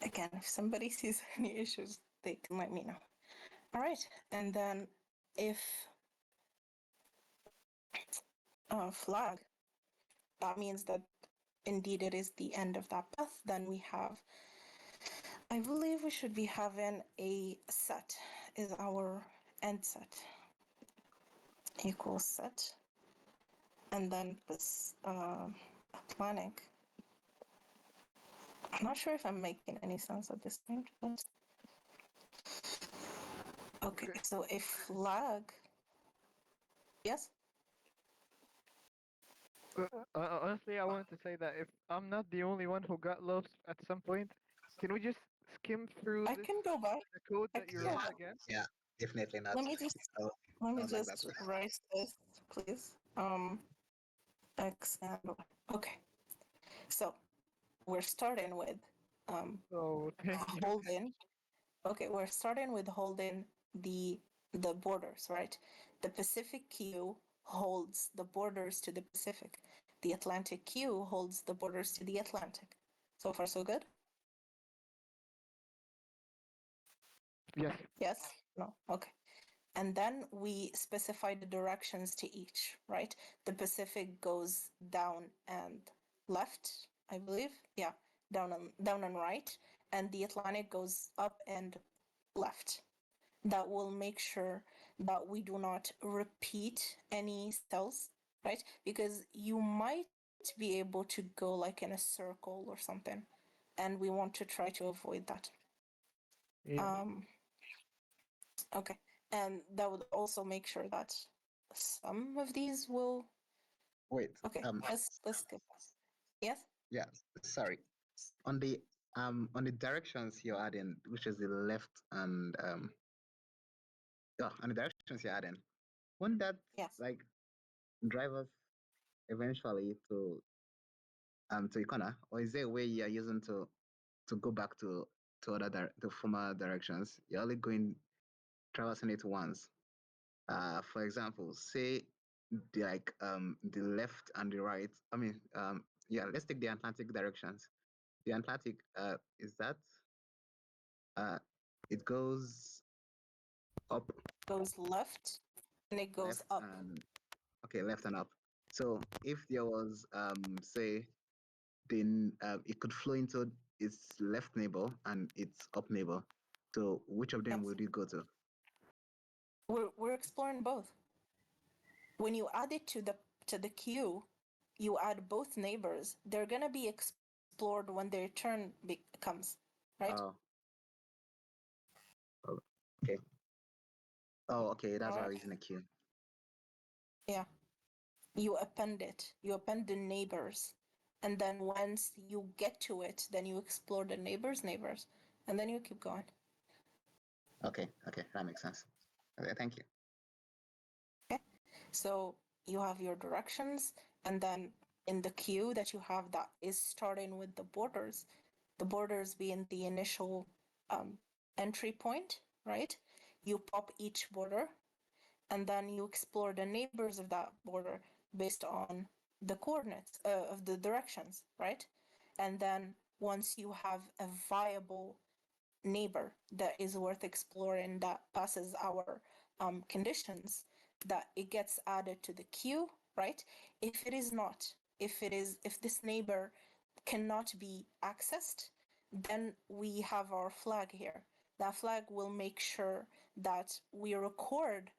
Again, if somebody sees any issues, they can let me know. All right, and then if flag, that means that indeed it is the end of that path, then we have, I believe we should be having a set is our end set equals set, and then this Atlantic. I'm not sure if I'm making any sense at this point, but okay. So if flag, yes. Honestly, I wanted to say that if I'm not the only one who got lost at some point, can we just skim through I can go back. the code that you wrote again? Yeah, definitely not. Let me just So, sounds like that. write this, please. X and Y. Okay. So we're starting with thank you. holding. Okay, we're starting with holding the borders, right? The Pacific queue holds the borders to the Pacific. The Atlantic queue holds the borders to the Atlantic. So far, so good? Yes. Yes? No? Okay. And then we specify the directions to each, right? The Pacific goes down and left, I believe. Yeah, down and right. And the Atlantic goes up and left. That will make sure that we do not repeat any cells, right? Because you might be able to go like in a circle or something, and we want to try to avoid that. Yeah. Okay, and that would also make sure that some of these will. Wait. Okay, let's skip. Yes. Yeah. Sorry. On the directions you're adding, which is the left and yeah, on the directions you're adding, won't that like drive us eventually to a corner, or is there a way you're using to go back to the former directions? You're only going traversing it once. For example, say the left and the right. I mean, yeah, let's take the Atlantic directions. The Atlantic is that it goes up, goes left, and it goes up. And okay, left and up. So if there was say then it could flow into its left neighbor and its up neighbor. So which of them would you go to? We're exploring both. When you add it to the queue, you add both neighbors. They're gonna be explored when their turn comes, right? Oh, okay. Oh, okay. That's why I'm using a queue. Yeah. You append it. You append the neighbors. And then once you get to it, then you explore the neighbors, and then you keep going. Okay, that makes sense. Okay, thank you. Okay, so you have your directions, and then in the queue that you have that is starting with the borders being the initial entry point, right? You pop each border, and then you explore the neighbors of that border based on the coordinates of the directions, right? And then once you have a viable neighbor that is worth exploring that passes our conditions, that it gets added to the queue, right? If it is not, if this neighbor cannot be accessed, then we have our flag here. That flag will make sure that we record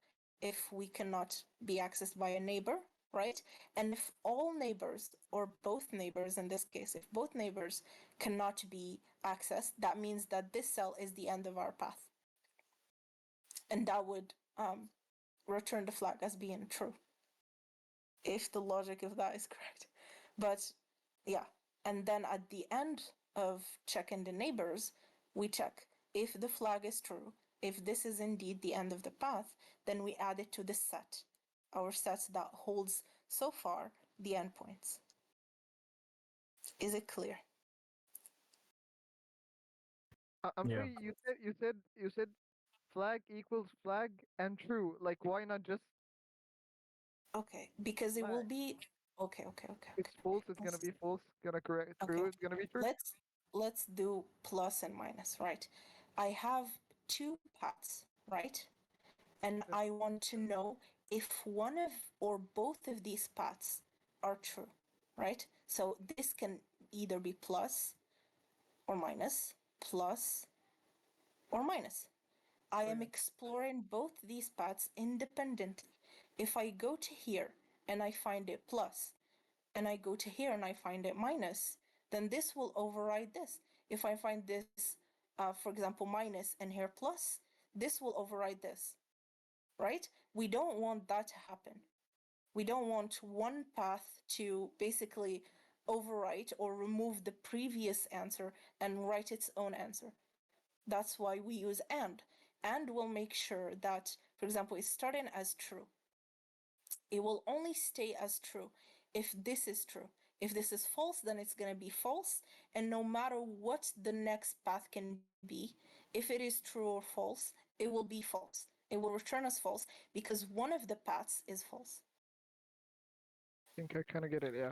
if we cannot be accessed by a neighbor, right? And if all neighbors, or both neighbors in this case, if both neighbors cannot be accessed, that means that this cell is the end of our path. And that would return the flag as being true, if the logic of that is correct. But yeah, and then at the end of checking the neighbors, we check if the flag is true. If this is indeed the end of the path, then we add it to the set, our set that holds so far the endpoints. Is it clear? I'm Yeah. sorry, you said flag equals flag and true. Like, why not just Okay, because it will flag? be okay. It's false, it's gonna be false. Gonna correct. True, Okay, it's gonna be true. let's do plus and minus, right? I have two paths, right? And Yep. I want to know if one of or both of these paths are true, right? So this can either be plus or minus, plus or minus. I am Brilliant. exploring both these paths independently. If I go to here and I find it plus, and I go to here and I find it minus, then this will override this. If I find this, for example, minus and here plus, this will override this, right? We don't want that to happen. We don't want one path to basically overwrite or remove the previous answer and write its own answer. That's why we use and. And will make sure that, for example, it's starting as true. It will only stay as true if this is true. If this is false, then it's going to be false. And no matter what the next path can be, if it is true or false, it will be false. It will return as false because one of the paths is false. I think I kind of get it. Yeah.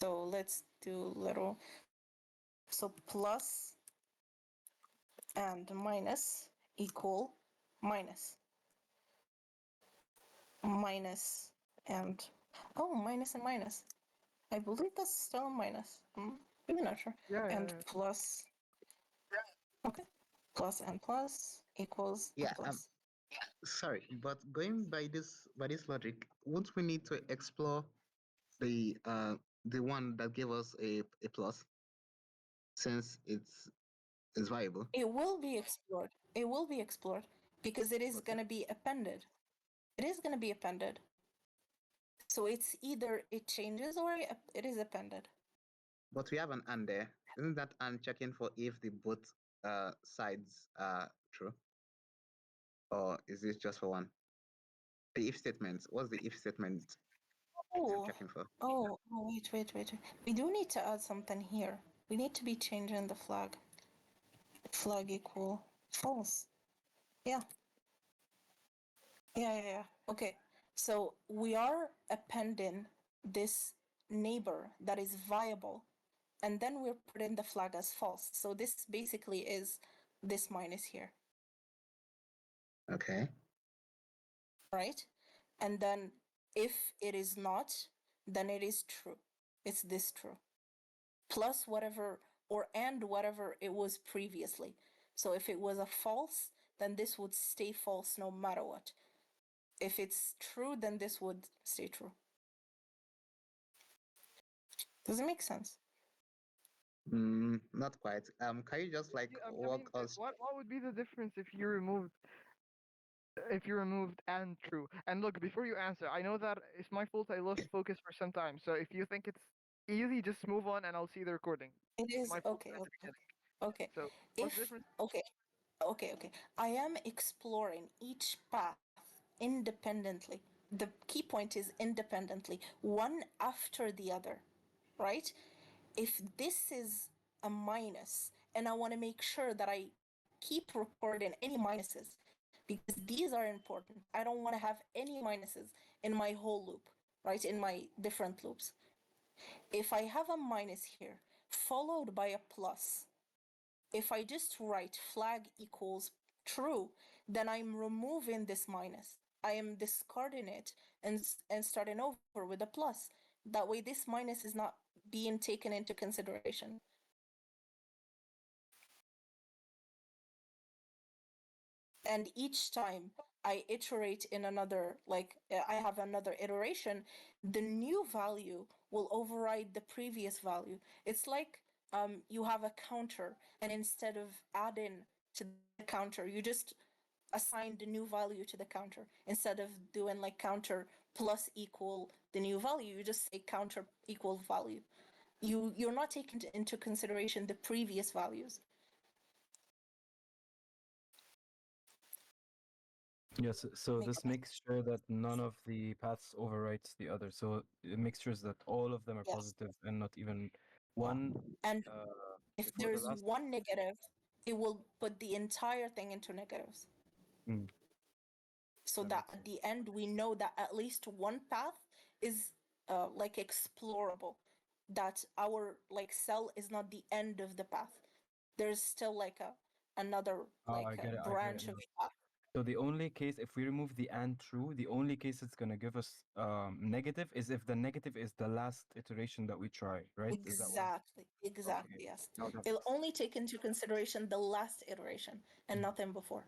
So let's do little. So plus and minus equal minus. Minus and minus and minus. I believe that's still a minus. I'm really not sure. Yeah, yeah, And yeah. plus. Okay. Plus and plus equals Yeah, plus. sorry, but going by this logic, won't we need to explore the one that gave us a plus, since it's viable? It will be explored. It will be explored because it is Okay. going to be appended. It is going to be appended. So it's either it changes or it is appended. But we have an and there. Isn't that and checking for if the both sides are true? Or is this just for one? The if statement. What's the if statement I'm Oh, checking for? wait. We do need to add something here. We need to be changing the flag. Flag equal false. Yeah. Yeah. Okay. So we are appending this neighbor that is viable, and then we're putting the flag as false. So this basically is this minus here, Okay. right? And then if it is not, then it is true. It's this true. Plus whatever or and whatever it was previously. So if it was a false, then this would stay false no matter what. If it's true, then this would stay true. Does it make sense? Not quite. Can you just like I mean, walk us? what would be the difference if you removed and true? And look, before you answer, I know that it's my fault. I lost focus for some time. So if you think it's easy, just move on, and I'll see the recording. It It's is my fault okay. at the beginning. Okay. So what's If the difference? okay. I am exploring each path independently. The key point is independently, one after the other, right? If this is a minus and I want to make sure that I keep recording any minuses because these are important. I don't want to have any minuses in my whole loop, right? In my different loops. If I have a minus here followed by a plus, if I just write flag equals true, then I'm removing this minus. I am discarding it and starting over with a plus. That way, this minus is not being taken into consideration. And each time I iterate in another, like I have another iteration, the new value will override the previous value. It's like you have a counter, and instead of adding to the counter, you just assign the new value to the counter. Instead of doing like counter plus equal the new value, you just say counter equal value. You're not taking into consideration the previous values. Yes, so this makes sure that none of the paths overwrites the other. So it makes sure that all of them are Yes. positive and not even one. And if before the there's last. one negative, it will put the entire thing into negatives. Mm. So that at the end, we know that at least one path is like explorable. That our like cell is not the end of the path. There's still like another like I get it. I get branch it of now. path. So the only case, if we remove the and true, the only case it's gonna give us negative is if the negative is the last iteration that we try, right? Is that what? Exactly, Okay. yes. No, that It'll makes only take into consideration the last iteration and nothing before.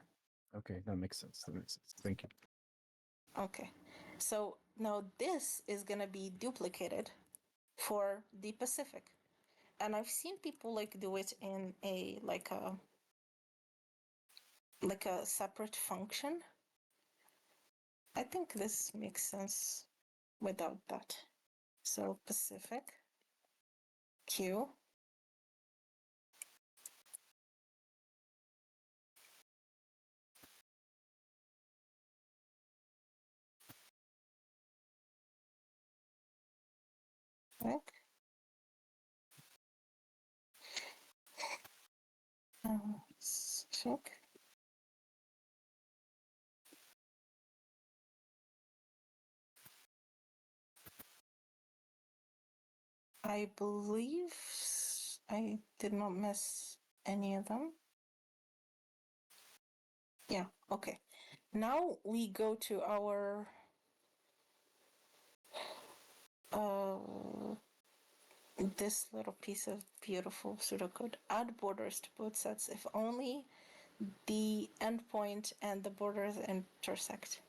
okay, that makes sense. That makes sense. Thank you. Okay, so now this is gonna be duplicated for the Pacific, and I've seen people like do it in a like a separate function. I think this makes sense without that. So Pacific Q check. Check. I believe I did not miss any of them. Yeah, okay. Now we go to our this little piece of beautiful pseudocode. Add borders to both sets if only the endpoint and the borders intersect.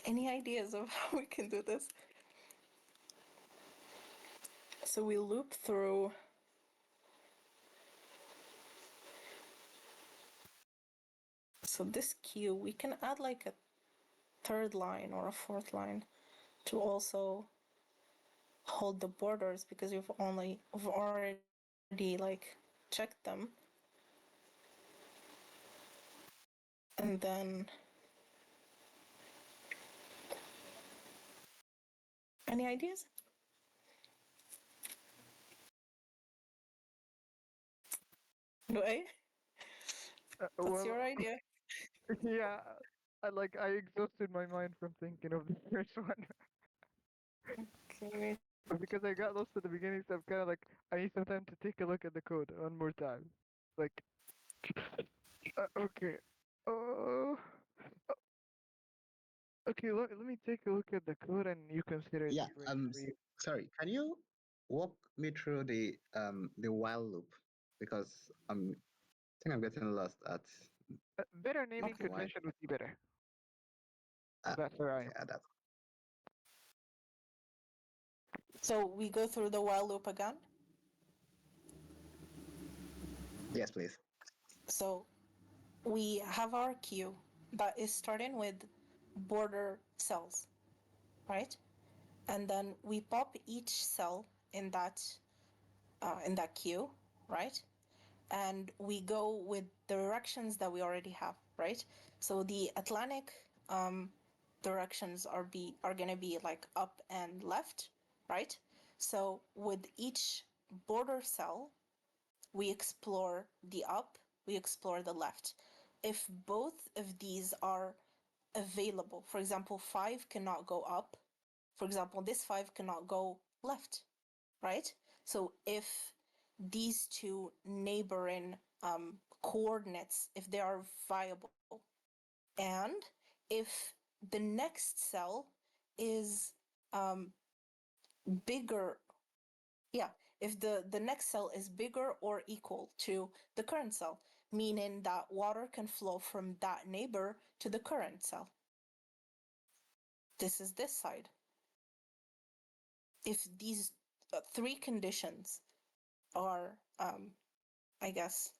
Any ideas of how we can do this? So we loop through so this queue, we can add like a third line or a fourth line to also hold the borders because we've already like checked them. And then any ideas? Do I? What's your idea? Yeah, I exhausted my mind from thinking of the first one. Okay. Because I got lost at the beginning, so I'm kind of like, I need some time to take a look at the code one more time. Like, okay. Oh, okay. Let me take a look at the code, and you consider it Yeah. straight for you. Sorry. Can you walk me through the while loop, because I think I'm getting lost at Better naming the while. convention would be better. Ah, That's where I am. yeah, that. So we go through the while loop again. Yes, please. So we have our queue that is starting with border cells, right? And then we pop each cell in that queue, right? And we go with the directions that we already have, right? So the Atlantic directions are gonna be like up and left, right? So with each border cell, we explore the up, we explore the left. if both of these are available, for example, 5 cannot go up. For example, this 5 cannot go left, right? So if these two neighboring coordinates, if they are viable, and if the next cell is bigger, yeah, if the next cell is bigger or equal to the current cell, meaning that water can flow from that neighbor to the current cell. This is this side. If these three conditions are, I guess,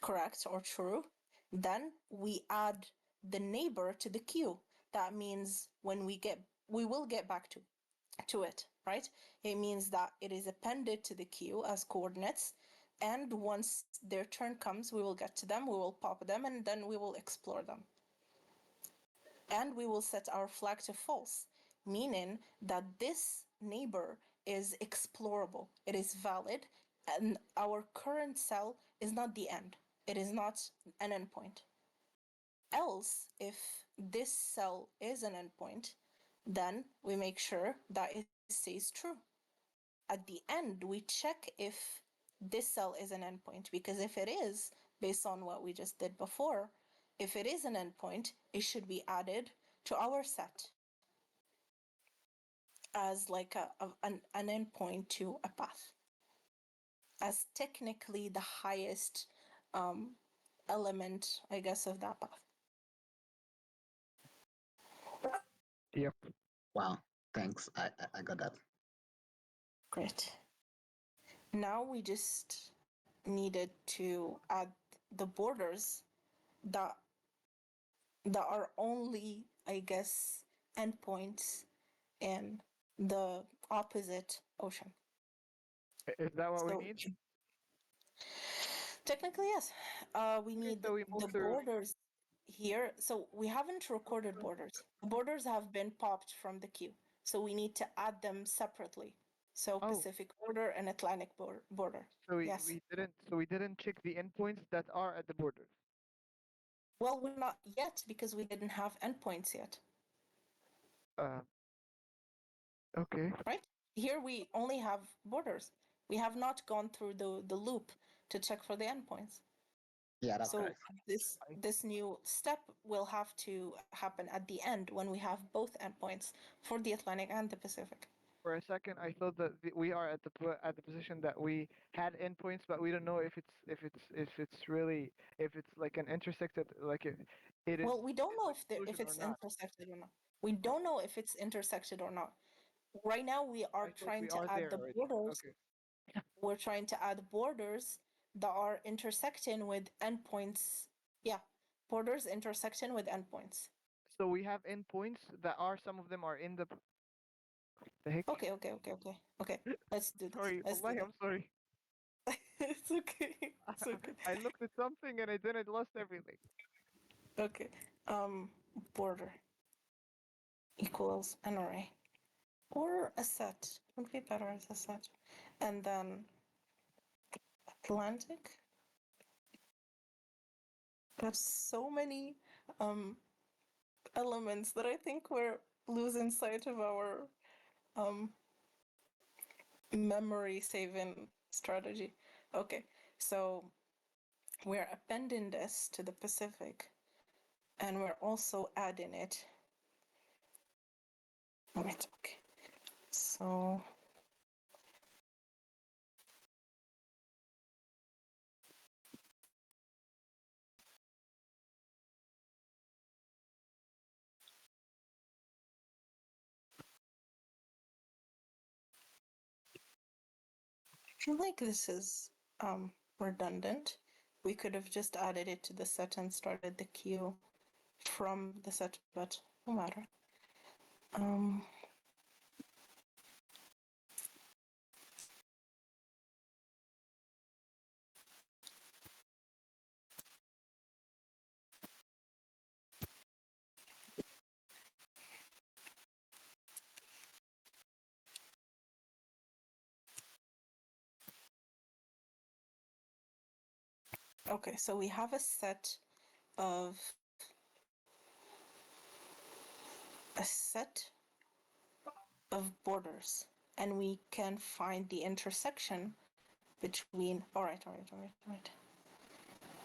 correct or true, then we add the neighbor to the queue. That means when we will get back to it, right? It means that it is appended to the queue as coordinates, and once their turn comes, we will get to them, we will pop them, and then we will explore them. And we will set our flag to false, meaning that this neighbor is explorable, it is valid, and our current cell is not the end. It is not an endpoint. Else, if this cell is an endpoint, then we make sure that it stays true. At the end, we check if this cell is an endpoint, because if it is, based on what we just did before, if it is an endpoint, it should be added to our set as like an endpoint to a path, as technically the highest element, I guess, of that path. Yep. Wow, thanks. I got that. Great. Now we just needed to add the borders that are only, I guess, endpoints in the opposite ocean. Is that what we So need? technically, yes. We need so we the move through. borders here. So we haven't recorded borders. Borders have been popped from the queue. So we need to add them separately. So Oh. Pacific border and Atlantic border. So Yes. we didn't check the endpoints that are at the borders. Well, we're not yet because we didn't have endpoints yet. Okay. Right? Here we only have borders. We have not gone through the loop to check for the endpoints. Yeah, that's so correct. this new step will have to happen at the end when we have both endpoints for the Atlantic and the Pacific. For a second, I thought that we are at the position that we had endpoints, but we don't know if it's really if it's like an intersected like it is. Well, we don't know if exclusion it's or not. intersected or not. We don't know if it's intersected or not. Right now, we are trying to add the borders. Okay. We're trying to add borders that are intersecting with endpoints. Yeah, borders intersecting with endpoints. So we have endpoints that are some of them are in the. The heck? Okay. Let's do this. Sorry, Wallahi, I'm sorry. It's okay. It's okay. I looked at something and I didn't lost everything. Okay. Border equals an array or a set. Would be better as a set. And then Atlantic. There's so many elements that I think we're losing sight of our memory saving strategy. Okay, so we're appending this to the Pacific, and we're also adding it. Right, okay. So I feel like this is redundant. We could have just added it to the set and started the queue from the set, but no matter. Okay, so we have a set of a set of borders, and we can find the intersection between. All right.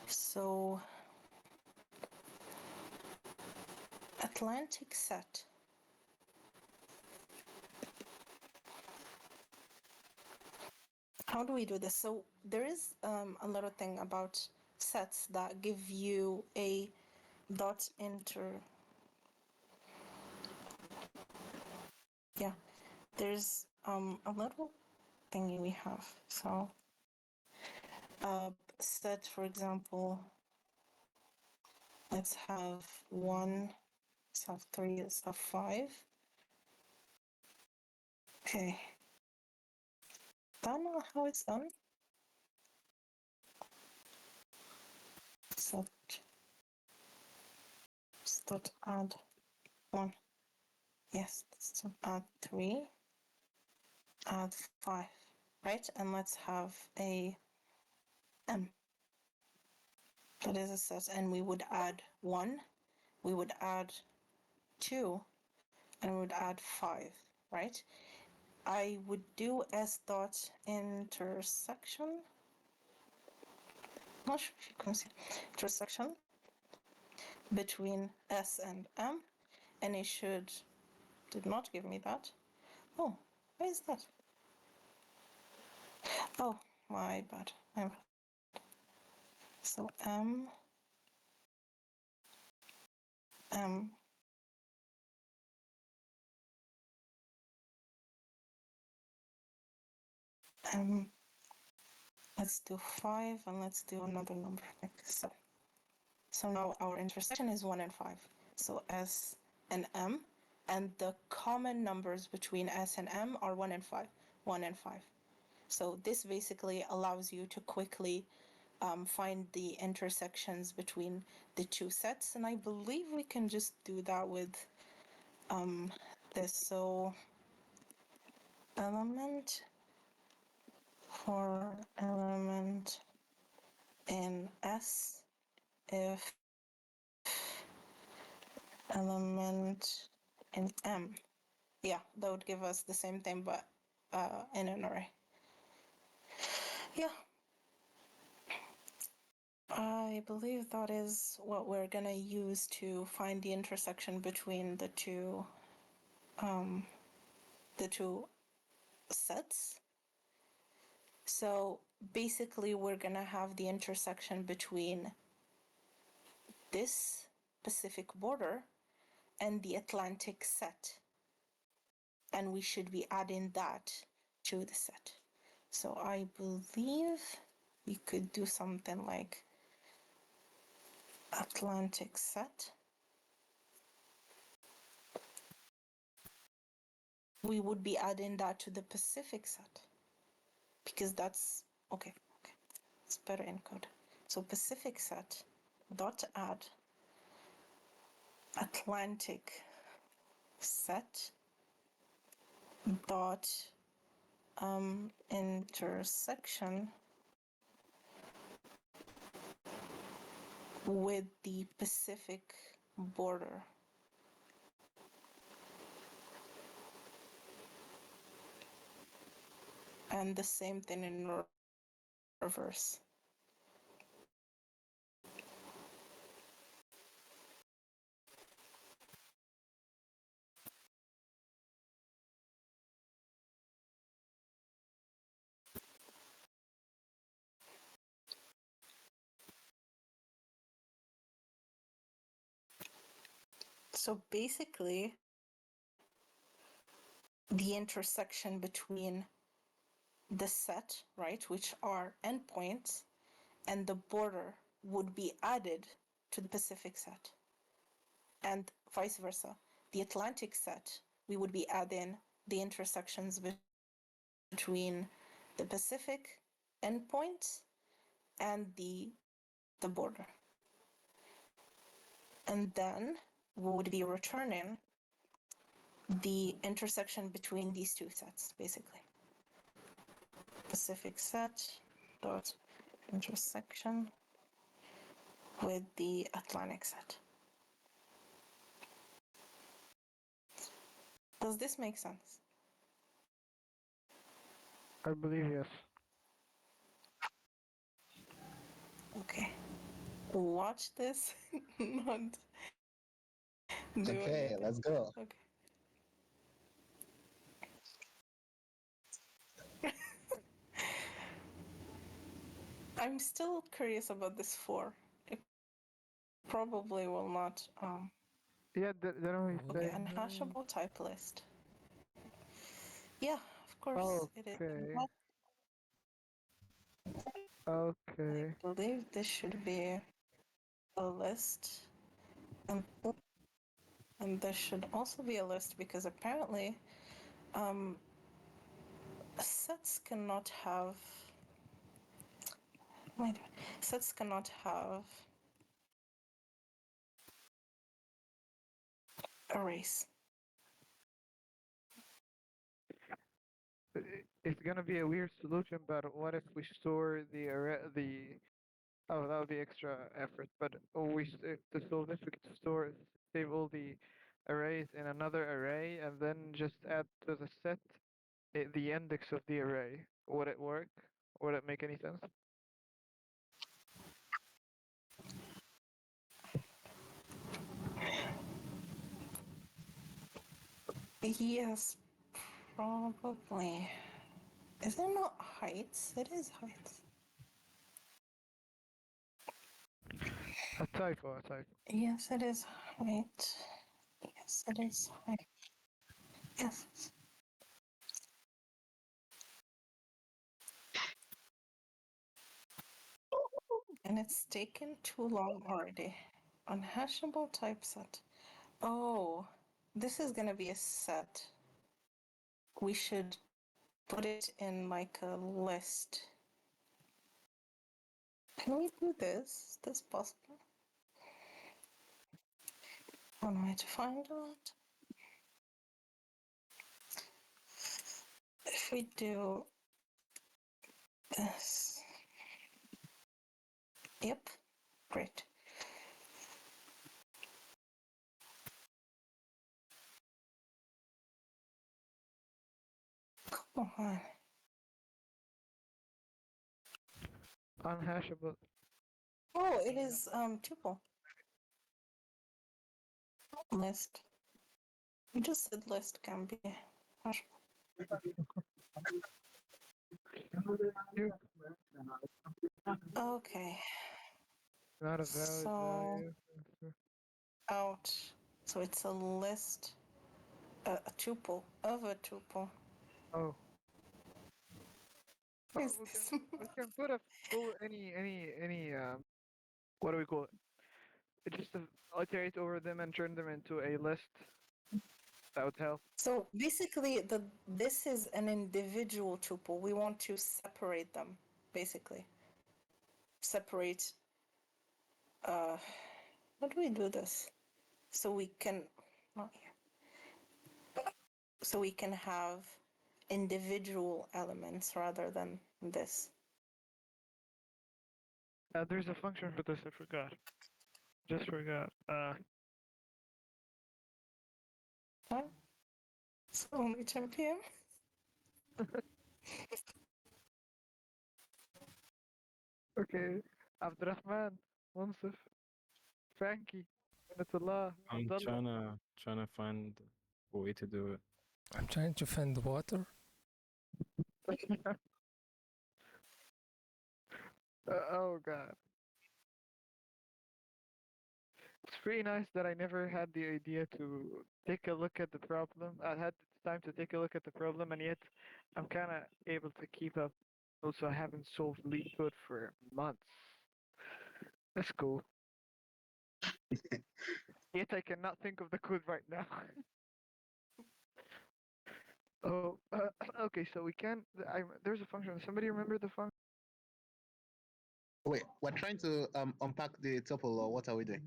So Atlantic set. How do we do this? So there is a little thing about sets that give you a dot inter. Yeah, there's a little thingy we have. So set, for example, let's have 1, let's have 3, let's have 5. Okay. Don't know how it's done. Set dot add 1. Yes, let's add 3, add 5, right? And let's have a m. That is a set, and we would add 1, we would add 2, and we would add 5, right? I would do s dot intersection. Not sure if you can see intersection between s and m, and it did not give me that. Oh, why is that? Oh, my bad. So m, let's do 5, and let's do another number like 7. So now our intersection is 1 and 5. So s and m, and the common numbers between s and m are 1 and 5. 1 and 5. So this basically allows you to quickly find the intersections between the two sets, and I believe we can just do that with this. So element for element in S if element in M. Yeah, that would give us the same thing, but in an array. Yeah. I believe that is what we're gonna use to find the intersection between the two sets. So basically we're gonna have the intersection between this Pacific border and the Atlantic set, and we should be adding that to the set. So I believe we could do something like Atlantic set. We would be adding that to the Pacific set because that's okay. It's better encode. So Pacific set dot add Atlantic set dot intersection with the Pacific border. And the same thing in reverse. So basically, the intersection between the set, right, which are endpoints, and the border would be added to the Pacific set. And vice versa. The Atlantic set, we would be adding the intersections between the Pacific endpoints and the border. And then we would be returning the intersection between these two sets, basically. Pacific set dot intersection with the Atlantic set. Does this make sense? I believe yes. Okay. Watch this. Not do Okay, anything. let's go. Okay. I'm still curious about this 4. It probably will not. Yeah, then we Okay, say. unhashable type list. Yeah, of course it is. Okay. Okay. I believe this should be a list, and there should also be a list because apparently, sets cannot have. Wait, sets cannot have arrays. It's gonna be a weird solution, but what if we store the array, oh, that would be extra effort. But to solve this, we could save all the arrays in another array, and then just add to the set the index of the array. Would it work? Would it make any sense? Yes, probably. Is it not heights? It is heights. A typo, a typo. Yes, it is height. Yes, it is height. Yes. And it's taken too long already. Unhashable typeset. Oh, this is gonna be a set. We should put it in like a list. Can we do this? Is this possible? One way to find out. If we do this. Yep, great. Come on. Unhashable. Oh, it is tuple. List. You just said list can be hashable. Okay. Not a valid So value. out. So it's a list, a tuple of a tuple. Oh. What Oh, is this? we can put a full any what do we call it? It just iterate over them and turn them into a list. That would help. So basically, this is an individual tuple. We want to separate them, basically. Separate. How do we do this? So we can, not here. So we can have individual elements rather than this. There's a function for this. I forgot. Just forgot. Huh? It's only 10 p.m. Okay. Abdurrahman, Munsif, Frankie, Minatullah, I'm Abdullah. trying to find a way to do it. I'm trying to find the water. Oh god. It's pretty nice that I never had the idea to take a look at the problem. I had the time to take a look at the problem, and yet I'm kind of able to keep up. Also, I haven't solved LeetCode for months. That's cool. Yet I cannot think of the code right now. Oh, okay. So we can. There's a function. Somebody remember the function? Wait, we're trying to unpack the tuple, or what are we doing?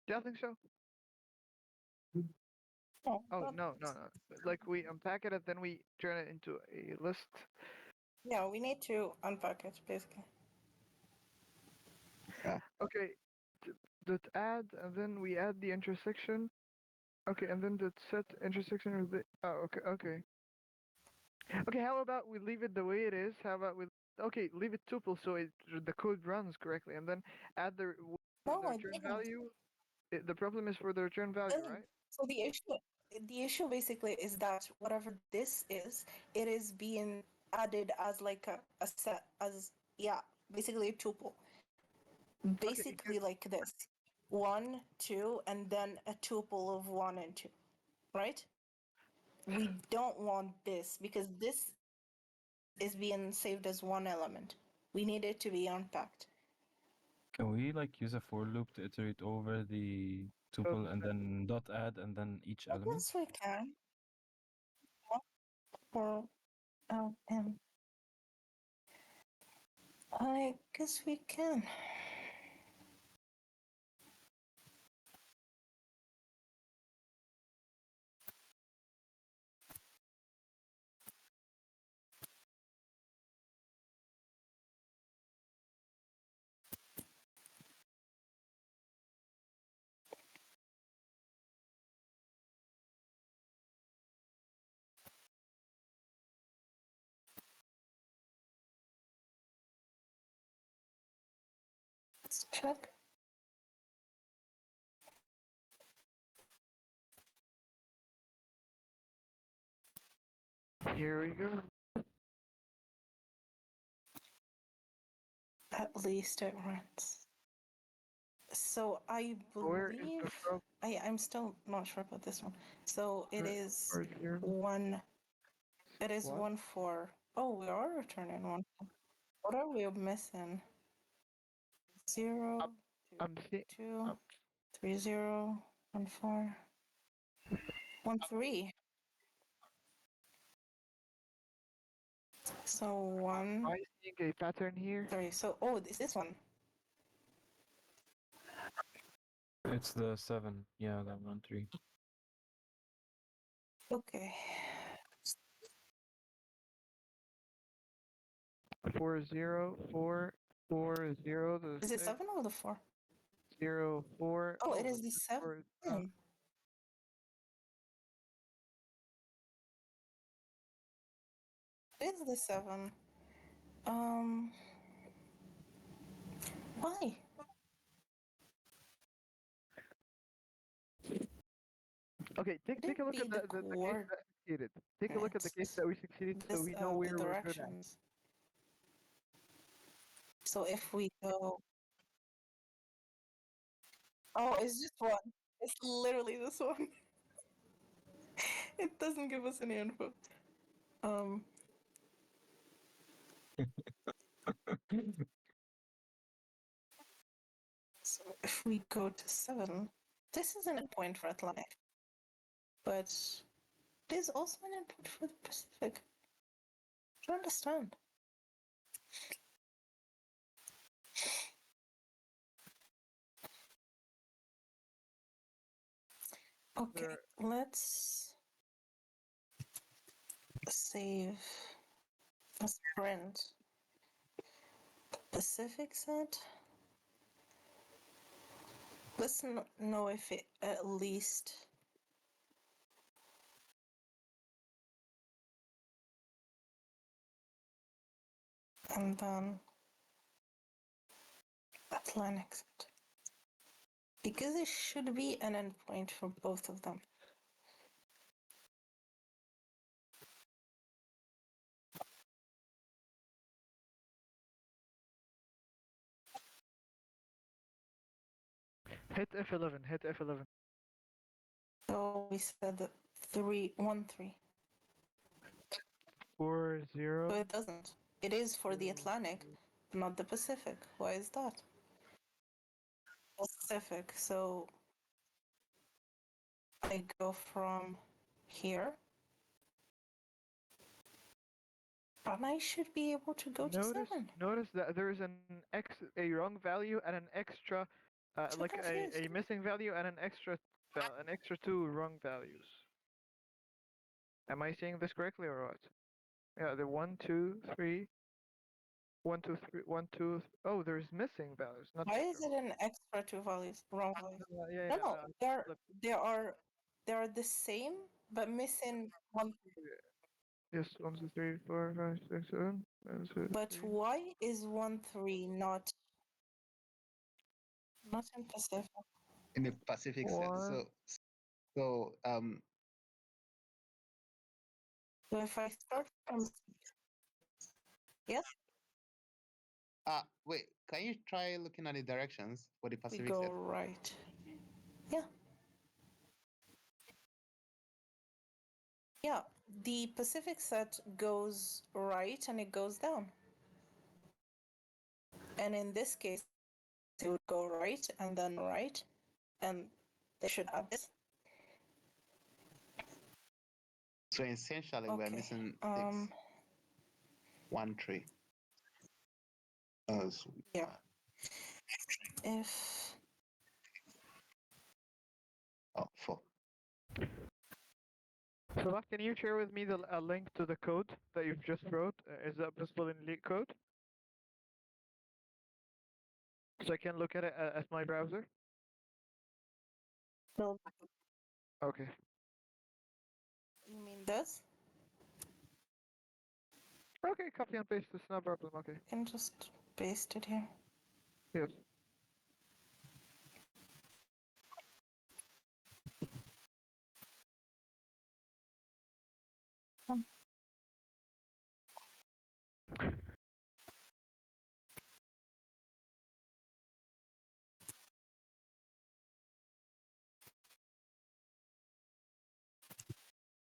Yeah, I think so. Oh, Oh no. Like we unpack it and then we turn it into a list. Yeah, we need to unpack it, basically. Okay, dot add, and then we add the intersection. Okay, and then dot set intersection with the. Oh, okay, okay. Okay, how about we leave it the way it is? How about we? Okay, leave it tuple so the code runs correctly, and then add for No, the I return didn't. value. The problem is for the return value, right? So the issue basically is that whatever this is, it is being added as like a set, as yeah, basically a tuple. Basically like this. 1, 2, and then a tuple of 1 and 2. Right? We don't want this because this is being saved as one element. We need it to be unpacked. Can we like use a for loop to iterate over the tuple and then dot add and then each element? Yes, we can. Or and I guess we can. Let's check. Here we go. At least it runs. So I Where is believe the problem? I'm still not sure about this one. So it is Where's your 1. It is what? 1 4. Oh, we are returning 1. What are we missing? 0, I'm seeing. 2, 3 0, 1 4, 1 3. So 1. I seeing a pattern here. Sorry. So is this one? It's the 7. Yeah, that 1 3. Okay. 4 0 4 4 0. The Is it 6 7 or the 4? 0 4. Oh, it the is the 4 is 7. down. It is the 7. Why? Okay, take a look at the case that succeeded. Take a look at the case that we succeeded, so we know the where we're good at. directions. So if we go, oh, it's just one. It's literally this one. It doesn't give us any info. So if we go to 7, this is an endpoint for Atlantic, but it is also an endpoint for the Pacific. I don't understand. Okay, let's save. Let's print Pacific set. Let's know if it at least and then Atlantic set. Because it should be an endpoint for both of them. Hit F11. Hit F11. So we said that 3 1 3. 4 0. So it doesn't. It is for the Atlantic, but not the Pacific. Why is that? Pacific. So I go from here. And I should be able to go to 7. Notice that there is a wrong value and an extra, like a missing value and an extra 2 wrong values. Am I saying this correctly or what? Yeah, the 1 2 3 1, 2, 3, 1, 2. Oh, there's missing values, not Why is extra. it an extra two values? Wrong values. Yeah, No, yeah. no, they're Look, they are the same but missing one. yes, 1, 2, 3, 4, 5, 6, 7. 1, 2, But 3. why is 1-3 not in Pacific? In the Pacific set. One. So So if I start from yes, wait, can you try looking at the directions for the we Pacific go set? right. Yeah. Yeah, the Pacific set goes right and it goes down. And in this case, it would go right and then right, and they should have this. So essentially, we're Okay. missing 6, 1, 3. Yeah. If 4. Sabah, can you share with me a link to the code that you've just wrote? Is that visible in LeetCode? So I can look at it at my browser? no, Okay. you mean this? Okay, copy and paste. It's no problem. Okay. I can just paste it here. Yes.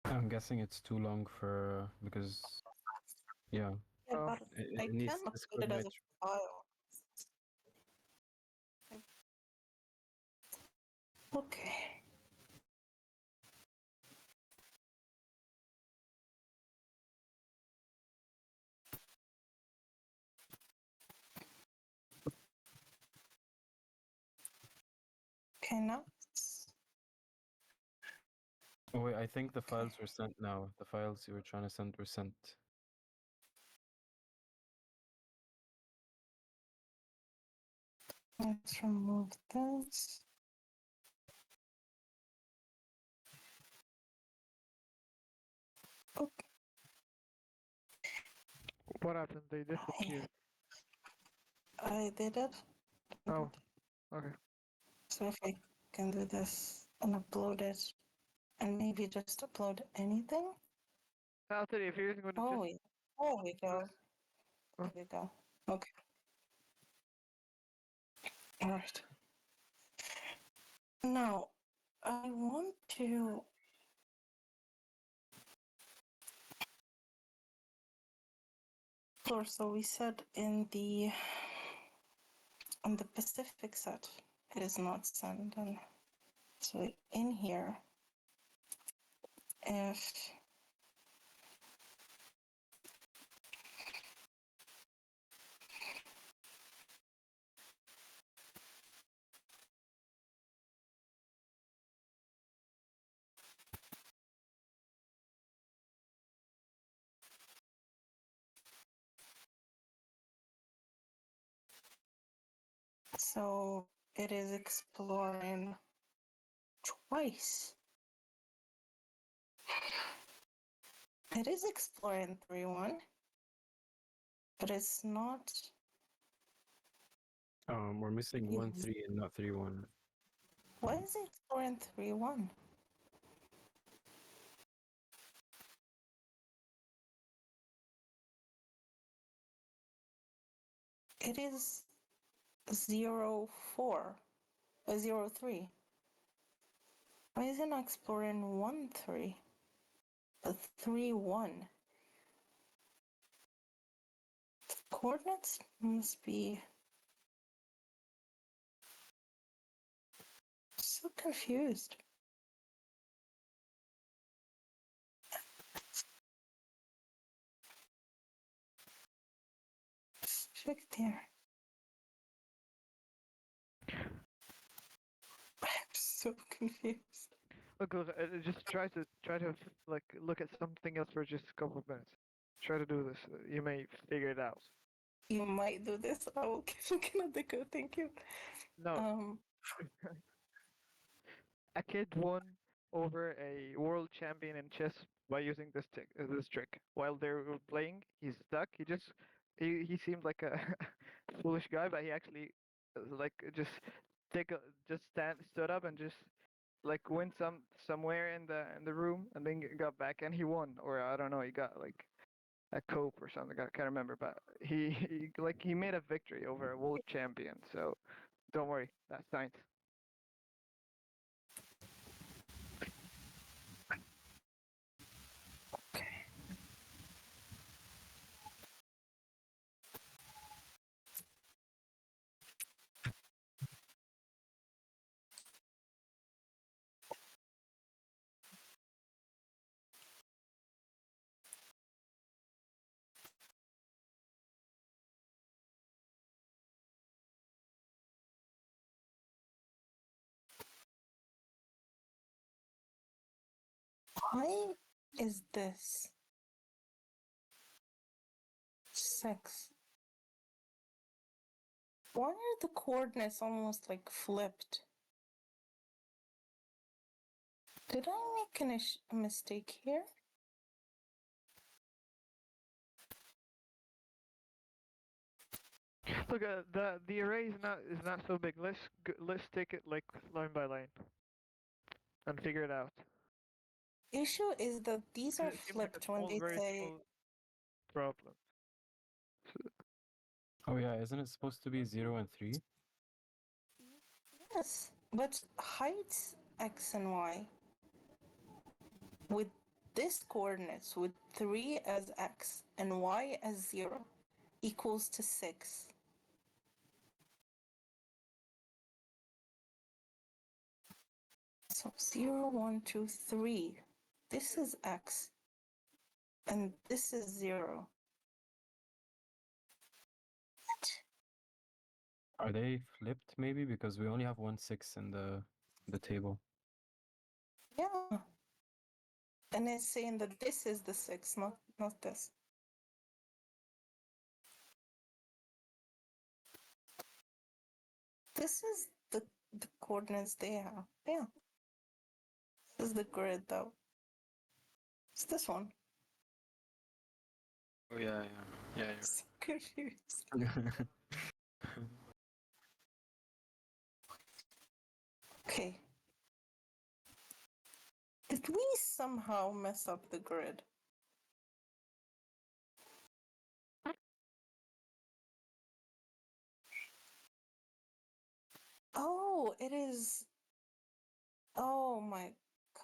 I'm guessing it's too long for because yeah, Yeah, Oh. but I it needs can this upload code it as might. a file. Okay. Okay, now Oh wait, I think the files were sent now. The files you were trying to send were sent. let's remove this. Okay. What happened? They disappeared. I did it. Oh. Okay. So if I can do this and upload it, and maybe just upload anything. I'll tell you, if you're using Windows, Oh, yeah. Oh, we go. Oh. There we go. Okay. All right. Now, I want to so we said in the Pacific set, it is not sent. And so in here, if so it is exploring twice. It is exploring 3-1, but it's not. We're missing 1 3 and not 3 1. Why is it exploring 3-1? It is 0-4, 0-3. Why is it not exploring 1-3, but 3-1? Coordinates must be so confused. Check there. I'm so confused. Look, just try to like look at something else for just a couple of minutes. Try to do this. You may figure it out. You might do this. I will keep looking at the code. Thank you. No. A kid won over a world champion in chess by using this trick. While they were playing, he's stuck. He seemed like a foolish guy, but he actually like just stood up and just like went somewhere in the room and then got back and he won, or I don't know, he got like a cope or something. I can't remember, but he made a victory over a world champion. So don't worry, that's science. Why is this 6? Why are the coordinates almost like flipped? Did I make a mistake here? Look, the array is not so big. Let's take it like line by line and figure it out. Issue is that these are It seems like a flipped when they very say. small problem. Oh yeah, isn't it supposed to be 0 and 3? Yes, but height x and y with this coordinates with 3 as x and y as 0 equals to 6. So 0, 1, 2, 3. This is x and this is 0. Are they flipped maybe? Because we only have 1 6 in the table. Yeah. And it's saying that this is the 6, not this. This is the coordinates they have. Yeah. This is the grid though. It's this one. Oh yeah. So confused. Okay. Did we somehow mess up the grid? Oh, it is. Oh my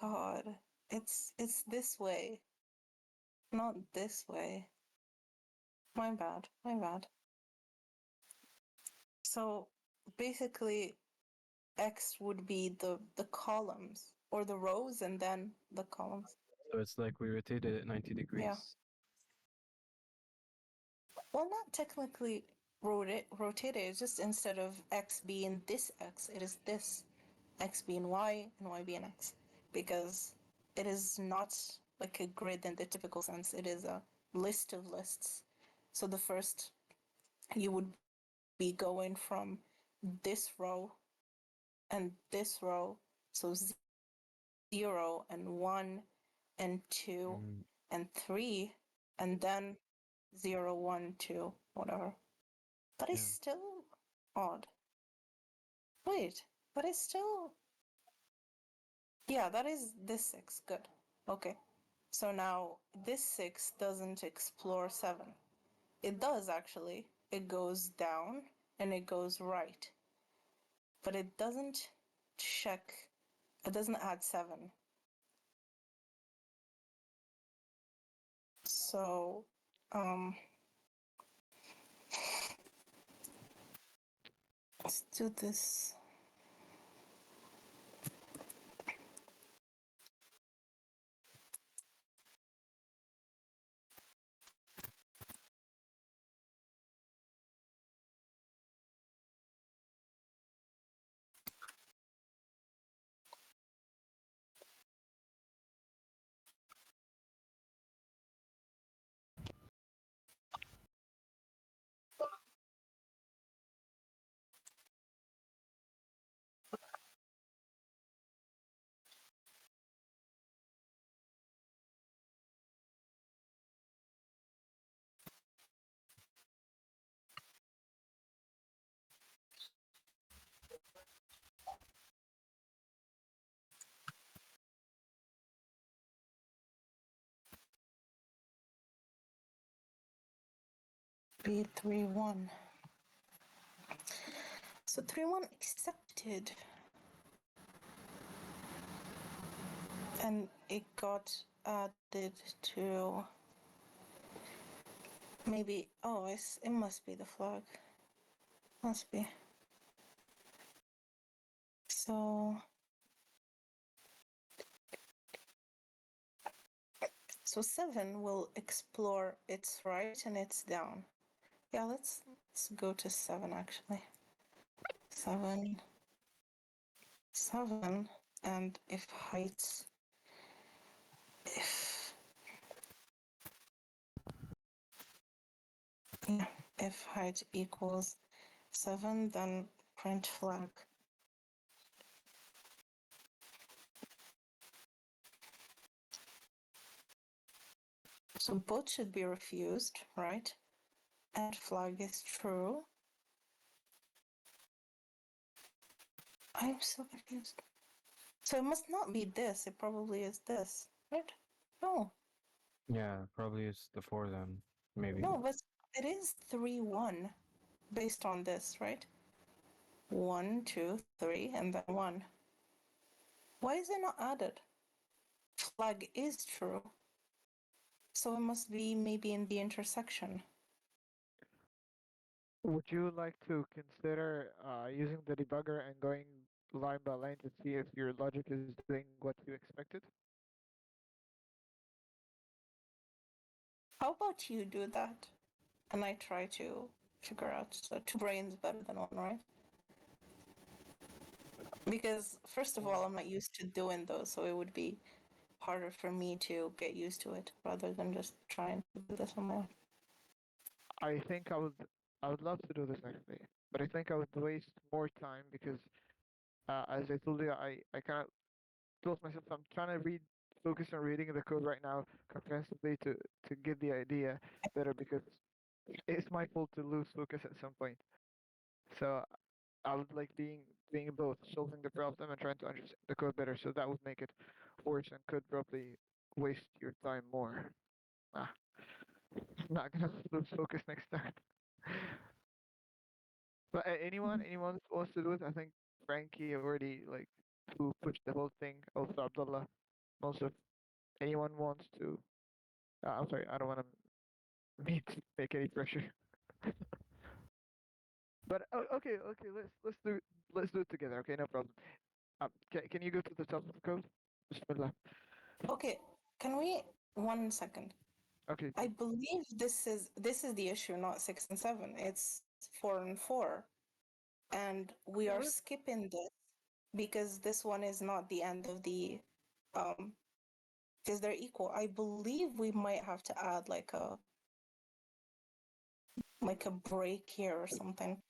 god. It's this way. Not this way. My bad. My bad. So basically X would be the columns or the rows and then the columns. So it's like we rotated it 90 degrees. Yeah. Well, not technically rotated. It's just instead of X being this X, it is this X being Y and Y being X. Because it is not like a grid in the typical sense. It is a list of lists. So the first, you would be going from this row and this row. So 0 and 1 and 2 and 3, and then 0, 1, 2, whatever. That is still odd. Wait, but it's still. Yeah, that is this 6. Good. Okay. So now this 6 doesn't explore 7. It does actually. It goes down and it goes right. But it doesn't check. It doesn't add 7. So, let's do this. be 3-1. So 3-1 accepted. And it got added to maybe, oh, it must be the flag. Must be. So 7 will explore its right and its down. Yeah, let's go to 7 actually. 7, and if height, if height equals 7, then print flag. So both should be refused, right? And flag is true. I'm so confused. So it must not be this, it probably is this, right? No. Yeah, probably it's the 4 then, maybe. No, but it is 3-1 based on this, right? 1, 2, 3, and then 1. Why is it not added? Flag is true. So it must be maybe in the intersection. Would you like to consider using the debugger and going line by line to see if your logic is doing what you expected? How about you do that? And I try to figure out. So 2 brains better than 1, right? Because first of all, I'm not used to doing those, so it would be harder for me to get used to it rather than just trying to do this on my own. I think I would love to do this actually, but I think I would waste more time because, as I told you, I kind of told myself I'm trying to focus on reading the code right now comprehensively to get the idea better because it's my fault to lose focus at some point. So I would like being both solving the problem and trying to understand the code better. So that would make it worse and could probably waste your time more. Ah, I'm not gonna lose focus next time. But anyone wants to do it? I think Frankie already like who pushed the whole thing. Also Abdullah. Also, if anyone wants to. I'm sorry, I don't want to make any pressure. But okay, let's do it together. Okay, no problem. Can you go to the top of the code? Bismillah. Okay, can we 1 second? Okay. I believe this is the issue, not 6 and 7. It's 4 and 4. And we are skipping this because this one is not the end of the because they're equal. I believe we might have to add like a break here or something.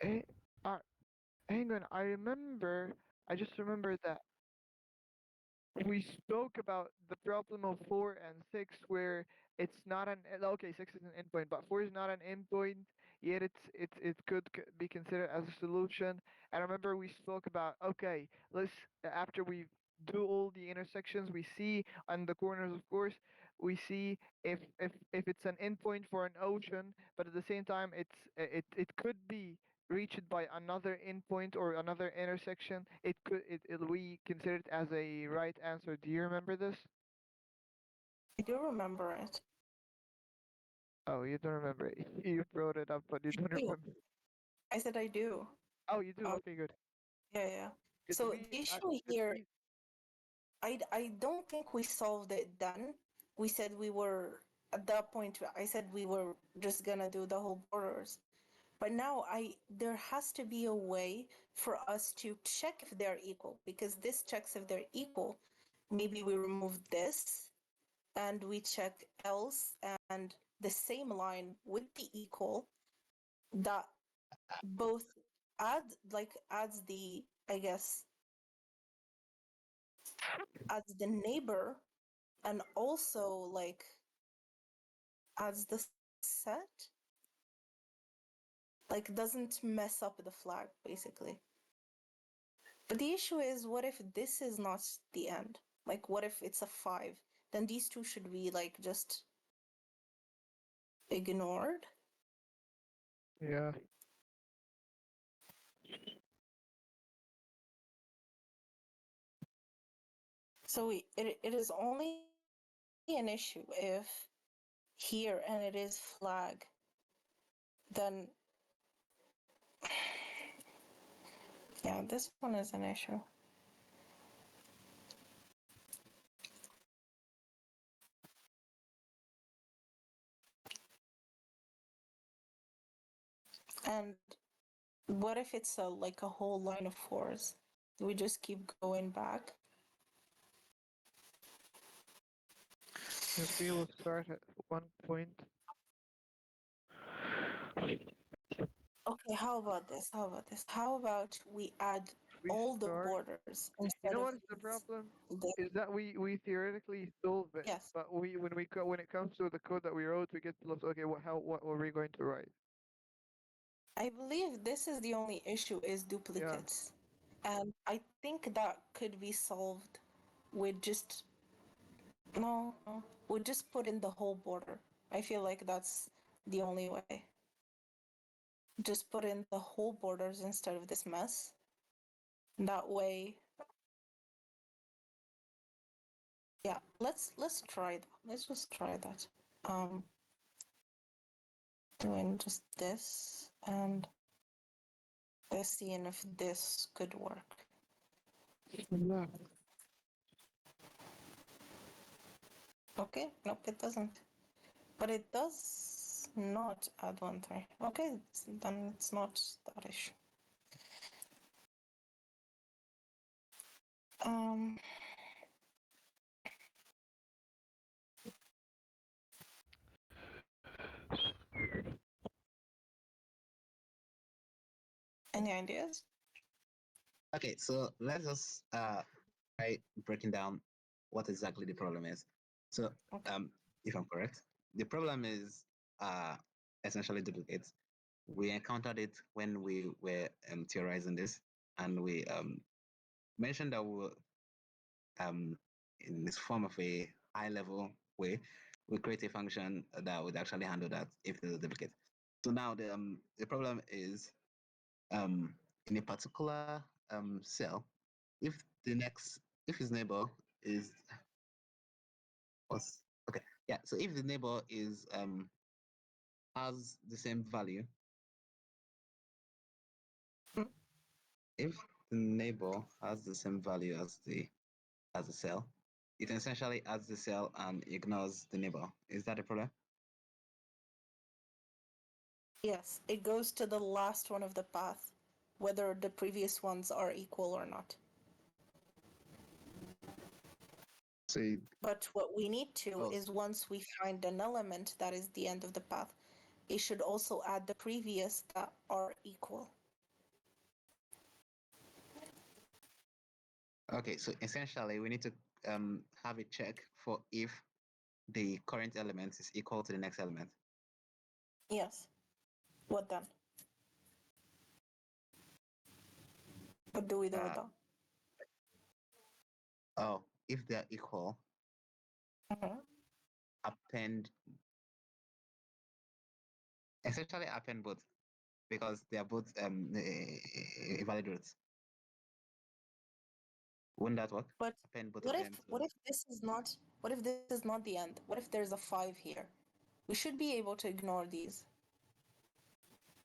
Eh, uh, hang on. I just remember that we spoke about the problem of 4 and 6 where it's not an okay, 6 is an endpoint, but 4 is not an endpoint, yet it could be considered as a solution. And I remember we spoke about okay, let's after we do all the intersections we see on the corners, of course, we see if it's an endpoint for an ocean, but at the same time it could be reached by another endpoint or another intersection, we consider it as a right answer. Do you remember this? I do remember it. Oh, you don't remember it. You brought it up, but you don't remember. I said I do. Oh, you do? Okay, good. Yeah. So the issue here, I don't think we solved it then. We said we were, at that point, I said we were just gonna do the whole borders. But now there has to be a way for us to check if they're equal, because this checks if they're equal. Maybe we remove this and we check else, and the same line with the equal that both adds the, I guess, adds the neighbor and also like adds the set, like doesn't mess up the flag basically. But the issue is, what if this is not the end? Like, what if it's a 5? then these two should be like just ignored. Yeah. So it is only an issue if here and it is flag, then yeah, this one is an issue. And what if it's like a whole line of fours? Do we just keep going back? If we will start at one point. Okay, how about this? How about we add We all the start. borders You instead know of what is the problem? the, Is that we theoretically solve it, yes. but when it comes to the code that we wrote, we get lost. Okay, what were we going to write? I believe this is the only issue is duplicates. And I think that could be solved with just no, we'll just put in the whole border. I feel like that's the only way. Just put in the whole borders instead of this mess. That way, yeah, let's try that. Let's just try that. Doing just this and this, seeing if this could work. Yeah. Okay, nope, it doesn't. But it does not add 1, 3. Okay, then it's not that issue. Any ideas? Okay, so let's just try breaking down what exactly the problem is. So, Okay. if I'm correct, the problem is essentially duplicates. We encountered it when we were theorizing this, and we mentioned that we in this form of a high-level way, we create a function that would actually handle that if there's a duplicate. So now the problem is in a particular cell, if the next if his neighbor is what's okay yeah so if the neighbor is has the same value, Hmm. if the neighbor has the same value as the cell, it essentially adds the cell and ignores the neighbor. Is that a problem? Yes, it goes to the last one of the path, whether the previous ones are equal or not. So But what we need to oh, is once we find an element that is the end of the path, it should also add the previous that are equal. okay, so essentially we need to have a check for if the current element is equal to the next element. Yes. What then? What do we do with that? Oh, if they're equal, append essentially append both because they are both valid roots. Wouldn't that work? But Append both what of if them to what if this is not the end? What if there's a 5 here? We should be able to ignore these.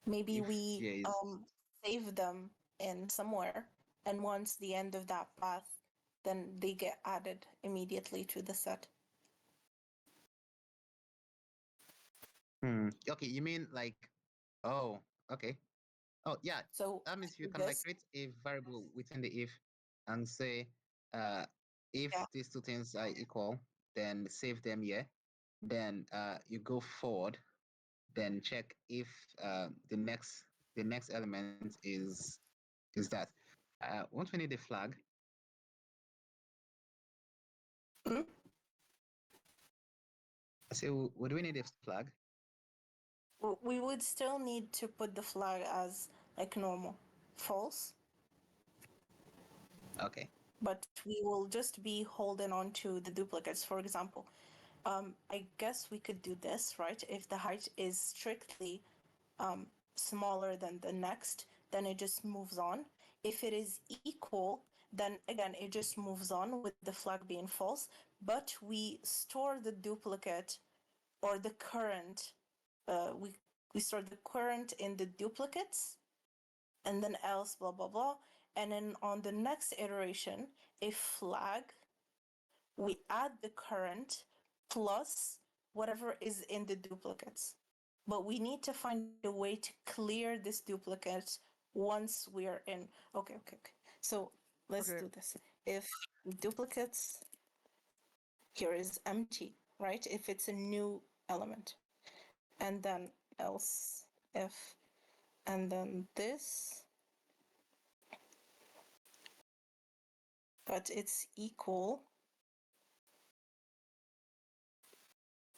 Maybe if we there is save them in somewhere, and once the end of that path, then they get added immediately to the set. okay, you mean like oh okay. Oh yeah. So That means you can like this, create a variable within the if and say if yeah. these two things are equal, then save them here. Then you go forward, then check if the next element is that. Won't we need a flag? Hmm? So would we need a flag? We would still need to put the flag as like normal. False. Okay. but we will just be holding on to the duplicates. For example, I guess we could do this, right? If the height is strictly smaller than the next, then it just moves on. If it is equal, then again, it just moves on with the flag being false, but we store the duplicate or the current, we store the current in the duplicates, and then else, blah, blah, blah. And then on the next iteration, a flag, we add the current plus whatever is in the duplicates. But we need to find a way to clear this duplicate once we are in. Okay. So let's do this. If duplicates here is empty, right? If it's a new element. And then else if, and then this, but it's equal.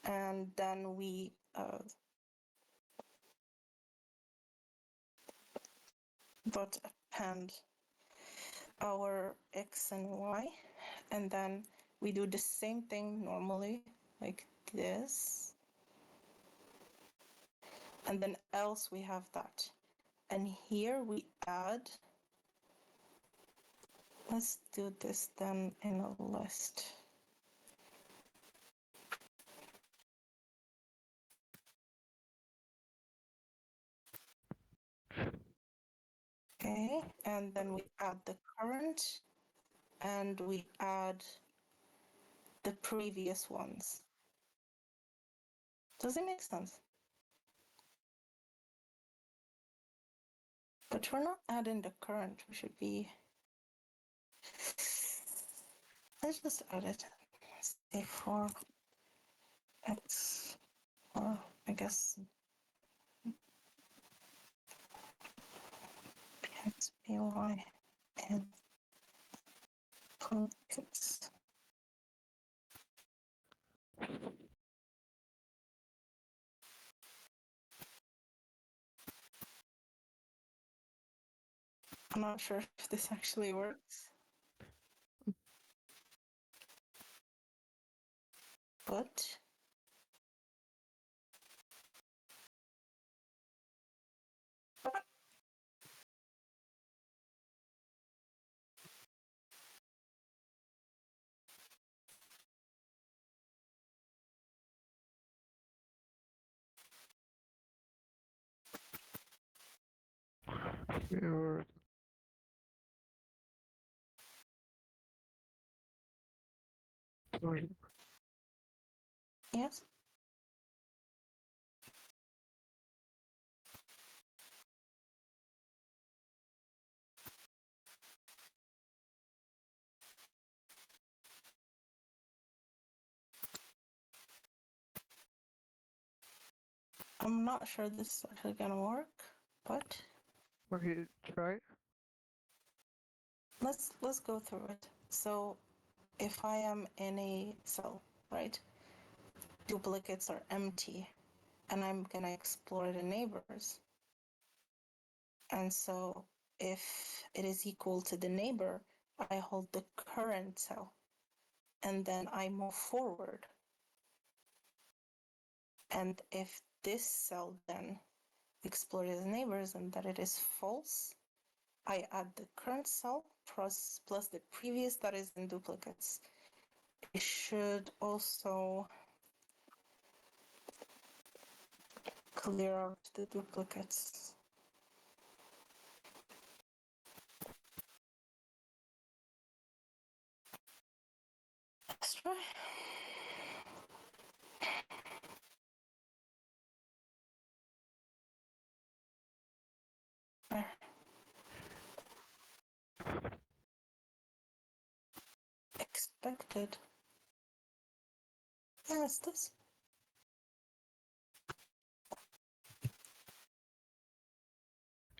And then we dot append our x and y, and then we do the same thing normally, like this, and then else we have that. And here we add, let's do this then in a list. Okay, and then we add the current, and we add the previous ones. Does it make sense? But we're not adding the current. We should be. Let's just add it. Say for x, or I guess x, by, and focus. I'm not sure if this actually works. But Your sorry. yes. I'm not sure this is actually gonna work, but Okay, try. let's go through it. So if I am in a cell, right? Duplicates are empty, and I'm gonna explore the neighbors. And so if it is equal to the neighbor, I hold the current cell, and then I move forward. And if this cell then explores the neighbors and that it is false, I add the current cell plus the previous that is in duplicates. It should also clear out the duplicates. Let's try. There. Expected. Yeah, it's this.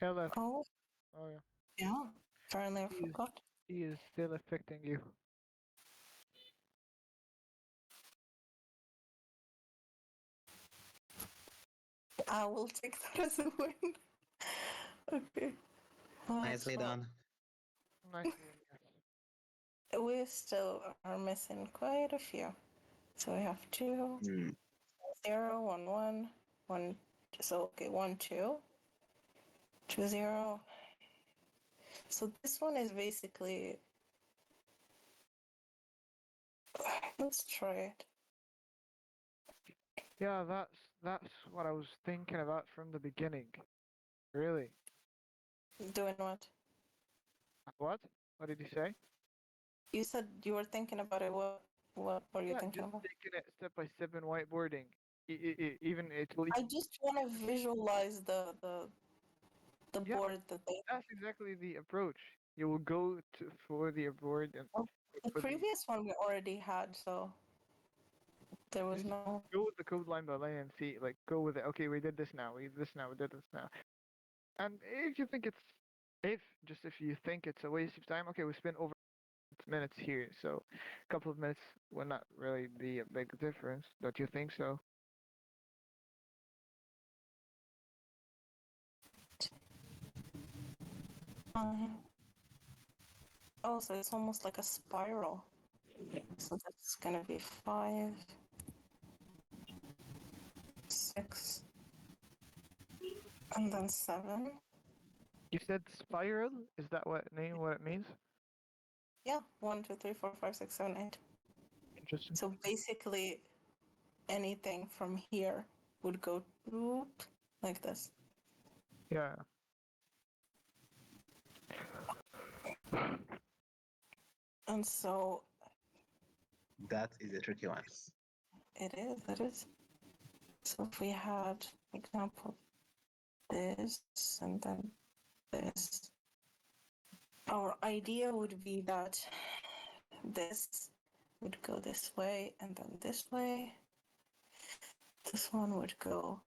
LF. Oh, Oh yeah. yeah. Apparently I forgot. He is still affecting you. I will take that as a win. Okay. Nicely done. Nicely. we still are missing quite a few. So we have 2, 0, 1, 1, 1. So okay, 1, 2, 2, 0. So this one is basically. Let's try it. Yeah, that's what I was thinking about from the beginning. Really? Doing what? What? What did you say? You said you were thinking about it. What were you Yeah, thinking just about? taking it step by step in whiteboarding. Even it will. I just want to visualize the Yeah, board that they. that's exactly the approach. You will go to for the board and The for the previous one we already had, so there was just no. go with the code line by line and see, like, go with it. Okay, we did this now. We did this now. We did this now. And if you think it's if you think it's a waste of time, okay, we spent over minutes here, so a couple of minutes will not really be a big difference. Don't you think so? Oh, so it's almost like a spiral. So that's gonna be 5, 6, and then 7. You said spiral? Is that what it means? Yeah, 1, 2, 3, 4, 5, 6, 7, 8. Interesting. So basically, anything from here would go like this. Yeah. And so That is a tricky one. it is. So if we had, for example, this and then this, our idea would be that this would go this way and then this way. This one would go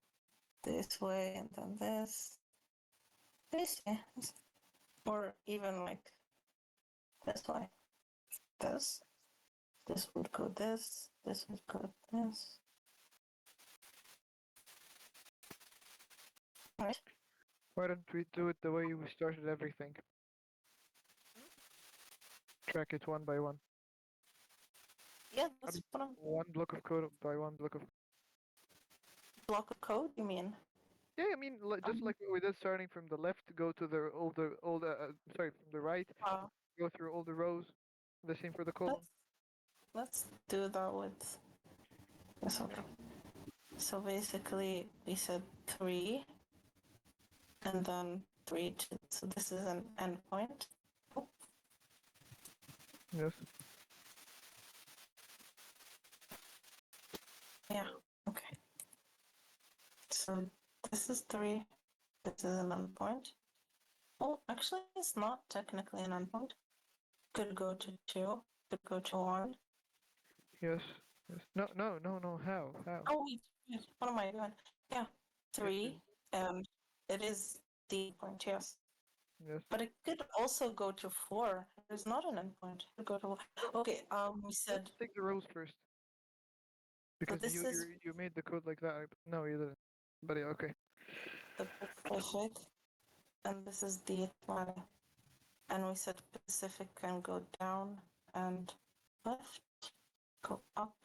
this way and then this, or even like this way. This would go this would go this. Right? Why don't we do it the way we started everything? Track it one by one. Yeah, that's what I'm. One block of code by one block of. Block of code, you mean? Yeah, I mean, just like what we did, starting from the left, go to the sorry, from the right, go through all the rows. The same for the column. Let's do that with this one. So basically, we said 3, and then 3 to. So this is an endpoint. Yes. Yeah. Okay. So this is 3. This is an endpoint. Oh, actually, it's not technically an endpoint. Could go to 2. Could go to 1. Yes. Yes. No. How? Oh wait. What am I doing? Yeah, 3, and it is the endpoint. Yes. Yes. But it could also go to 4. There's not an endpoint. It could go to. Okay. We said. Let's take the rows first. Because this is you made the code like that. No, you didn't. But yeah, okay. the Pacific, and this is the Atlantic. And we said Pacific can go down and left, go up,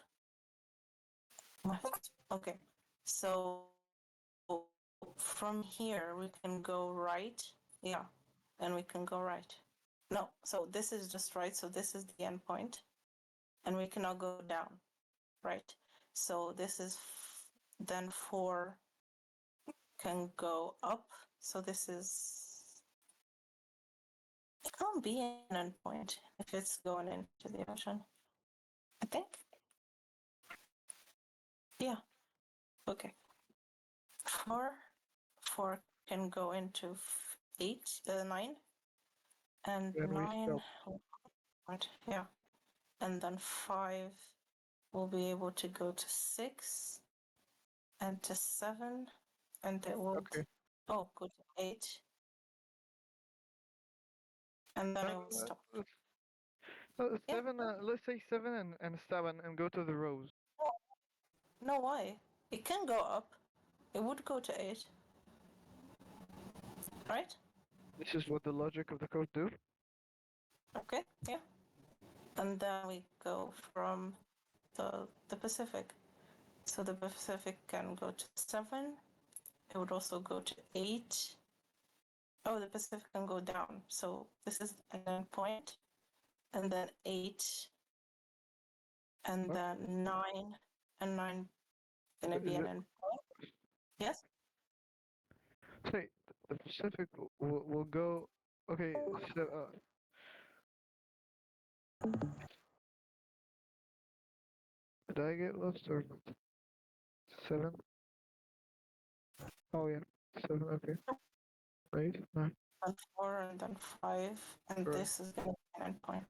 left. Okay. So from here we can go right. Yeah. And we can go right. No, so this is just right. So this is the endpoint. And we can now go down. Right. So this is then 4 can go up. So this is. It can't be an endpoint if it's going into the ocean. I think. Yeah. Okay. 4 can go into 9, and Then we 9. Right. Yeah. And then 5 will be able to go to 6 and to 7, and it will. Okay. Oh, go to 8, and then it will stop. 7. Let's say 7 and 7 and go to the rows. No, why? It can go up. It would go to 8. Right? This is what the logic of the code do. Okay. Yeah. And then we go from the Pacific. So the Pacific can go to 7. It would also go to 8. Oh, the Pacific can go down. So this is an endpoint, and then 8, and then 9, and 9 gonna be an endpoint. Yes? Say the Pacific will go. Okay, so did I get lost or 7? Oh yeah, 7. Okay, 8, 9. And 4, and then 5, and Right. this is gonna be an endpoint.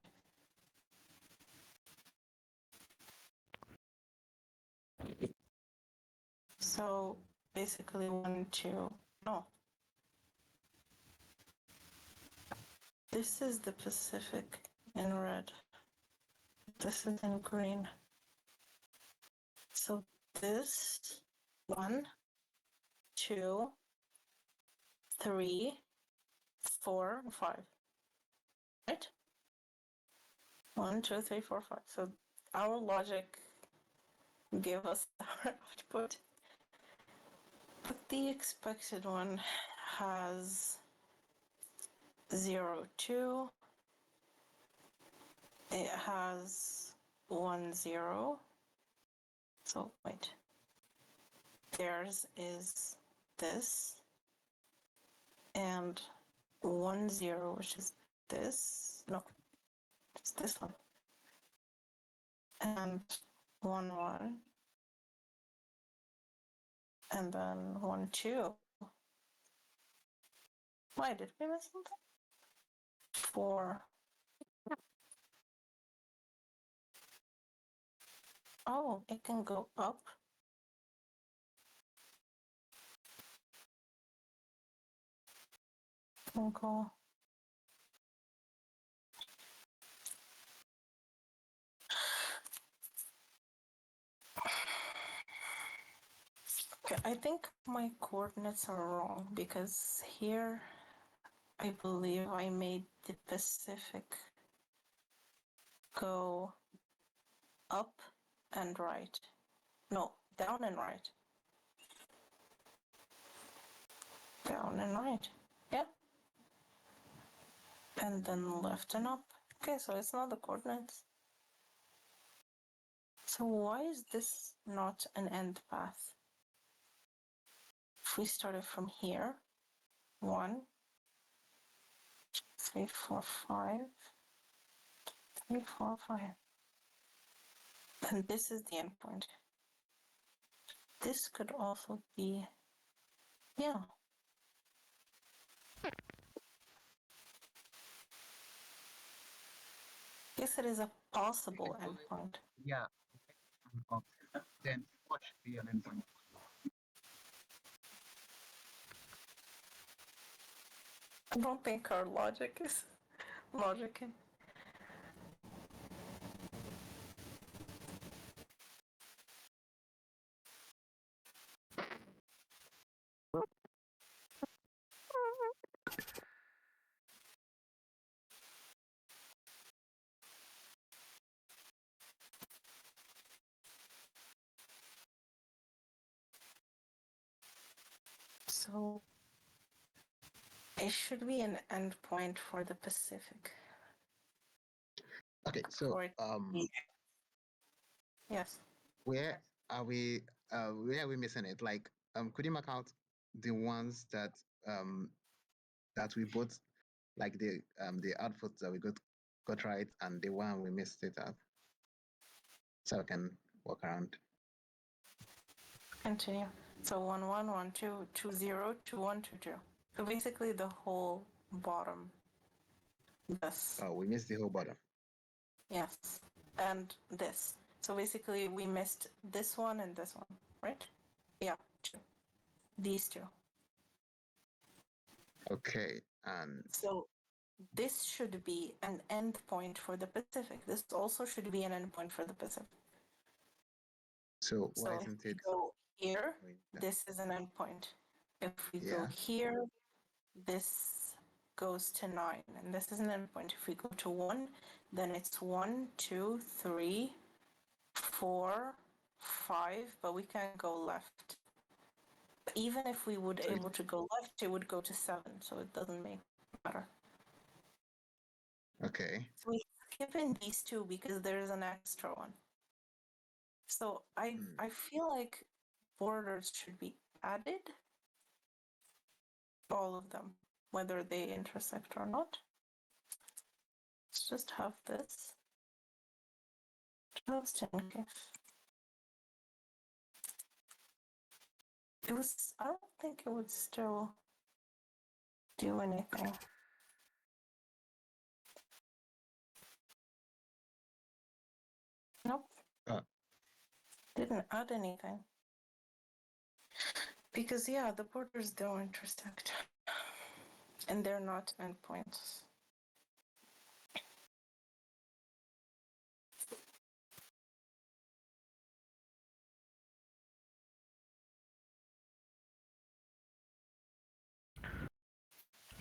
So basically 1, 2, no. This is the Pacific in red. This is in green. So this 1, 2, 3, 4, 5. Right? 1, 2, 3, 4, 5. So our logic gave us our output. But the expected one has 0, 2. It has 1, 0. So wait. Theirs is this. And 1, 0, which is this. No, it's this one. And 1, 1. And then 1, 2. Why did we miss something? 4. Oh, it can go up. Can go. Okay, I think my coordinates are wrong because here I believe I made the Pacific go up and right. No, down and right. Down and right. Yeah. And then left and up. Okay, so it's not the coordinates. So why is this not an end path? If we started from here, 1, 3, 4, 5, 3, 4, 5. And this is the endpoint. This could also be, yeah. Yes, it is a possible endpoint. Yeah. Then what should be an endpoint? I don't think our logic is logic. So it should be an endpoint for the Pacific. Okay, so yes. Where are we missing it? Like could you mark out the ones that that we both like the outputs that we got right and the one we missed it at? So I can walk around. Continue. So 1, 1, 1, 2, 2, 0, 2, 1, 2, 2. So basically the whole bottom. This. Oh, we missed the whole bottom. Yes. And this. So basically we missed this one and this one, right? Yeah, 2. These 2. Okay, and so this should be an endpoint for the Pacific. This also should be an endpoint for the Pacific. So why if isn't we it? go here, this is an endpoint. If we go here, this goes to 9, and this is an endpoint. If we go to 1, then it's 1, 2, 3, 4, 5, but we can't go left. Even if we would able to go left, it would go to 7, so it doesn't make matter. Okay. So we skip in these two because there's an extra one. So I feel like borders should be added, all of them, whether they intersect or not. Let's just have this. Just in case. I don't think it would still do anything. Nope. Didn't add anything. Because, yeah, the borders don't intersect. And they're not endpoints.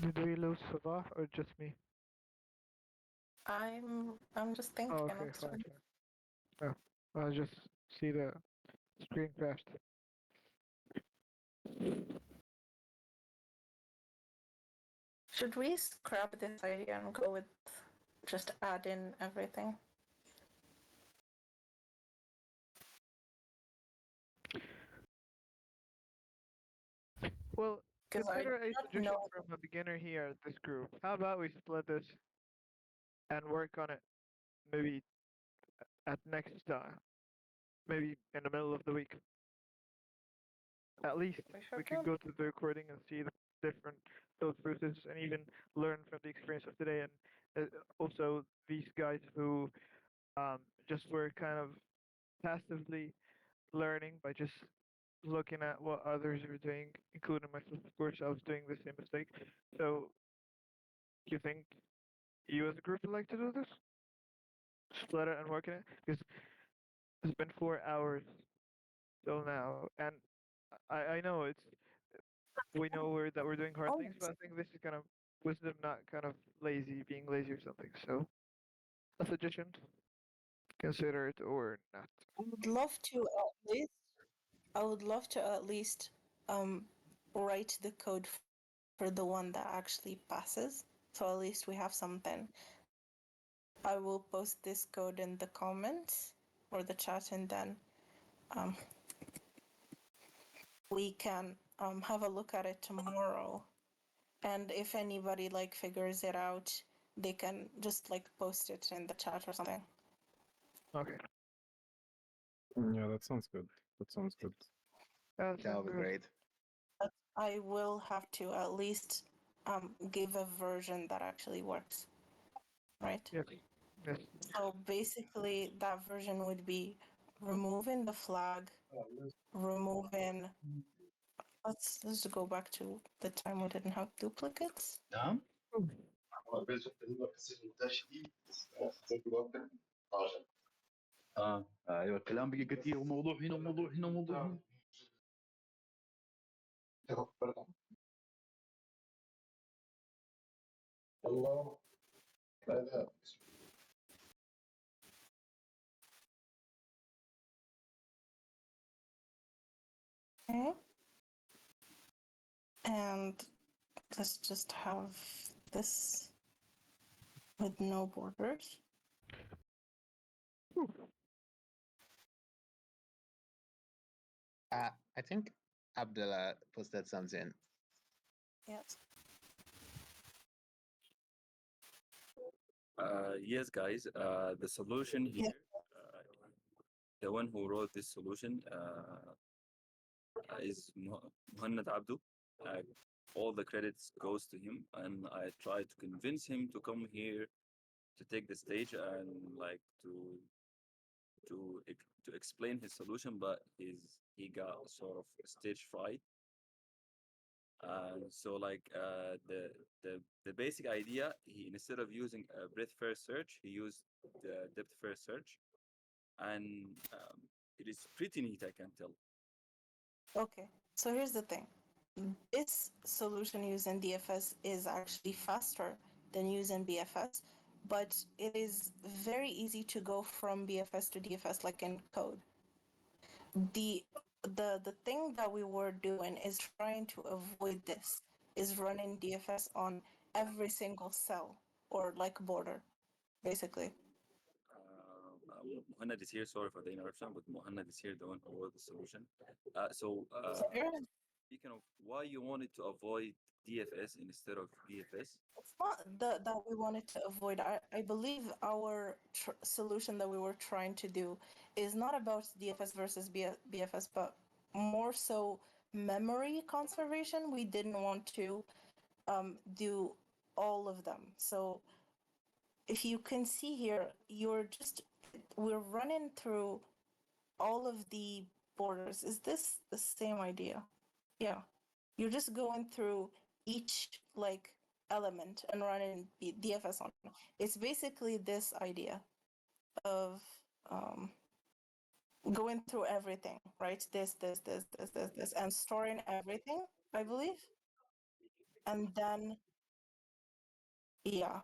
Did we lose Sabah or just me? I'm just thinking. Oh, okay, fine. Oh, I just see the screen crashed. Should we scrap this idea and go with just add in everything? Well, consider a suggestion know. from a beginner here at this group. How about we split this and work on it maybe at next maybe in the middle of the week. At least we could go to the recording and see the different thought processes and even learn from the experience of today, and also these guys who just were kind of passively learning by just looking at what others were doing, including myself. Of course, I was doing the same mistake. So, do you think you as a group would like to do this? Split it and work on it? Because it's been 4 hours till now, and I know we know that we're doing hard things, but I think this is kind of wisdom, not kind of being lazy or something. So, a suggestion, consider it or not. I would love to at least. I would love to at least write the code for the one that actually passes. So at least we have something. I will post this code in the comments or the chat, and then we can have a look at it tomorrow. And if anybody figures it out, they can just post it in the chat or something. Okay. Yeah, that sounds good. That sounds good. That would be great. But I will have to at least give a version that actually works, right? Yes. Yes. So basically, that version would be removing the flag, removing. Let's go back to the time we didn't have duplicates. نعم ايوه الكلام بقى كثير وموضوع هنا وموضوع هنا وموضوع هنا الله لا Okay. And let's just have this with no borders. I think Abdullah posted something. Yes. Yes, guys. The solution here, the one who wrote this solution is Muhannad Abdu. All the credits goes to him, and I tried to convince him to come here to take the stage and to explain his solution, but he got sort of stage fright. So the basic idea, he instead of using a breadth first search, he used the depth first search, and it is pretty neat, I can tell. Okay, so here's the thing. this solution using DFS is actually faster than using BFS, but it is very easy to go from BFS to DFS like in code. The thing that we were doing is trying to avoid this, is running DFS on every single cell or like border, basically. Muhammad is here. Sorry for the interruption, but Muhammad is here, the one who wrote the solution. Speaking of why you wanted to avoid DFS instead of BFS, It's not that we wanted to avoid. I believe our solution that we were trying to do is not about DFS versus BFS, but more so memory conservation. We didn't want to do all of them. So if you can see here, we're running through all of the borders. Is this the same idea? Yeah. You're just going through each like element and running DFS on it. It's basically this idea of going through everything, right? This, and storing everything, I believe. And then, yeah,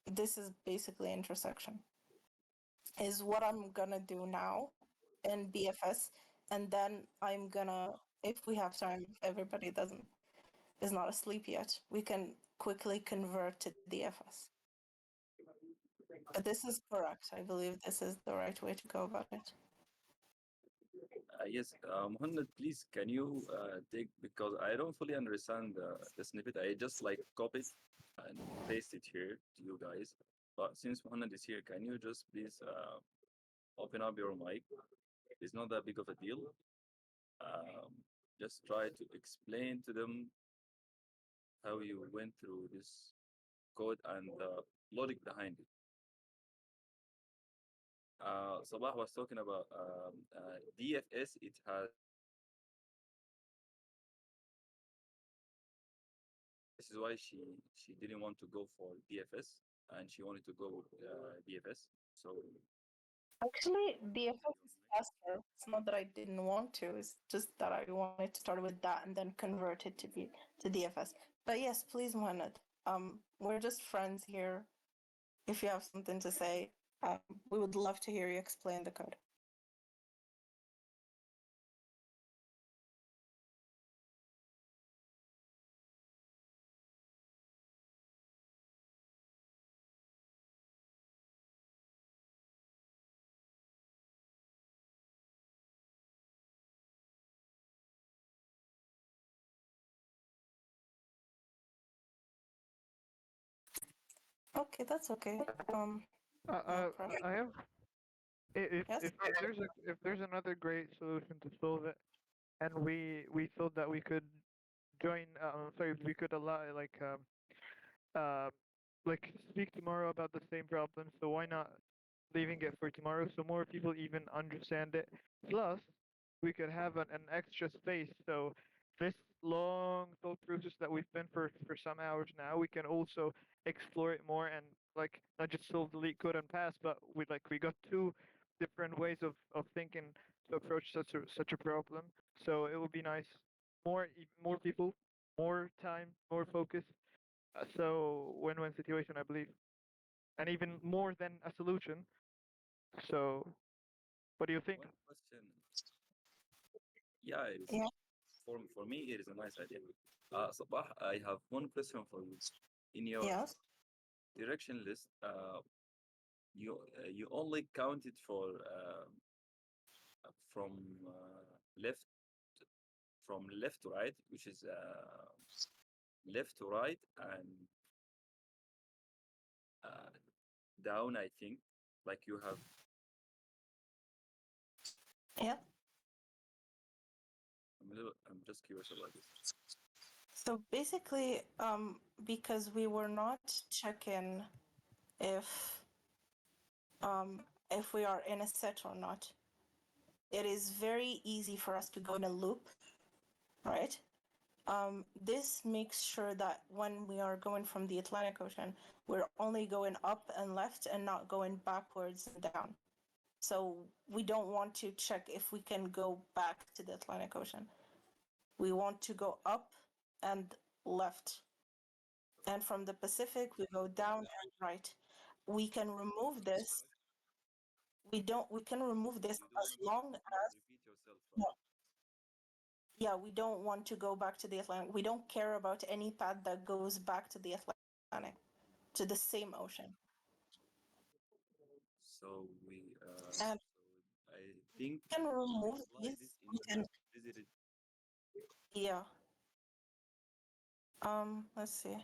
this is basically intersection, is what I'm gonna do now in BFS. And then I'm gonna, if we have time, if everybody is not asleep yet, we can quickly convert to DFS. But this is correct. I believe this is the right way to go about it. yes, Muhammad, please, can you take, because I don't fully understand the snippet. I just like copy and paste it here to you guys. But since Muhammad is here, can you just please open up your mic? It's not that big of a deal. Just try to explain to them how you went through this code and the logic behind it. Sabah was talking about DFS. It has, this is why she didn't want to go for DFS and she wanted to go with DFS. So actually, DFS is faster. It's not that I didn't want to. It's just that I wanted to start with that and then convert it to DFS. But yes, please, Mohammed. We're just friends here. If you have something to say, we would love to hear you explain the code. Okay, that's okay. No problem. I have Yes? if there's another great solution to solve it, and we thought that we could join. Sorry, we could allow uh like speak tomorrow about the same problem. So why not leaving it for tomorrow so more people even understand it? Plus, we could have an extra space. So this long thought process that we've been for some hours now, we can also explore it more and like not just solve the LeetCode and pass, but we got two different ways of thinking to approach such a problem. So it would be nice. More people, more time, more focus. So win-win situation, I believe, and even more than a solution. So, what do you think? one question. Yeah, for me it is a nice idea. Sabah, I have one question for you. In your Yes. direction list, you only counted for from left to right, which is left to right and down. I think like you have. Yeah. I'm just curious about this. So basically, because we were not checking if we are in a set or not, it is very easy for us to go in a loop, right? This makes sure that when we are going from the Atlantic Ocean, we're only going up and left and not going backwards and down. So we don't want to check if we can go back to the Atlantic Ocean. we want to go up and left. And from the Pacific, we go down and right. We can remove this. We can remove this as long as, Repeat yourself, no, right? yeah, we don't want to go back to the Atlantic. We don't care about any path that goes back to the Atlantic, to the same ocean. So we, And so I think we can remove apply these. this in We can, visited. yeah. Let's see.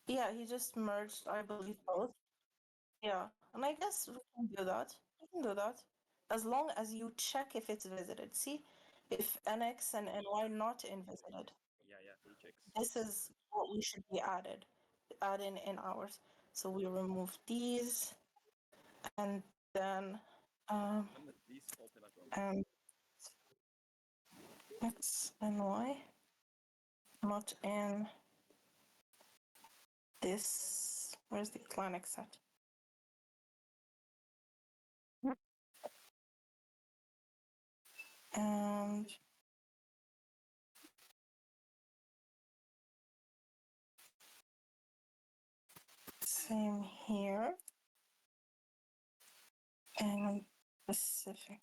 Yeah, he just merged, I believe, both. Yeah, and I guess we can do that. We can do that. As long as you check if it's visited. See, if NX and NY not in visited. Yeah, he checks. This is what we should be add in ours. So we remove these, and then Please open up your and X and Y not in this. Where's the Atlantic set? And same here. And Pacific.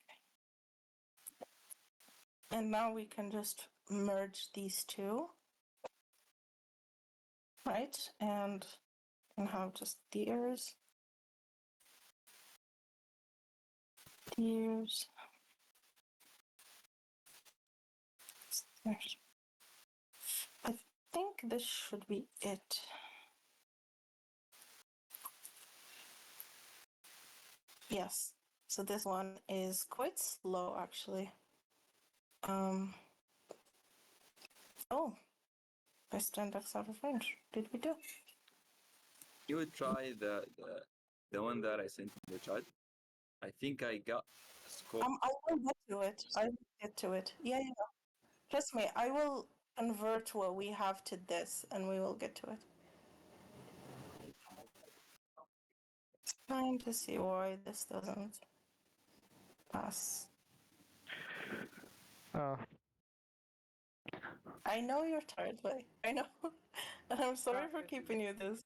And now we can just merge these two, right? And have just the ears. Ears. I think this should be it. Yes. So this one is quite slow, actually. Oh, best index out of range. Did we do? You would try the one that I sent in the chat. I think I got a score. I will get to it. I will get to it. Yeah. Trust me, I will convert what we have to this, and we will get to it. Trying to see why this doesn't pass. I know you're tired, but I know. And I'm sorry for keeping you this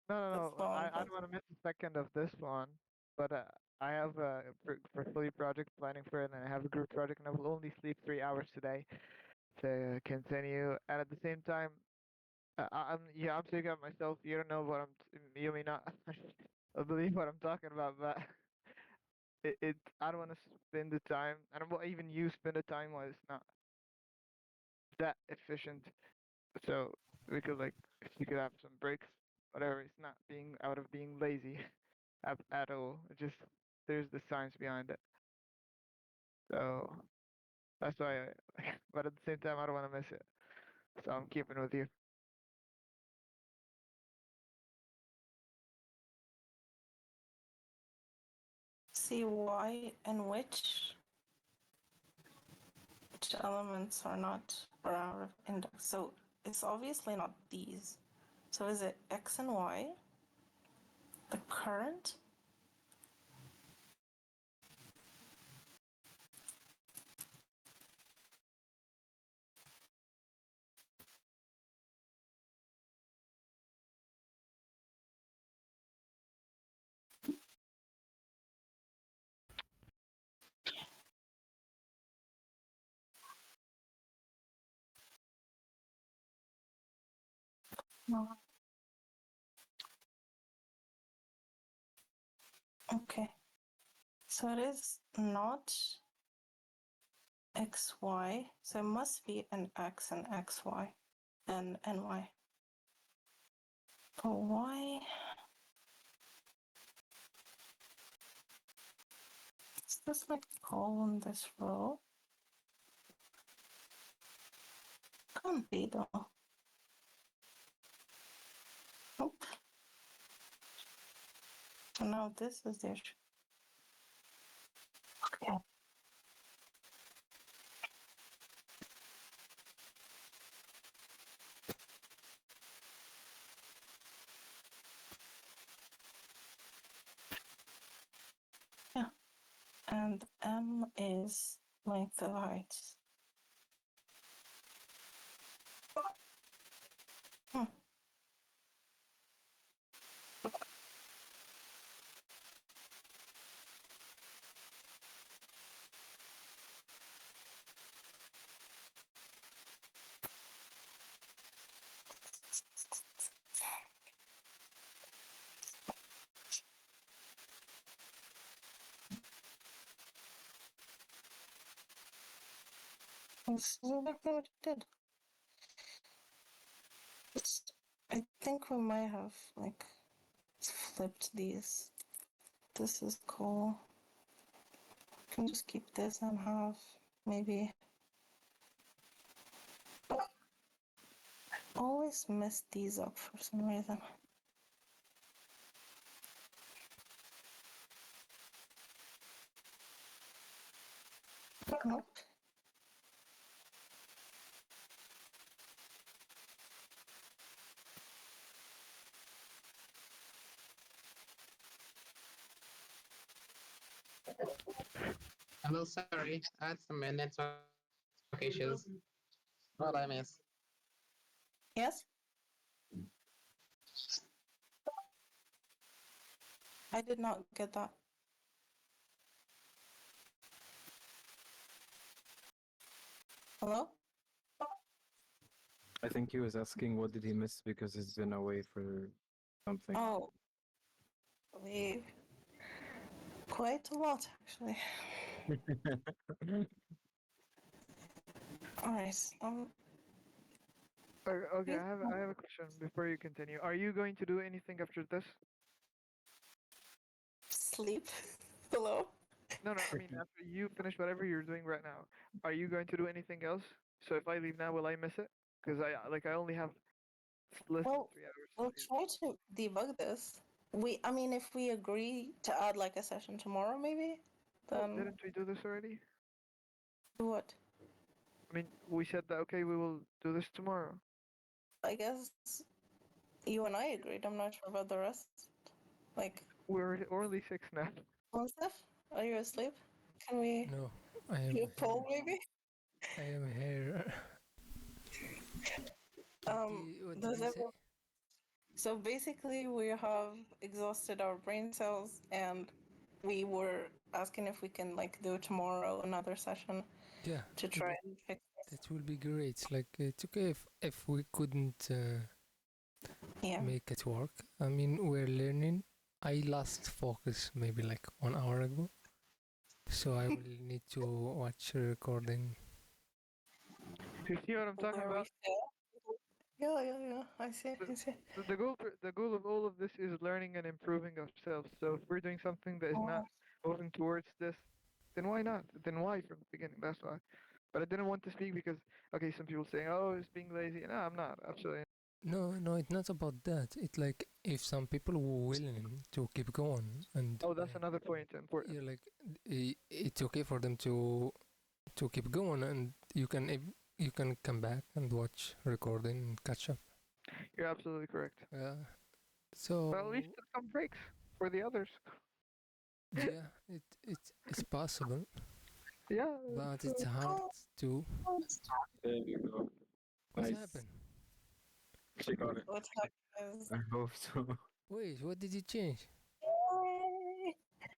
No, long. I don't want to miss a second of this one, but I have for fully project planning for it, and I have a group project, and I will only sleep 3 hours today to continue. And at the same time, I'm sick of myself. You don't know what you may not believe what I'm talking about, but I don't want to spend the time, and well, even you spend the time while it's not that efficient. So we could if you could have some breaks, whatever. It's not being out of being lazy at all. It just there's the science behind it. So that's why. But at the same time, I don't want to miss it. So I'm keeping with you. See why and which elements are not or out of index. So it's obviously not these. So is it X and Y? The current? No. Okay. So it is not XY. So it must be an X and XY and NY. But why? Is this like column this row? Can't be though. Nope. So now this is there. Okay. Yeah. And M is length of height. This is exactly what it did. I think we might have like flipped these. This is cool. Can just keep this and have maybe. I always mess these up for some reason. Nope. Hello, sorry, I had some network issues. What I miss? Yes? I did not get that. Hello? I think he was asking what did he miss because he's been away for something. Oh, quite a lot actually. All right. Okay, I have a question before you continue. Are you going to do anything after this? Sleep. Hello? No, I mean after you finish whatever you're doing right now, are you going to do anything else? So if I leave now, will I miss it? Because I only have less than 3 hours. We'll try to debug this. I mean, if we agree to add like a session tomorrow, maybe, then Didn't we do this already? what? I mean, we said that okay, we will do this tomorrow. I guess you and I agreed. I'm not sure about the rest. Like, we're only 6 now. Steph, are you asleep? Can we? No, I am. You poll maybe? I am here. What did Does you say? everyone? So basically, we have exhausted our brain cells, and we were asking if we can like do tomorrow another session. Yeah. To try and fix this. That will be great. Like it's okay if we couldn't make it work. I mean, we're learning. I lost focus maybe like 1 hour ago, so I will need to watch a recording. You see what I'm talking about? Yeah. I see. The goal of all of this is learning and improving ourselves. So if we're doing something that is not moving towards this, then why not? Then why from the beginning? That's why. But I didn't want to speak because okay, some people saying, "Oh, it's being lazy." No, I'm not. Absolutely. No, it's not about that. It's like if some people were willing to keep going, and that's another point important. Yeah, like it's okay for them to keep going, and you can come back and watch recording and catch up. You're absolutely correct. Yeah. So. But at least some breaks for the others. Yeah, it's possible. Yeah. But it's hard to. There you go. What Nice. happened? She got it. What happened? I hope so. Wait, what did you change?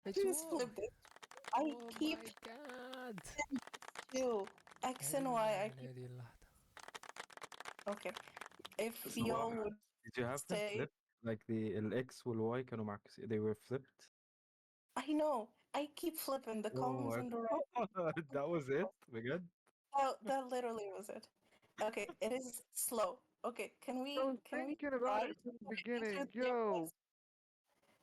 It's just flipped it. I keep. My God. You X and Y. I keep. Okay. If y'all would Did you have them stay. flipped? Like the الX والY كانوا معكوس. They were flipped. I know. I keep flipping the columns my on the right. That was it? بجد? Oh, that literally was it. Okay, it is slow. Okay, can we thinking about it from the beginning, yo.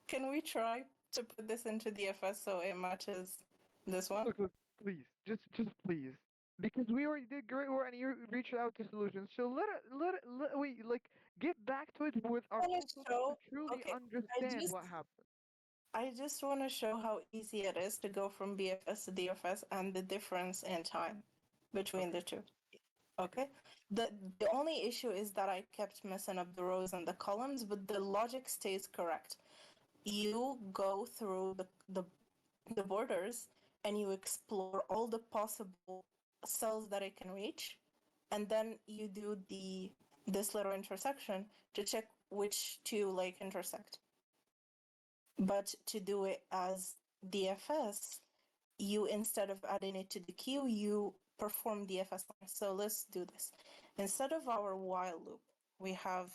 Can we try to put this into DFS so it matches this one? Look, please, just please, because we already did great work and you reached out to solutions. So let we like get back to it with our full focus to truly understand what happened. I just want to show how easy it is to go from BFS to DFS and the difference in time between the two. Okay. The only issue is that I kept messing up the rows and the columns, but the logic stays correct. You go through the borders and you explore all the possible cells that it can reach, and then you do this little intersection to check which two like intersect. But to do it as DFS, you instead of adding it to the queue, you perform DFS. So let's do this. Instead of our while loop, we have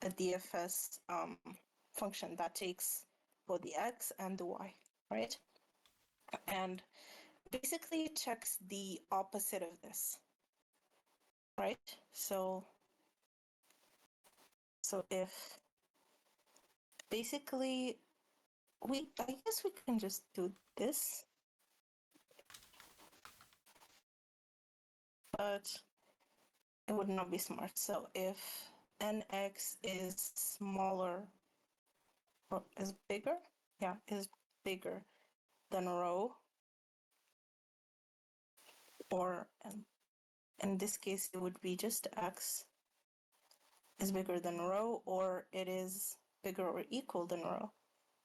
a DFS function that takes both the X and the Y, right? And basically it checks the opposite of this, right? So if basically I guess we can just do this, but it would not be smart. So if nx is smaller or is bigger, is bigger than row, or in this case it would be just x is bigger than row, or it is bigger or equal than row,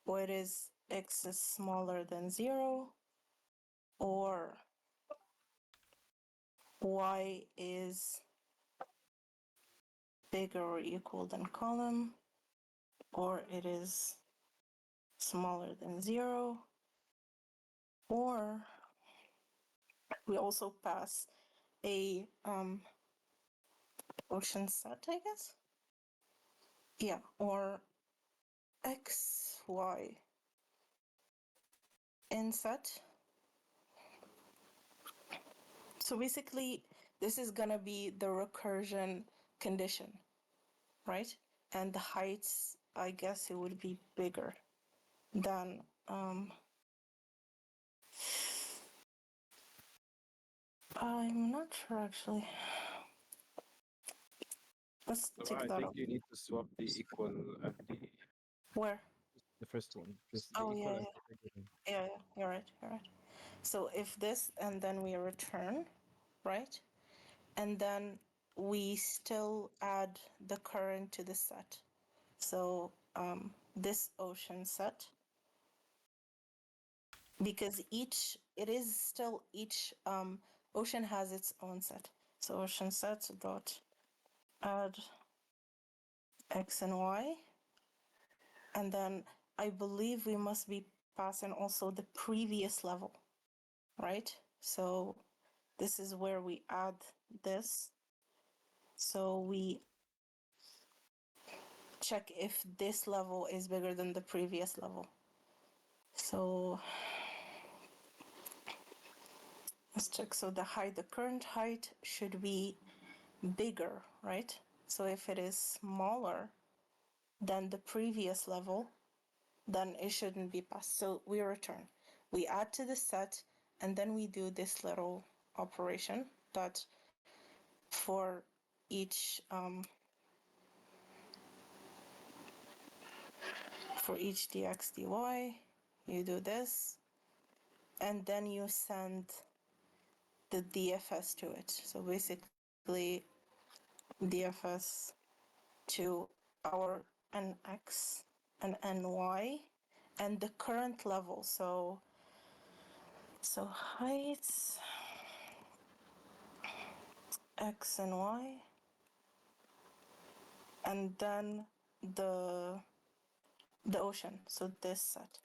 or it is x is smaller than 0, or y is bigger or equal than column, or it is smaller than 0, or we also pass a ocean set, I guess. Yeah, or x, y in set. So basically, this is gonna be the recursion condition, right? And the heights, I guess it would be bigger than I'm not sure actually. Let's So take I that think up. you need to swap the equal and Where? the first one. Just the Oh equal yeah, and yeah, the bigger one. yeah, you're right, you're right. So if this and then we return, right? And then we still add the current to the set. So this ocean set, because each ocean has its own set. So ocean set dot add x and y, and then I believe we must be passing also the previous level, right? So this is where we add this. So we check if this level is bigger than the previous level. So let's check. So the current height should be bigger, right? So if it is smaller than the previous level, then it shouldn't be passed. So we return. We add to the set, and then we do this little operation that for each dx dy, you do this, and then you send the DFS to it. So basically, DFS to our nx and ny and the current level. So heights x and y, and then the ocean. So this set,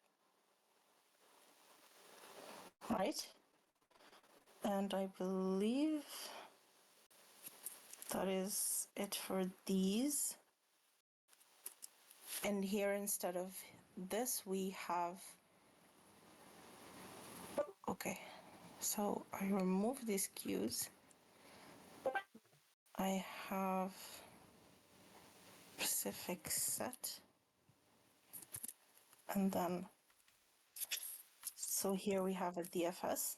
right? And I believe that is it for these. And here, instead of this, we have, okay, so I remove these queues. I have Pacific set, and then, so here we have a DFS,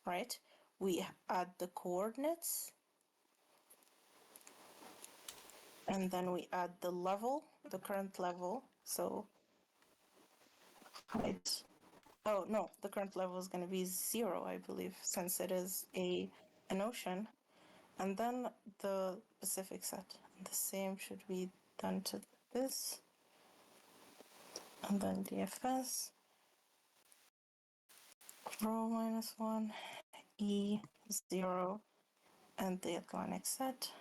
right? We add the coordinates, and then we add the level, the current level. So height. Oh no, the current level is going to be 0, I believe, since it is an ocean. And then the Pacific set. The same should be done to this. And then DFS, rho -1, E 0, and the Atlantic set.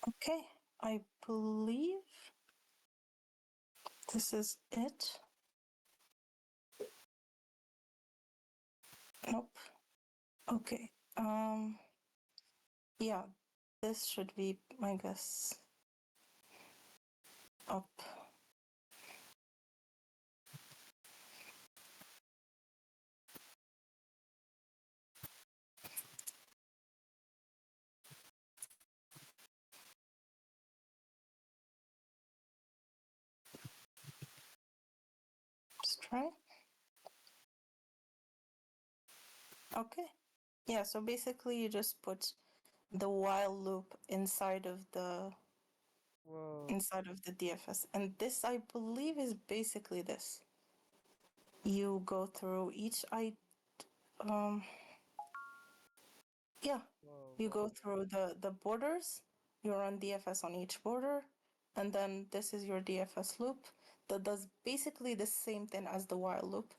Okay, I believe this is it. Nope. Okay. Yeah, this should be, I guess, up. Let's try. Okay. Yeah, so basically you just put the while loop inside of the DFS. And this, I believe, is basically this. You go through each yeah, you go through the borders. You run DFS on each border, and then this is your DFS loop that does basically the same thing as the while loop.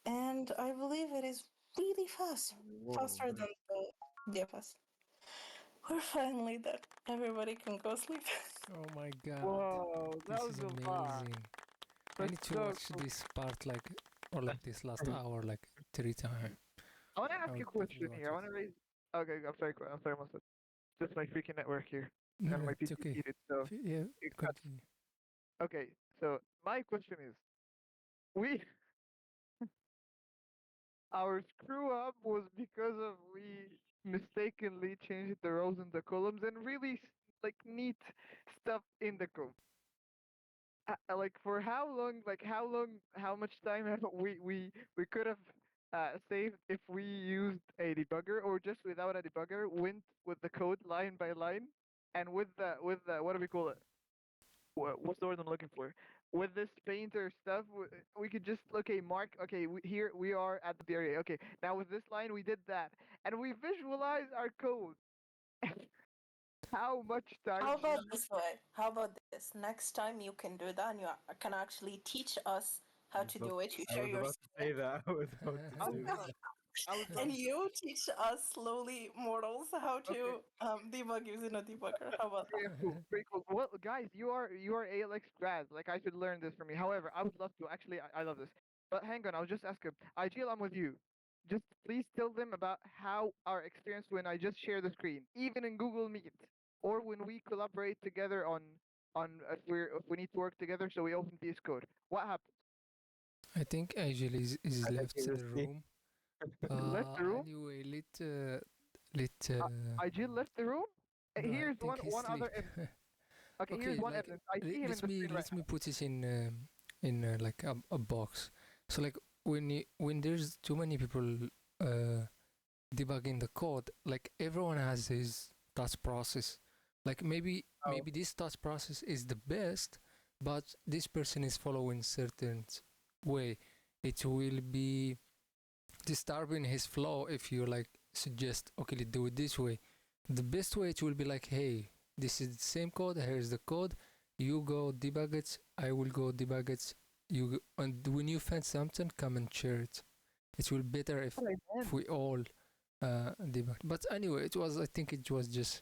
And I believe it is really fast, faster than the DFS. We're finally done. Everybody can go sleep. Oh my god. Whoa, that This was is a lot. amazing. I That's need to so watch cool. this part like this last hour like 3 times. I want to I ask you will a question definitely watch here. I it. want to raise. Okay, I'm sorry, Mustard. Just my freaking network here, No, and my it's PC okay. heated, so Yeah, it cuts. continue. Okay, so my question is, we our screw up was because of we mistakenly changed the rows and the columns and really like neat stuff in the code. Like for how long? Like how long? How much time have we could have saved if we used a debugger or just without a debugger went with the code line by line and with the what do we call it? What's the word I'm looking for? With this painter stuff, we could just okay mark. Okay, here we are at the area. Okay, now with this line we did that, and we visualize our code. How much time? How about this way? How about this? Next time you can do that and you can actually teach us how to do it. You I share was your about to say that. I was about I to was say gonna. that. I was and gonna. you teach us slowly mortals how Okay. to debug using a debugger. How about Yeah, cool. Pretty cool. Well, guys, you are ALX grads. Like I should learn this from you. However, I would love to. Actually, I love this. But hang on, I'll just ask him. Ideal, I'm with you. Just please tell them about how our experience when I just share the screen, even in Google Meet, or when we collaborate together on if we need to work together. So we open VS Code. What happens? I think Angel is I think left he's the asleep. room. Left the room. Anyway, let Ideal left the room. no, I Here's think he's one sleep. other evidence. Okay, Okay, here's one like evidence. I see him in the screen right let me put this in like a box. So like when there's too many people uh debugging the code, like everyone has his touch process. Like maybe this touch process is the best, but this person is following certain way. It will be disturbing his flow if you like suggest okay let's do it this way. The best way it will be like hey this is the same code, here's the code, you go debug it, I will go debug it, and when you find something come and share it. It will be better if we all debug. But anyway, it was I think it was just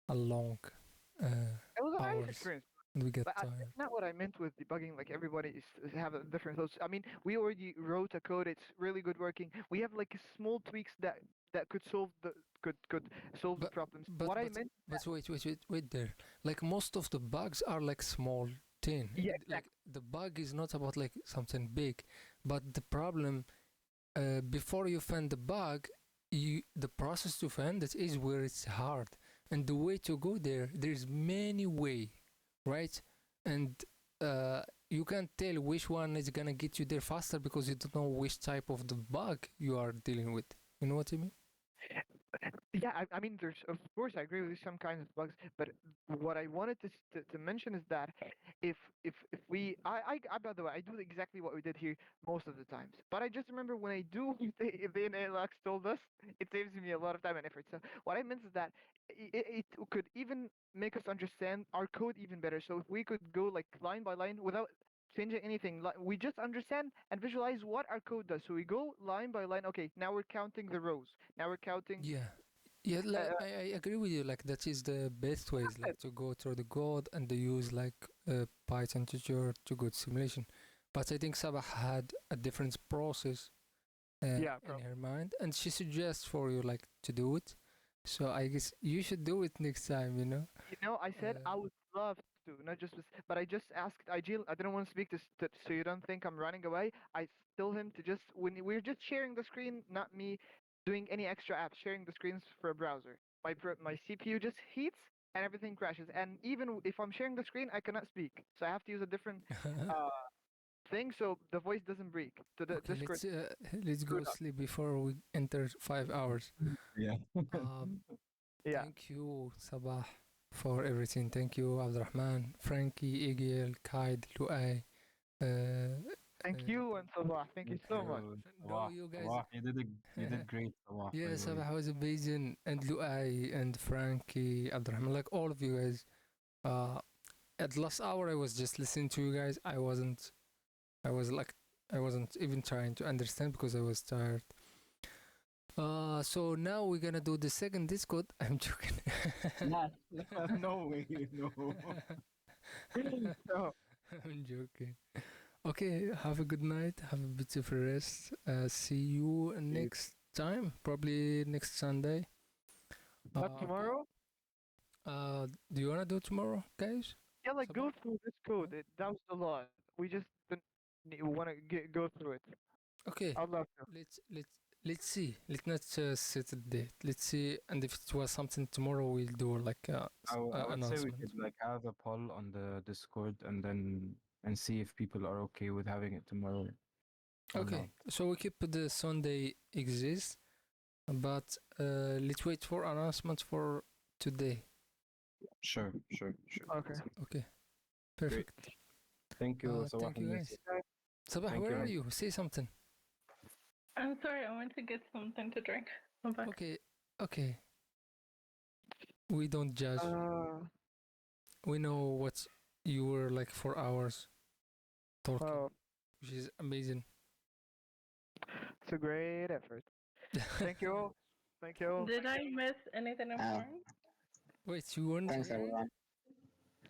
a long It was a nice hours experience. and we got But tired. that's not what I meant with debugging. Like everybody is have a different thoughts. I mean, we already wrote a code. It's really good working. We have like small tweaks that could solve the But problems. but What I but meant. but wait there. Like most of the bugs are like small thing. Yeah, Like exactly. the bug is not about like something big, but the problem before you find the bug, the process to find it is where it's hard, and the way to go there's many way, right? And you can't tell which one is gonna get you there faster because you don't know which type of the bug you are dealing with. You know what I mean? Yeah, I mean, there's of course I agree with you, some kinds of bugs, but what I wanted to mention is that if we I by the way I do exactly what we did here most of the times, but I just remember when I do if the NLX told us, it saves me a lot of time and effort. So what I meant is that it could even make us understand our code even better. So if we could go like line by line without changing anything, like we just understand and visualize what our code does. So we go line by line. Okay, now we're counting the rows. Now we're counting Yeah, Yeah, like I agree with you. Like that is the best ways, like to go through the code and to use like Python tutor to good simulation. But I think Sabah had a different process Yeah, in her mind, and she suggests for you like to do it. So I guess you should do it next time. You know. I said I would love to, not just, but I just asked Igil. I didn't want to speak so you don't think I'm running away. I told him to just when we're just sharing the screen, not me doing any extra apps, sharing the screens for a browser. My CPU just heats and everything crashes. And even if I'm sharing the screen, I cannot speak, so I have to use a different thing so the voice doesn't break. So the Okay, Discord. let's go sleep before we enter 5 hours. Yeah. Yeah. Thank you, Sabah, for everything. Thank you, Abdurrahman, Frankie, Igil, Kaid, Luai. Thank you and Sabah. Thank you so much. No, you guys. You did great, Sabah. Yeah, by the way. Sabah was amazing, and Luai and Frankie, Abdurrahman, like all of you guys. At the last hour, I was just listening to you guys. I wasn't even trying to understand because I was tired. So now we're gonna do the second Discord. I'm joking. No way, no. No. I'm joking. Okay, have a good night. Have a beautiful rest. See you next time. Probably next Sunday. Not tomorrow? Do you wanna do tomorrow, guys? Yeah, like go through this code. That was a lot. We just didn't want to go through it. Okay. I'd love to. Let's see. Let's not set a date. Let's see. And if it was something tomorrow, we'll do like I would say we announcement. could like have a poll on the Discord and see if people are okay with having it tomorrow. Okay. So we keep the Sunday exist, but let's wait for announcement for today. Sure. Okay. Okay. Perfect. Thank you, Sabah. Thank you, guys. Sabah, where are you? Say something. I'm sorry, I went to get something to drink. I'm back. Okay. We don't judge. We know what you were like for hours talking, which is amazing. It's a great effort. Thank you all. Thank you all. Did I miss anything important? Wait, you weren't Thanks, here? everyone.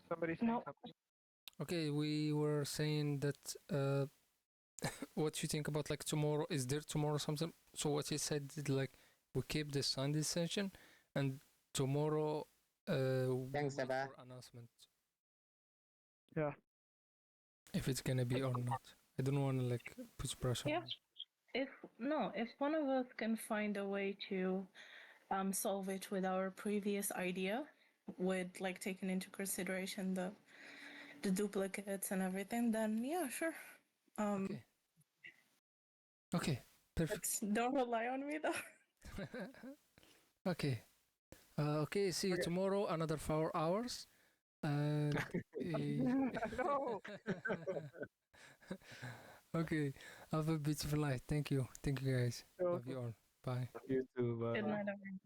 Somebody saying something. Okay, we were saying that what you think about like tomorrow. Is there tomorrow something? So what he said is like we keep the Sunday session and tomorrow Thanks, Sabah. for announcement. Yeah. If it's gonna be or not. I don't wanna like put pressure. Yeah. If one of us can find a way to solve it with our previous idea, with like taking into consideration the duplicates and everything, then yeah, sure. Okay, perfect. Don't rely on me though. Okay. Okay, see you tomorrow, another 4 hours. And No. Okay, have a beautiful night. Thank you. Thank you guys. Love you all. Bye. You too. Bye. Good night, everyone.